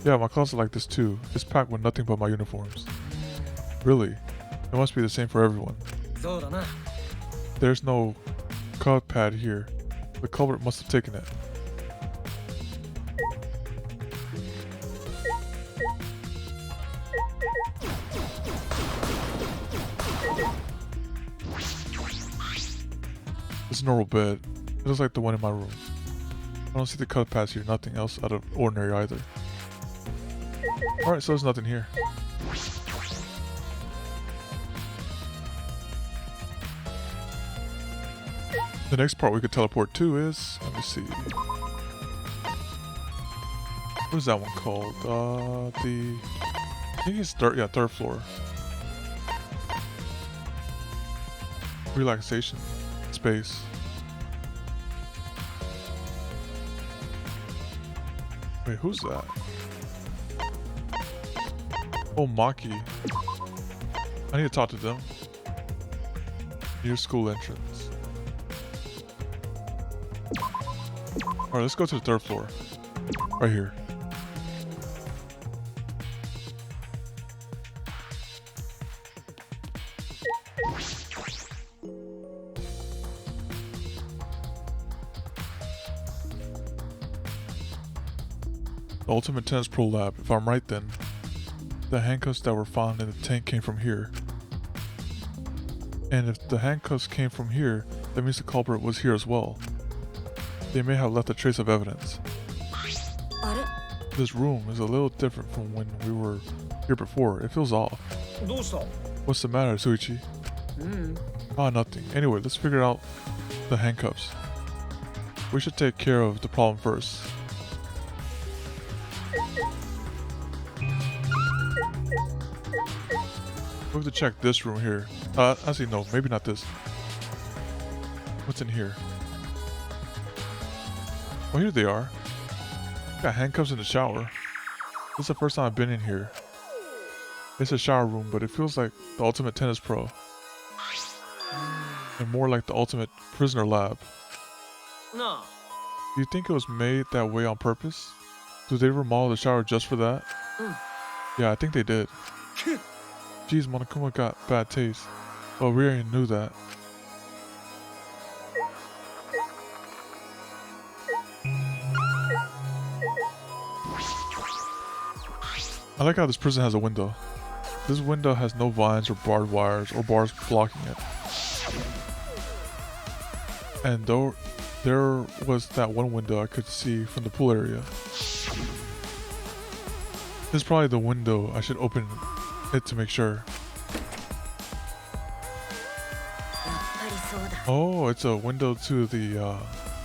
Yeah, my closet like this too. It's packed with nothing but my uniforms. Really? It must be the same for everyone. There's no card pad here. The culprit must have taken it. It's a normal bed. It looks like the one in my room. I don't see the cut pads here. Nothing else out of ordinary either. Alright, so there's nothing here. The next part we could teleport to is... Let me see. What is that one called? I think it's third floor. Relaxation space. Wait, who's that? Oh, Maki. I need to talk to them. Near school entrance. Alright, let's go to the third floor. Right here. The Ultimate Tennis Pro Lab. If I'm right then, the handcuffs that were found in the tank came from here. And if the handcuffs came from here, that means the culprit was here as well. They may have left a trace of evidence. This room is a little different from when we were here before. It feels off. What's the matter, Suichi? Ah, nothing. Anyway, let's figure out the handcuffs. We should take care of the problem first. We have to check this room here. Actually, no, maybe not this. What's in here? Oh, here they are. Got handcuffs in the shower. This is the first time I've been in here. It's a shower room, but it feels like the Ultimate Tennis Pro. And more like the Ultimate Prisoner Lab. No. Do you think it was made that way on purpose? Did they remodel the shower just for that? Yeah, I think they did. Jeez, Monokuma got bad taste. Well, we already knew that. I like how this prison has a window. This window has no vines or barbed wires or bars blocking it. And though there was that one window I could see from the pool area. This is probably the window. I should open it to make sure. Oh, it's a window to the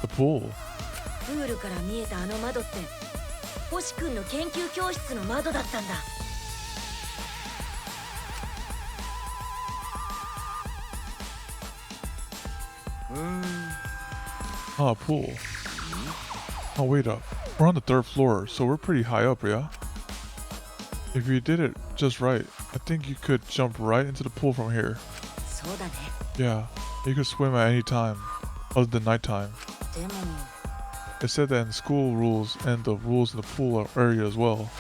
pool. Ah, pool. Oh, wait up. We're on the 3rd floor, so we're pretty high up, yeah? If you did it just right, I think you could jump right into the pool from here. Yeah, you could swim at any time, other than nighttime. It said that in school rules and the rules in the pool area as well.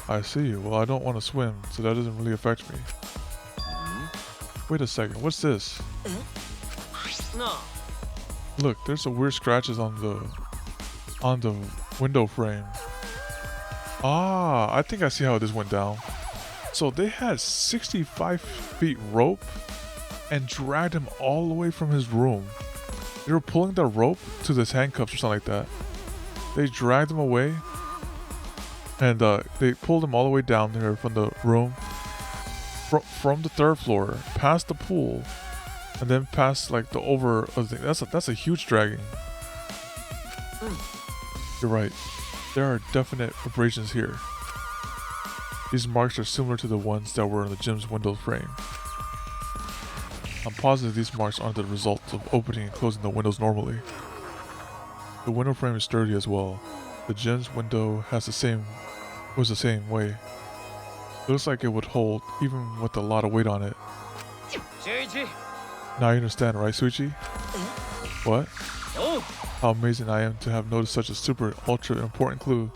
I see. Well, I don't want to swim, so that doesn't really affect me. Wait a second, what's this? No. Look, there's some weird scratches on the window frame. Ah, I think I see how this went down. So they had 65 feet rope and dragged him all the way from his room. They were pulling the rope to his handcuffs or something like that. They dragged him away and they pulled him all the way down there from the room, from the 3rd floor, past the pool, and then past like the over thing. That's a huge dragging. You're right. There are definite abrasions here. These marks are similar to the ones that were in the gym's window frame. I'm positive these marks aren't the result of opening and closing the windows normally. The window frame is sturdy as well. The gym's window was the same way. It looks like it would hold even with a lot of weight on it. Now you understand, right, Suichi? What? How amazing I am to have noticed such a super ultra important clue.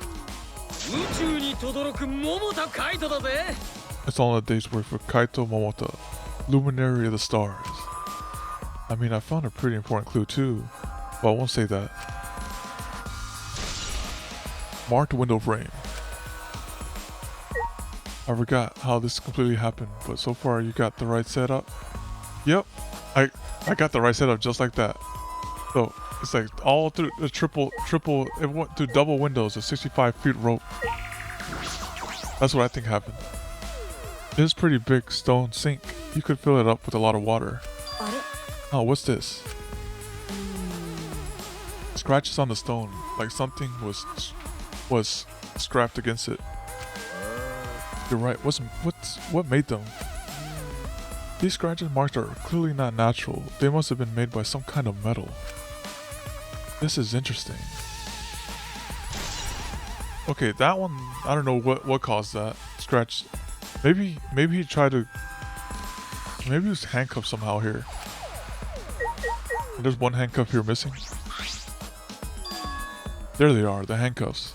It's all in a day's work for Kaito Momota, luminary of the stars. I mean, I found a pretty important clue too, but I won't say that. Marked window frame. I forgot how this completely happened, but so far you got the right setup. Yep, I got the right setup just like that. So it's like all through the triple, it went through double windows of 65 feet rope. That's what I think happened. This is a pretty big stone sink. You could fill it up with a lot of water. Oh, what's this? Scratches on the stone, like something was scrapped against it. You're right. What made them? These scratches marks are clearly not natural. They must have been made by some kind of metal. This is interesting. Okay, that one, I don't know what caused that scratch. Maybe he tried to. Maybe he was handcuffed somehow here. And there's one handcuff here missing. There they are, the handcuffs.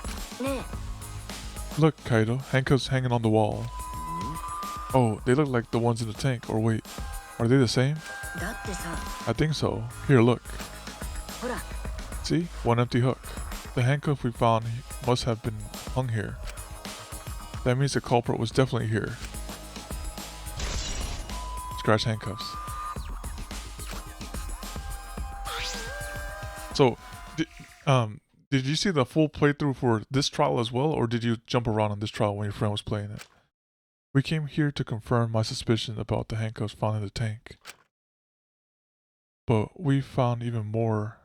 Look, Kaido, handcuffs hanging on the wall. Oh, they look like the ones in the tank. Or wait, are they the same? I think so. Here, look. See? One empty hook. The handcuff we found must have been hung here. That means the culprit was definitely here. Scratch handcuffs. So, did you see the full playthrough for this trial as well, or did you jump around on this trial when your friend was playing it? We came here to confirm my suspicion about the handcuffs found in the tank. But we found even more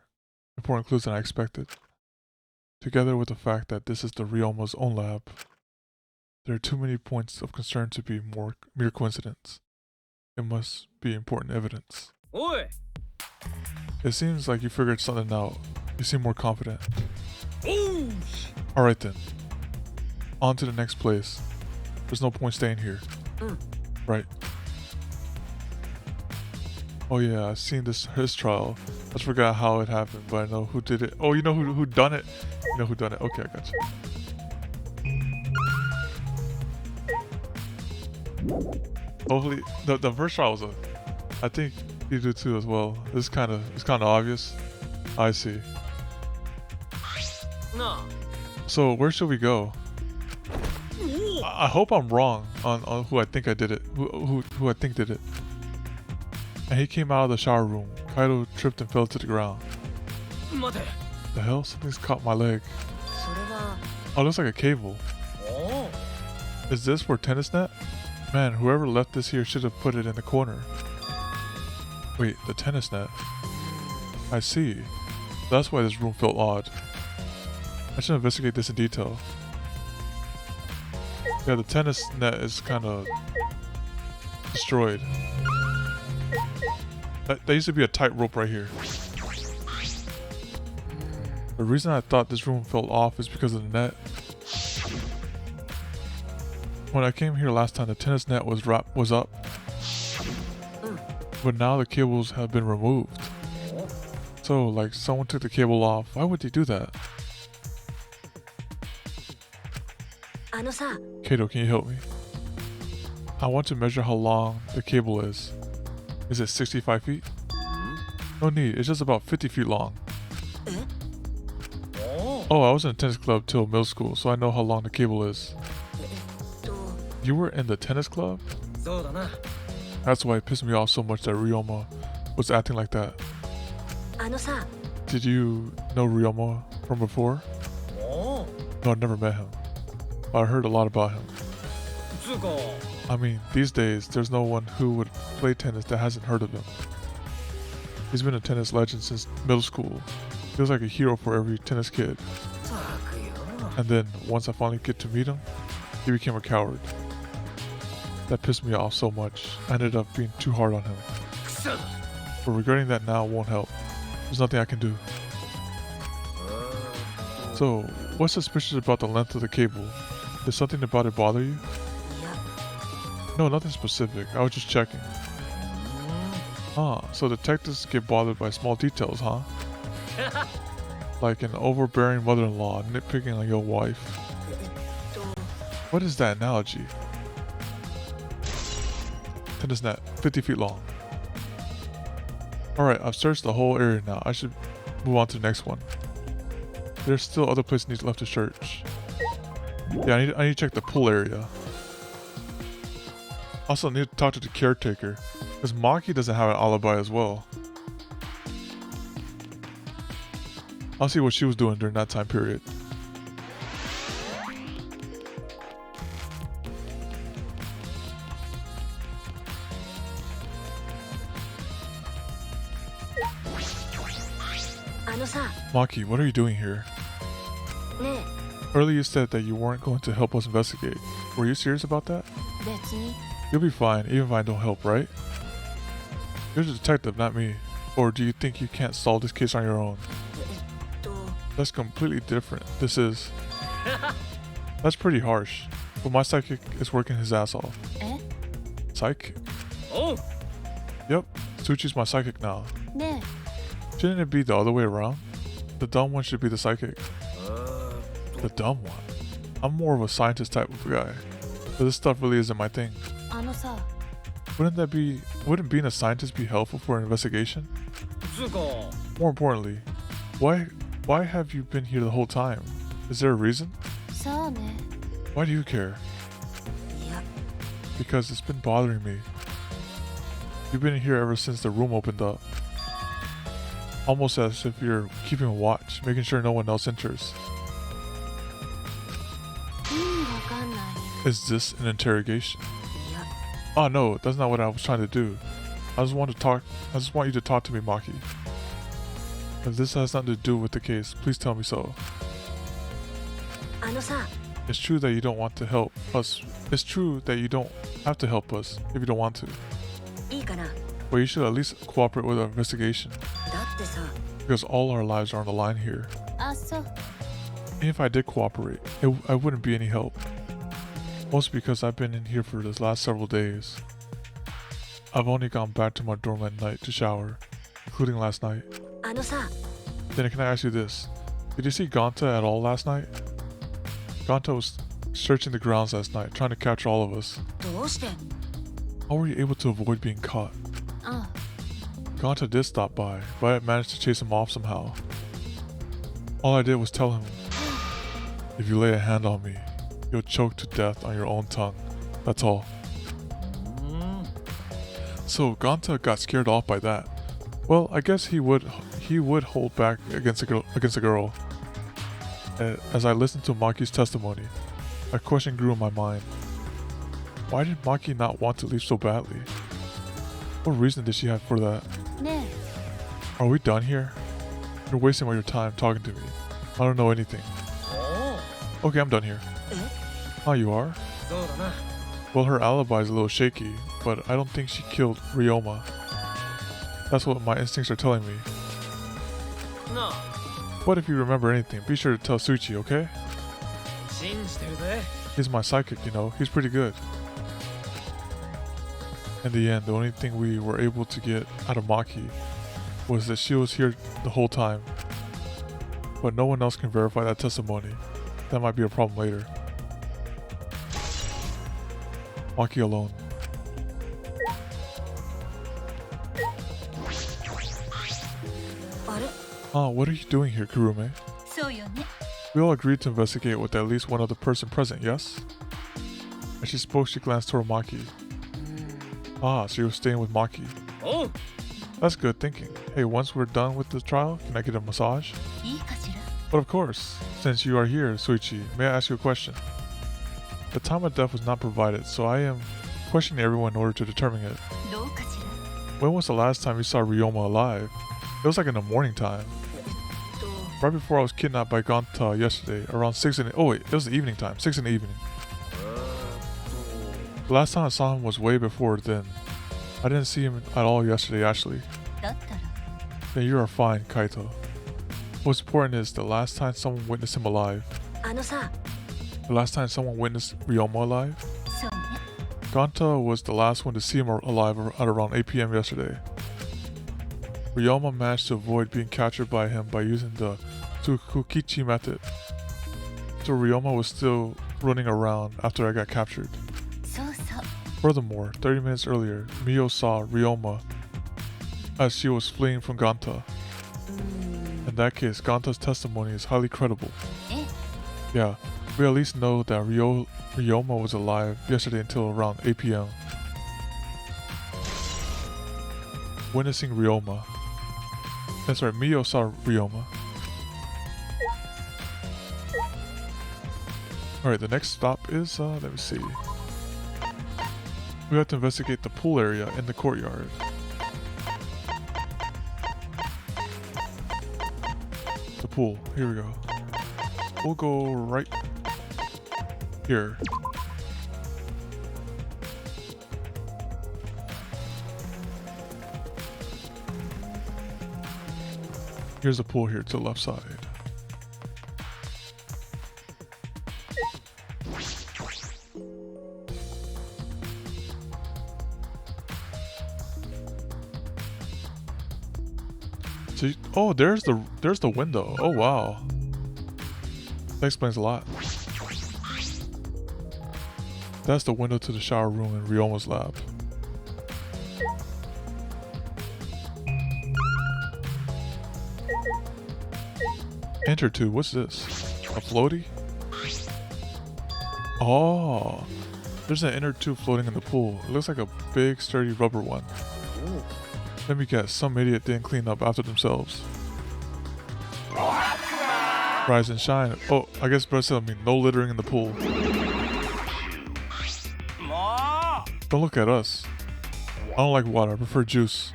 important clues than I expected. Together with the fact that this is the Ryoma's own lab, there are too many points of concern to be mere coincidence. It must be important evidence. Oi! It seems like you figured something out. You seem more confident. Alright then. On to the next place. There's no point staying here. Right. Oh yeah, I've seen his trial. I just forgot how it happened, but I know who did it. Oh, you know who done it? You know who done it. Okay, I got you. Hopefully, the first trial was I think you do too as well. It's kind of obvious. I see. No. So where should we go? I hope I'm wrong on who I think I did it. Who I think did it. And he came out of the shower room. Kaido tripped and fell to the ground. The hell? Something's caught my leg. Oh, it looks like a cable. Is this for tennis net? Man, whoever left this here should have put it in the corner. Wait, the tennis net. I see. That's why this room felt odd. I should investigate this in detail. Yeah, the tennis net is kind of destroyed. That used to be a tight rope right here. The reason I thought this room felt off is because of the net. When I came here last time, the tennis net was up. But now the cables have been removed. So, like, someone took the cable off. Why would they do that? Kato, can you help me? I want to measure how long the cable is. Is it 65 feet? No need, it's just about 50 feet long. Oh, I was in a tennis club till middle school, so I know how long the cable is. You were in the tennis club? That's why it pissed me off so much that Ryoma was acting like that. Did you know Ryoma from before? No, I never met him. But I heard a lot about him. I mean, these days, there's no one who would play tennis that hasn't heard of him. He's been a tennis legend since middle school. He was like a hero for every tennis kid. And then, once I finally get to meet him, he became a coward. That pissed me off so much, I ended up being too hard on him. But regretting that now won't help. There's nothing I can do. So, what's suspicious about the length of the cable? Did something about it bother you? No, nothing specific. I was just checking. Ah, so detectives get bothered by small details, huh? Like an overbearing mother-in-law nitpicking on your wife. What is that analogy? Tennis net, 50 feet long. Alright, I've searched the whole area now. I should move on to the next one. There's still other places left to search. Yeah, I need to check the pool area. Also, I need to talk to the caretaker, because Maki doesn't have an alibi as well. I'll see what she was doing during that time period. Maki, what are you doing here? Earlier you said that you weren't going to help us investigate. Were you serious about that? You'll be fine, even if I don't help, right? You're the detective, not me. Or do you think you can't solve this case on your own? That's completely different. This is... That's pretty harsh. But my psychic is working his ass off. Psychic? Oh! Yep, Tsuchi's my psychic now. Shouldn't it be the other way around? The dumb one should be the psychic. The dumb one? I'm more of a scientist type of guy. But this stuff really isn't my thing. Wouldn't being a scientist be helpful for an investigation? More importantly, why Why have you been here the whole time? Is there a reason? そうね。 Why do you care? いや、 Because it's been bothering me. You've been here ever since the room opened up. Almost as if you're keeping watch, making sure no one else enters. 意味わかんない。 Is this an interrogation? いや、 Oh no, that's not what I was trying to do. I just want you to talk to me, Maki. If this has nothing to do with the case, please tell me so. あのさ、 It's true that you don't want to help us. It's true that you don't have to help us if you don't want to. いいかな。 But you should at least cooperate with our investigation. だってさ、 Because all our lives are on the line here. あ、そう。 And if I did cooperate, I wouldn't be any help. Mostly because I've been in here for the last several days. I've only gone back to my dorm at night to shower, including last night. あのさ、 Then can I ask you this? Did you see Ganta at all last night? Ganta was searching the grounds last night, trying to capture all of us. どうして？ How were you able to avoid being caught? あ、 Ganta did stop by, but I managed to chase him off somehow. All I did was tell him, if you lay a hand on me, you'll choke to death on your own tongue. That's all. So Ganta got scared off by that. Well, I guess he would hold back against a girl. As I listened to Maki's testimony, a question grew in my mind. Why did Maki not want to leave so badly? What reason did she have for that? ね Are we done here? You're wasting all your time talking to me. I don't know anything. Okay, I'm done here. Oh, you are? そうだな。 Well, her alibi is a little shaky, but I don't think she killed Ryoma. That's what my instincts are telling me. なあ、 But if you remember anything, be sure to tell Suichi, okay? 信じてるぜ。 He's my psychic, you know. He's pretty good. In the end, the only thing we were able to get out of Maki was that she was here the whole time. But no one else can verify that testimony. That might be a problem later. Maki alone. What are you doing here, Kurume? そうよね。 We all agreed to investigate with at least one other person present, yes? As she spoke, she glanced toward Maki. Ah, so you're staying with Maki. おう。 That's good thinking. Hey, once we're done with the trial, can I get a massage? いいかしら。 But of course, since you are here, Suichi, may I ask you a question? The time of death was not provided, so I am questioning everyone in order to determine it. どうかしら。 When was the last time you saw Ryoma alive? It was like in the morning time. Right before I was kidnapped by Ganta yesterday, around 6 in the... Oh wait, it was the evening time, 6 in the evening. The last time I saw him was way before then. I didn't see him at all yesterday, actually. だったら。 Then you are fine, Kaito. What's important is the last time someone witnessed him alive. あのさ、 The last time someone witnessed Ryoma alive? そうね。 Ganta was the last one to see him alive at around 8 p.m. yesterday. Ryoma managed to avoid being captured by him by using the Tsukukichi method. So Ryoma was still running around after I got captured. そうそう。 Furthermore, 30 minutes earlier, Mio saw Ryoma as she was fleeing from Ganta. In that case, Ganta's testimony is highly credible. え、 Yeah, we at least know that Ryoma was alive yesterday until around 8 p.m. Witnessing Ryoma. That's right, Mio saw Ryoma. Alright, the next stop is, let me see. We have to investigate the pool area in the courtyard. The pool, here we go. We'll go right here. Here's the pool here to the left side. So oh, there's the window. Oh wow. That explains a lot. That's the window to the shower room in Ryoma's lab. inner tube. What's this? A floaty? Oh, there's an inner tube floating in the pool. It looks like a big, sturdy rubber one. Let me guess, some idiot didn't clean up after themselves. Rise and shine. Oh, I guess Brazil mean no littering in the pool. Don't look at us. I don't like water, I prefer juice.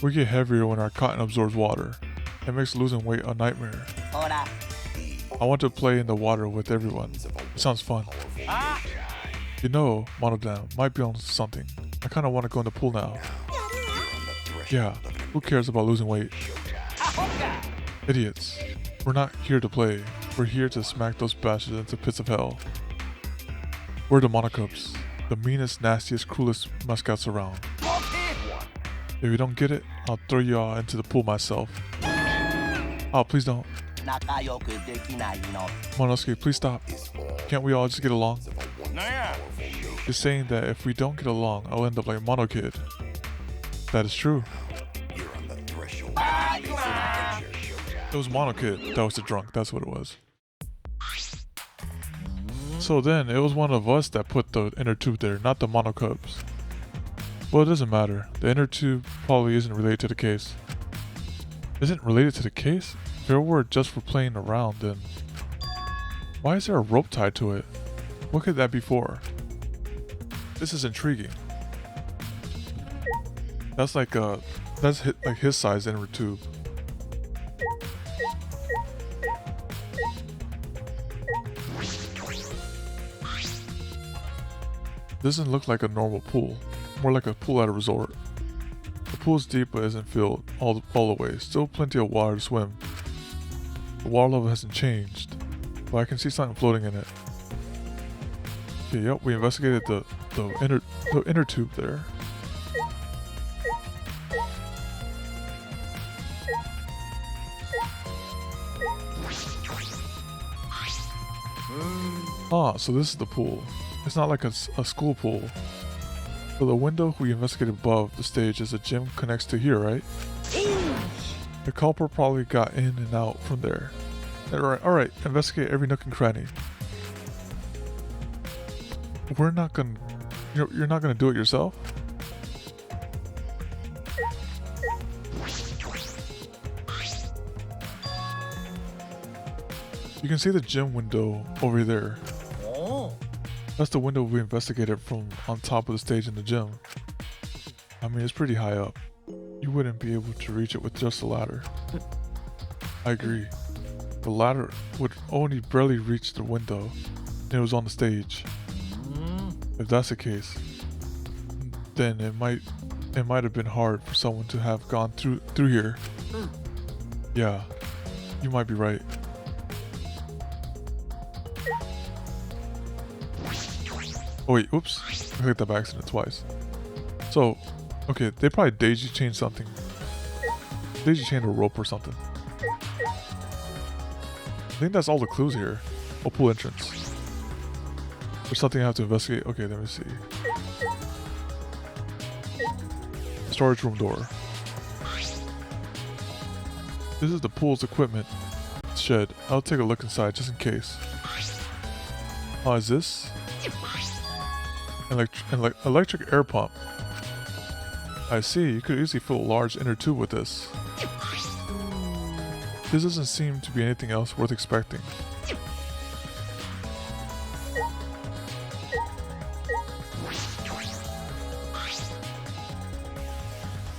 We get heavier when our cotton absorbs water. It makes losing weight a nightmare. I want to play in the water with everyone. It sounds fun. You know, Monodam might be on something. I kind of want to go in the pool now. Yeah, who cares about losing weight? Idiots. We're not here to play. We're here to smack those bastards into pits of hell. We're the Monocubs. The meanest, nastiest, cruelest mascots around. If you don't get it, I'll throw you all into the pool myself. Oh, please don't. Monosuke, please stop. Can't we all just get along? You're saying that if we don't get along, I'll end up like Mono Kid. That is true. It was Mono Kid that was the drunk, that's what it was. So then, it was one of us that put the inner tube there, not the Mono Cubs. Well, it doesn't matter. The inner tube probably isn't related to the case. Isn't related to the case? If it were just for playing around, then why is there a rope tied to it? What could that be for? This is intriguing. That's like like his size inner tube. Doesn't look like a normal pool, more like a pool at a resort. The pool is deep but isn't filled all the way. Still plenty of water to swim. The water level hasn't changed, but I can see something floating in it. Okay, yep, we investigated the inner tube there. Ah, so this is the pool. It's not like a school pool. So the window we investigated above the stage is a gym connects to here, right? The culprit probably got in and out from there. Alright, investigate every nook and cranny. We're not gonna... You're not gonna do it yourself? You can see the gym window over there. That's the window we investigated from on top of the stage in the gym. I mean, it's pretty high up. You wouldn't be able to reach it with just a ladder. I agree. The ladder would only barely reach the window, and it was on the stage. If that's the case, then it might have been hard for someone to have gone through here. Yeah, you might be right. Oh wait, oops. I clicked that by accident twice. So, okay, they probably daisy chained something. Daisy chained a rope or something. I think that's all the clues here. Oh, pool entrance. There's something I have to investigate. Okay, let me see. Storage room door. This is the pool's equipment shed. I'll take a look inside just in case. Oh, is this? Electric air pump. I see, you could easily fill a large inner tube with this. This doesn't seem to be anything else worth expecting.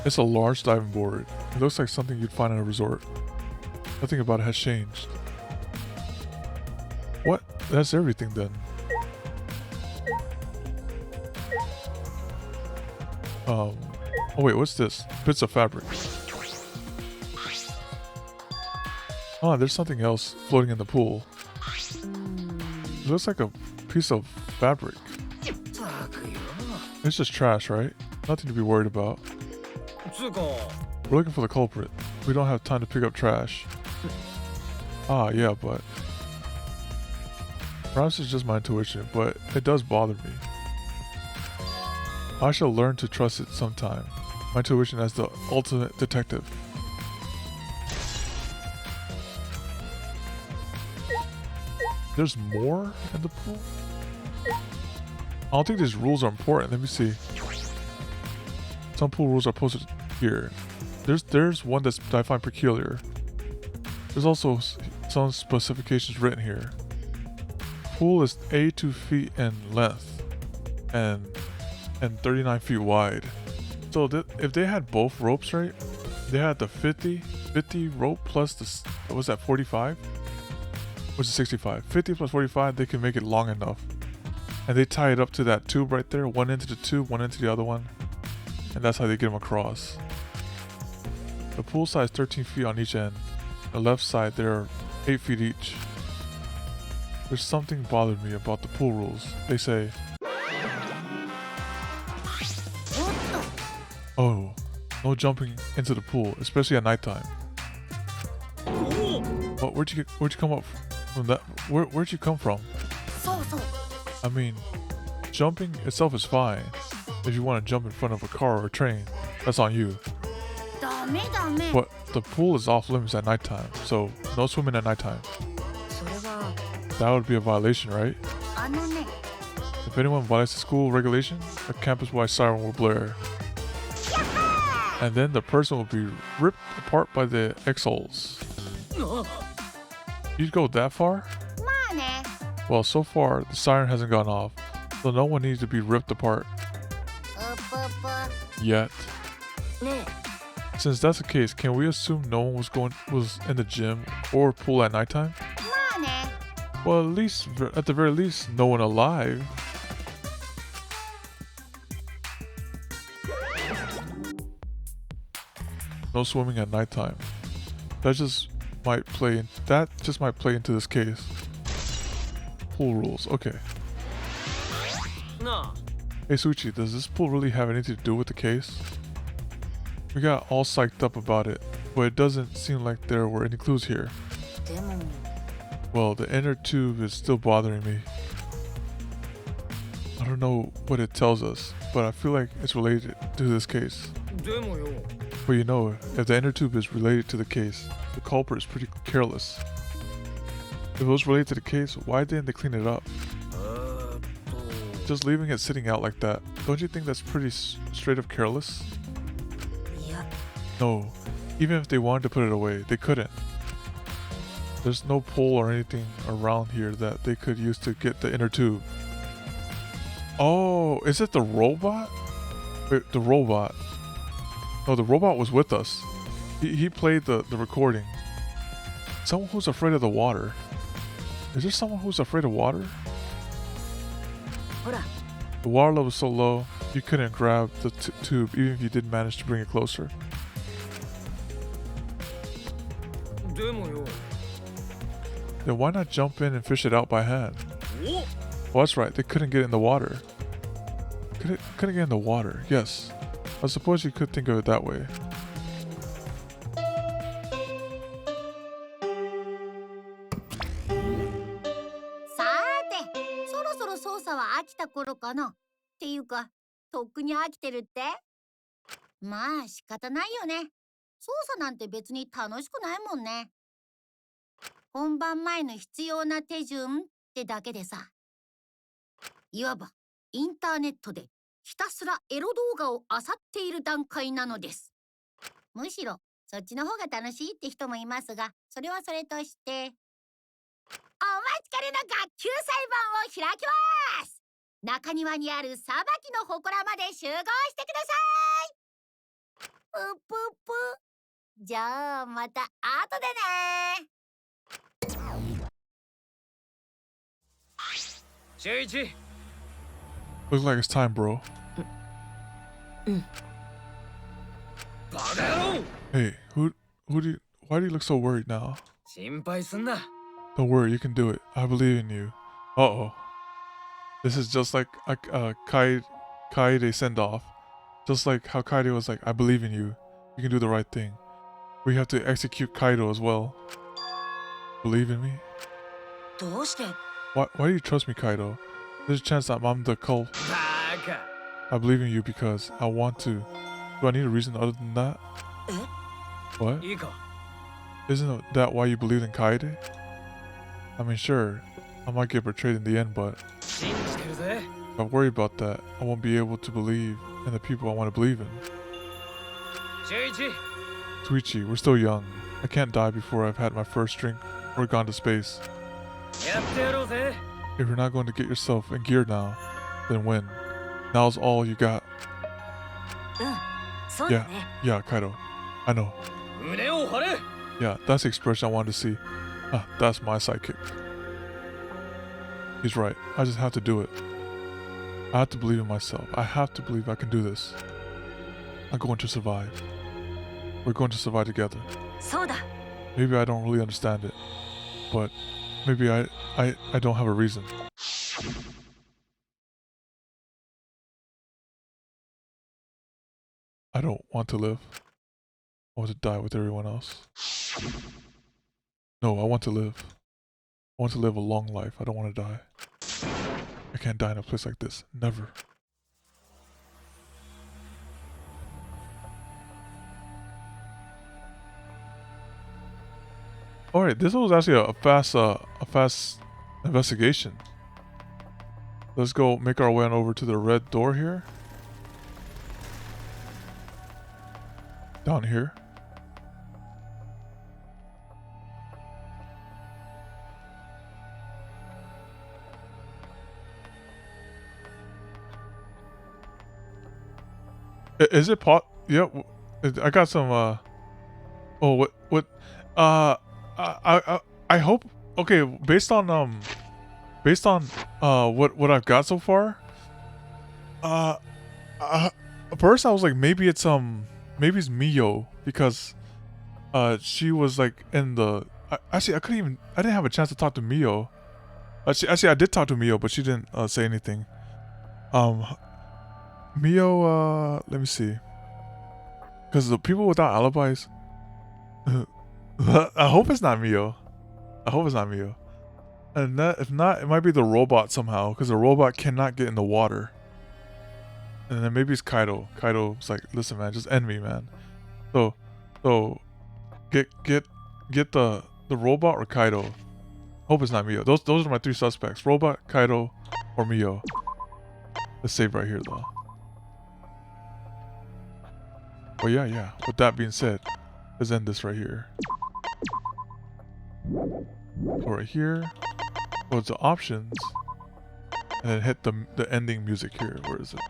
It's a large diving board. It looks like something you'd find in a resort. Nothing about it has changed. What? That's everything then. Oh wait, what's this? Bits of fabric. Oh, there's something else floating in the pool. It looks like a piece of fabric. It's just trash, right? Nothing to be worried about. We're looking for the culprit. We don't have time to pick up trash. Ah, yeah, but... perhaps it's just my intuition, but it does bother me. I shall learn to trust it sometime. My intuition as the ultimate detective. There's more in the pool? I don't think these rules are important. Let me see. Some pool rules are posted here. There's one that I find peculiar. There's also some specifications written here. Pool is 82 feet in length and 39 feet wide. So if they had both ropes, right? They had the 50 rope plus the, what was that, 45? Which is 65. 50 plus 45, they can make it long enough. And they tie it up to that tube right there, one end to the tube, one end to the other one. And that's how they get them across. The pool side is 13 feet on each end. The left side, they're 8 feet each. There's something bothered me about the pool rules. They say, oh, no jumping into the pool, especially at nighttime. But where'd you come up from that? Where'd you come from? I mean, jumping itself is fine. If you want to jump in front of a car or a train, that's on you. But the pool is off limits at nighttime, so no swimming at nighttime. That would be a violation, right? If anyone violates the school regulation, a campus-wide siren will blare. And then the person will be ripped apart by the X-holes. You'd go that far? Well, so far, the siren hasn't gone off, so no one needs to be ripped apart. Yet. Since that's the case, can we assume no one was in the gym or pool at nighttime? Well, at the very least, no one alive. No swimming at nighttime. That just might play into this case. Pool rules, okay. Hey Suchi, does this pool really have anything to do with the case? We got all psyched up about it, but it doesn't seem like there were any clues here. Well, the inner tube is still bothering me. I don't know what it tells us, but I feel like it's related to this case. But you know, if the inner tube is related to the case, the culprit is pretty careless. If it was related to the case, why didn't they clean it up? Just leaving it sitting out like that, don't you think that's pretty straight up careless? No, even if they wanted to put it away, they couldn't. There's no pole or anything around here that they could use to get the inner tube. Oh, is it the robot? Wait, the robot. No, the robot was with us. He played the recording. Someone who's afraid of the water. Is there someone who's afraid of water? The water level was so low, you couldn't grab the tube even if you did manage to bring it closer. Then why not jump in and fish it out by hand? Well, that's right, they couldn't get in the water. Couldn't get in the water, yes. I suppose you could think of it that way. Looks like it's time, bro. Hey, why do you look so worried now? Don't worry, you can do it. I believe in you. Uh-oh. This is just like Kaede send-off. Just like how Kaede was like, I believe in you. You can do the right thing. We have to execute Kaido as well. Believe in me? Why do you trust me, Kaido? There's a chance that I'm the cult. I believe in you because I want to. Do I need a reason other than that? What? Isn't that why you believed in Kaede? I mean, sure. I might get betrayed in the end, but 信じてるぜ。 if I worry about that, I won't be able to believe in the people I want to believe in. 中一、 Suichi, we're still young. I can't die before I've had my first drink or gone to space. やってやろうぜ。 If you're not going to get yourself in gear now, then when? Now's all you got. そうだ Yeah, ね。 yeah, Kaido. I know. 胸を張れ。 Yeah, that's the expression I wanted to see. Ah, that's my sidekick. He's right. I just have to do it. I have to believe in myself. I have to believe I can do this. I'm going to survive. We're going to survive together. そうだ。 Maybe I don't really understand it, but maybe I don't have a reason. I don't want to live. I want to die with everyone else. No, I want to live. I want to live a long life. I don't want to die. I can't die in a place like this. Never. Alright, this was actually a fast investigation. Let's go make our way on over to the red door here. Down here. Is it pot? Yep. I got some. Oh, what? I hope. Okay, based on what I've got so far. At first I was like, maybe it's Mio, because she was like in the. Actually, I didn't have a chance to talk to Mio. Actually, I did talk to Mio, but she didn't say anything. Mio, let me see. Because the people without alibis. I hope it's not Mio. I hope it's not Mio. And that, if not, it might be the robot somehow, because the robot cannot get in the water. And then maybe it's Kaido. Kaido's like, listen, man, just end me, man. So get the robot or Kaido. Hope it's not Mio. Those are my three suspects: robot, Kaido, or Mio. Let's save right here, though. Oh yeah. With that being said, let's end this right here. Go right here. Go to options, and then hit the ending music here. Where is it?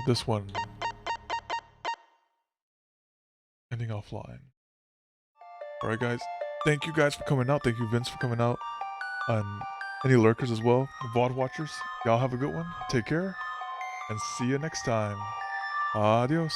This one. Ending offline. Alright, guys. Thank you guys for coming out. Thank you, Vince, for coming out. And any lurkers as well. VOD watchers. Y'all have a good one. Take care. And see you next time. Adios.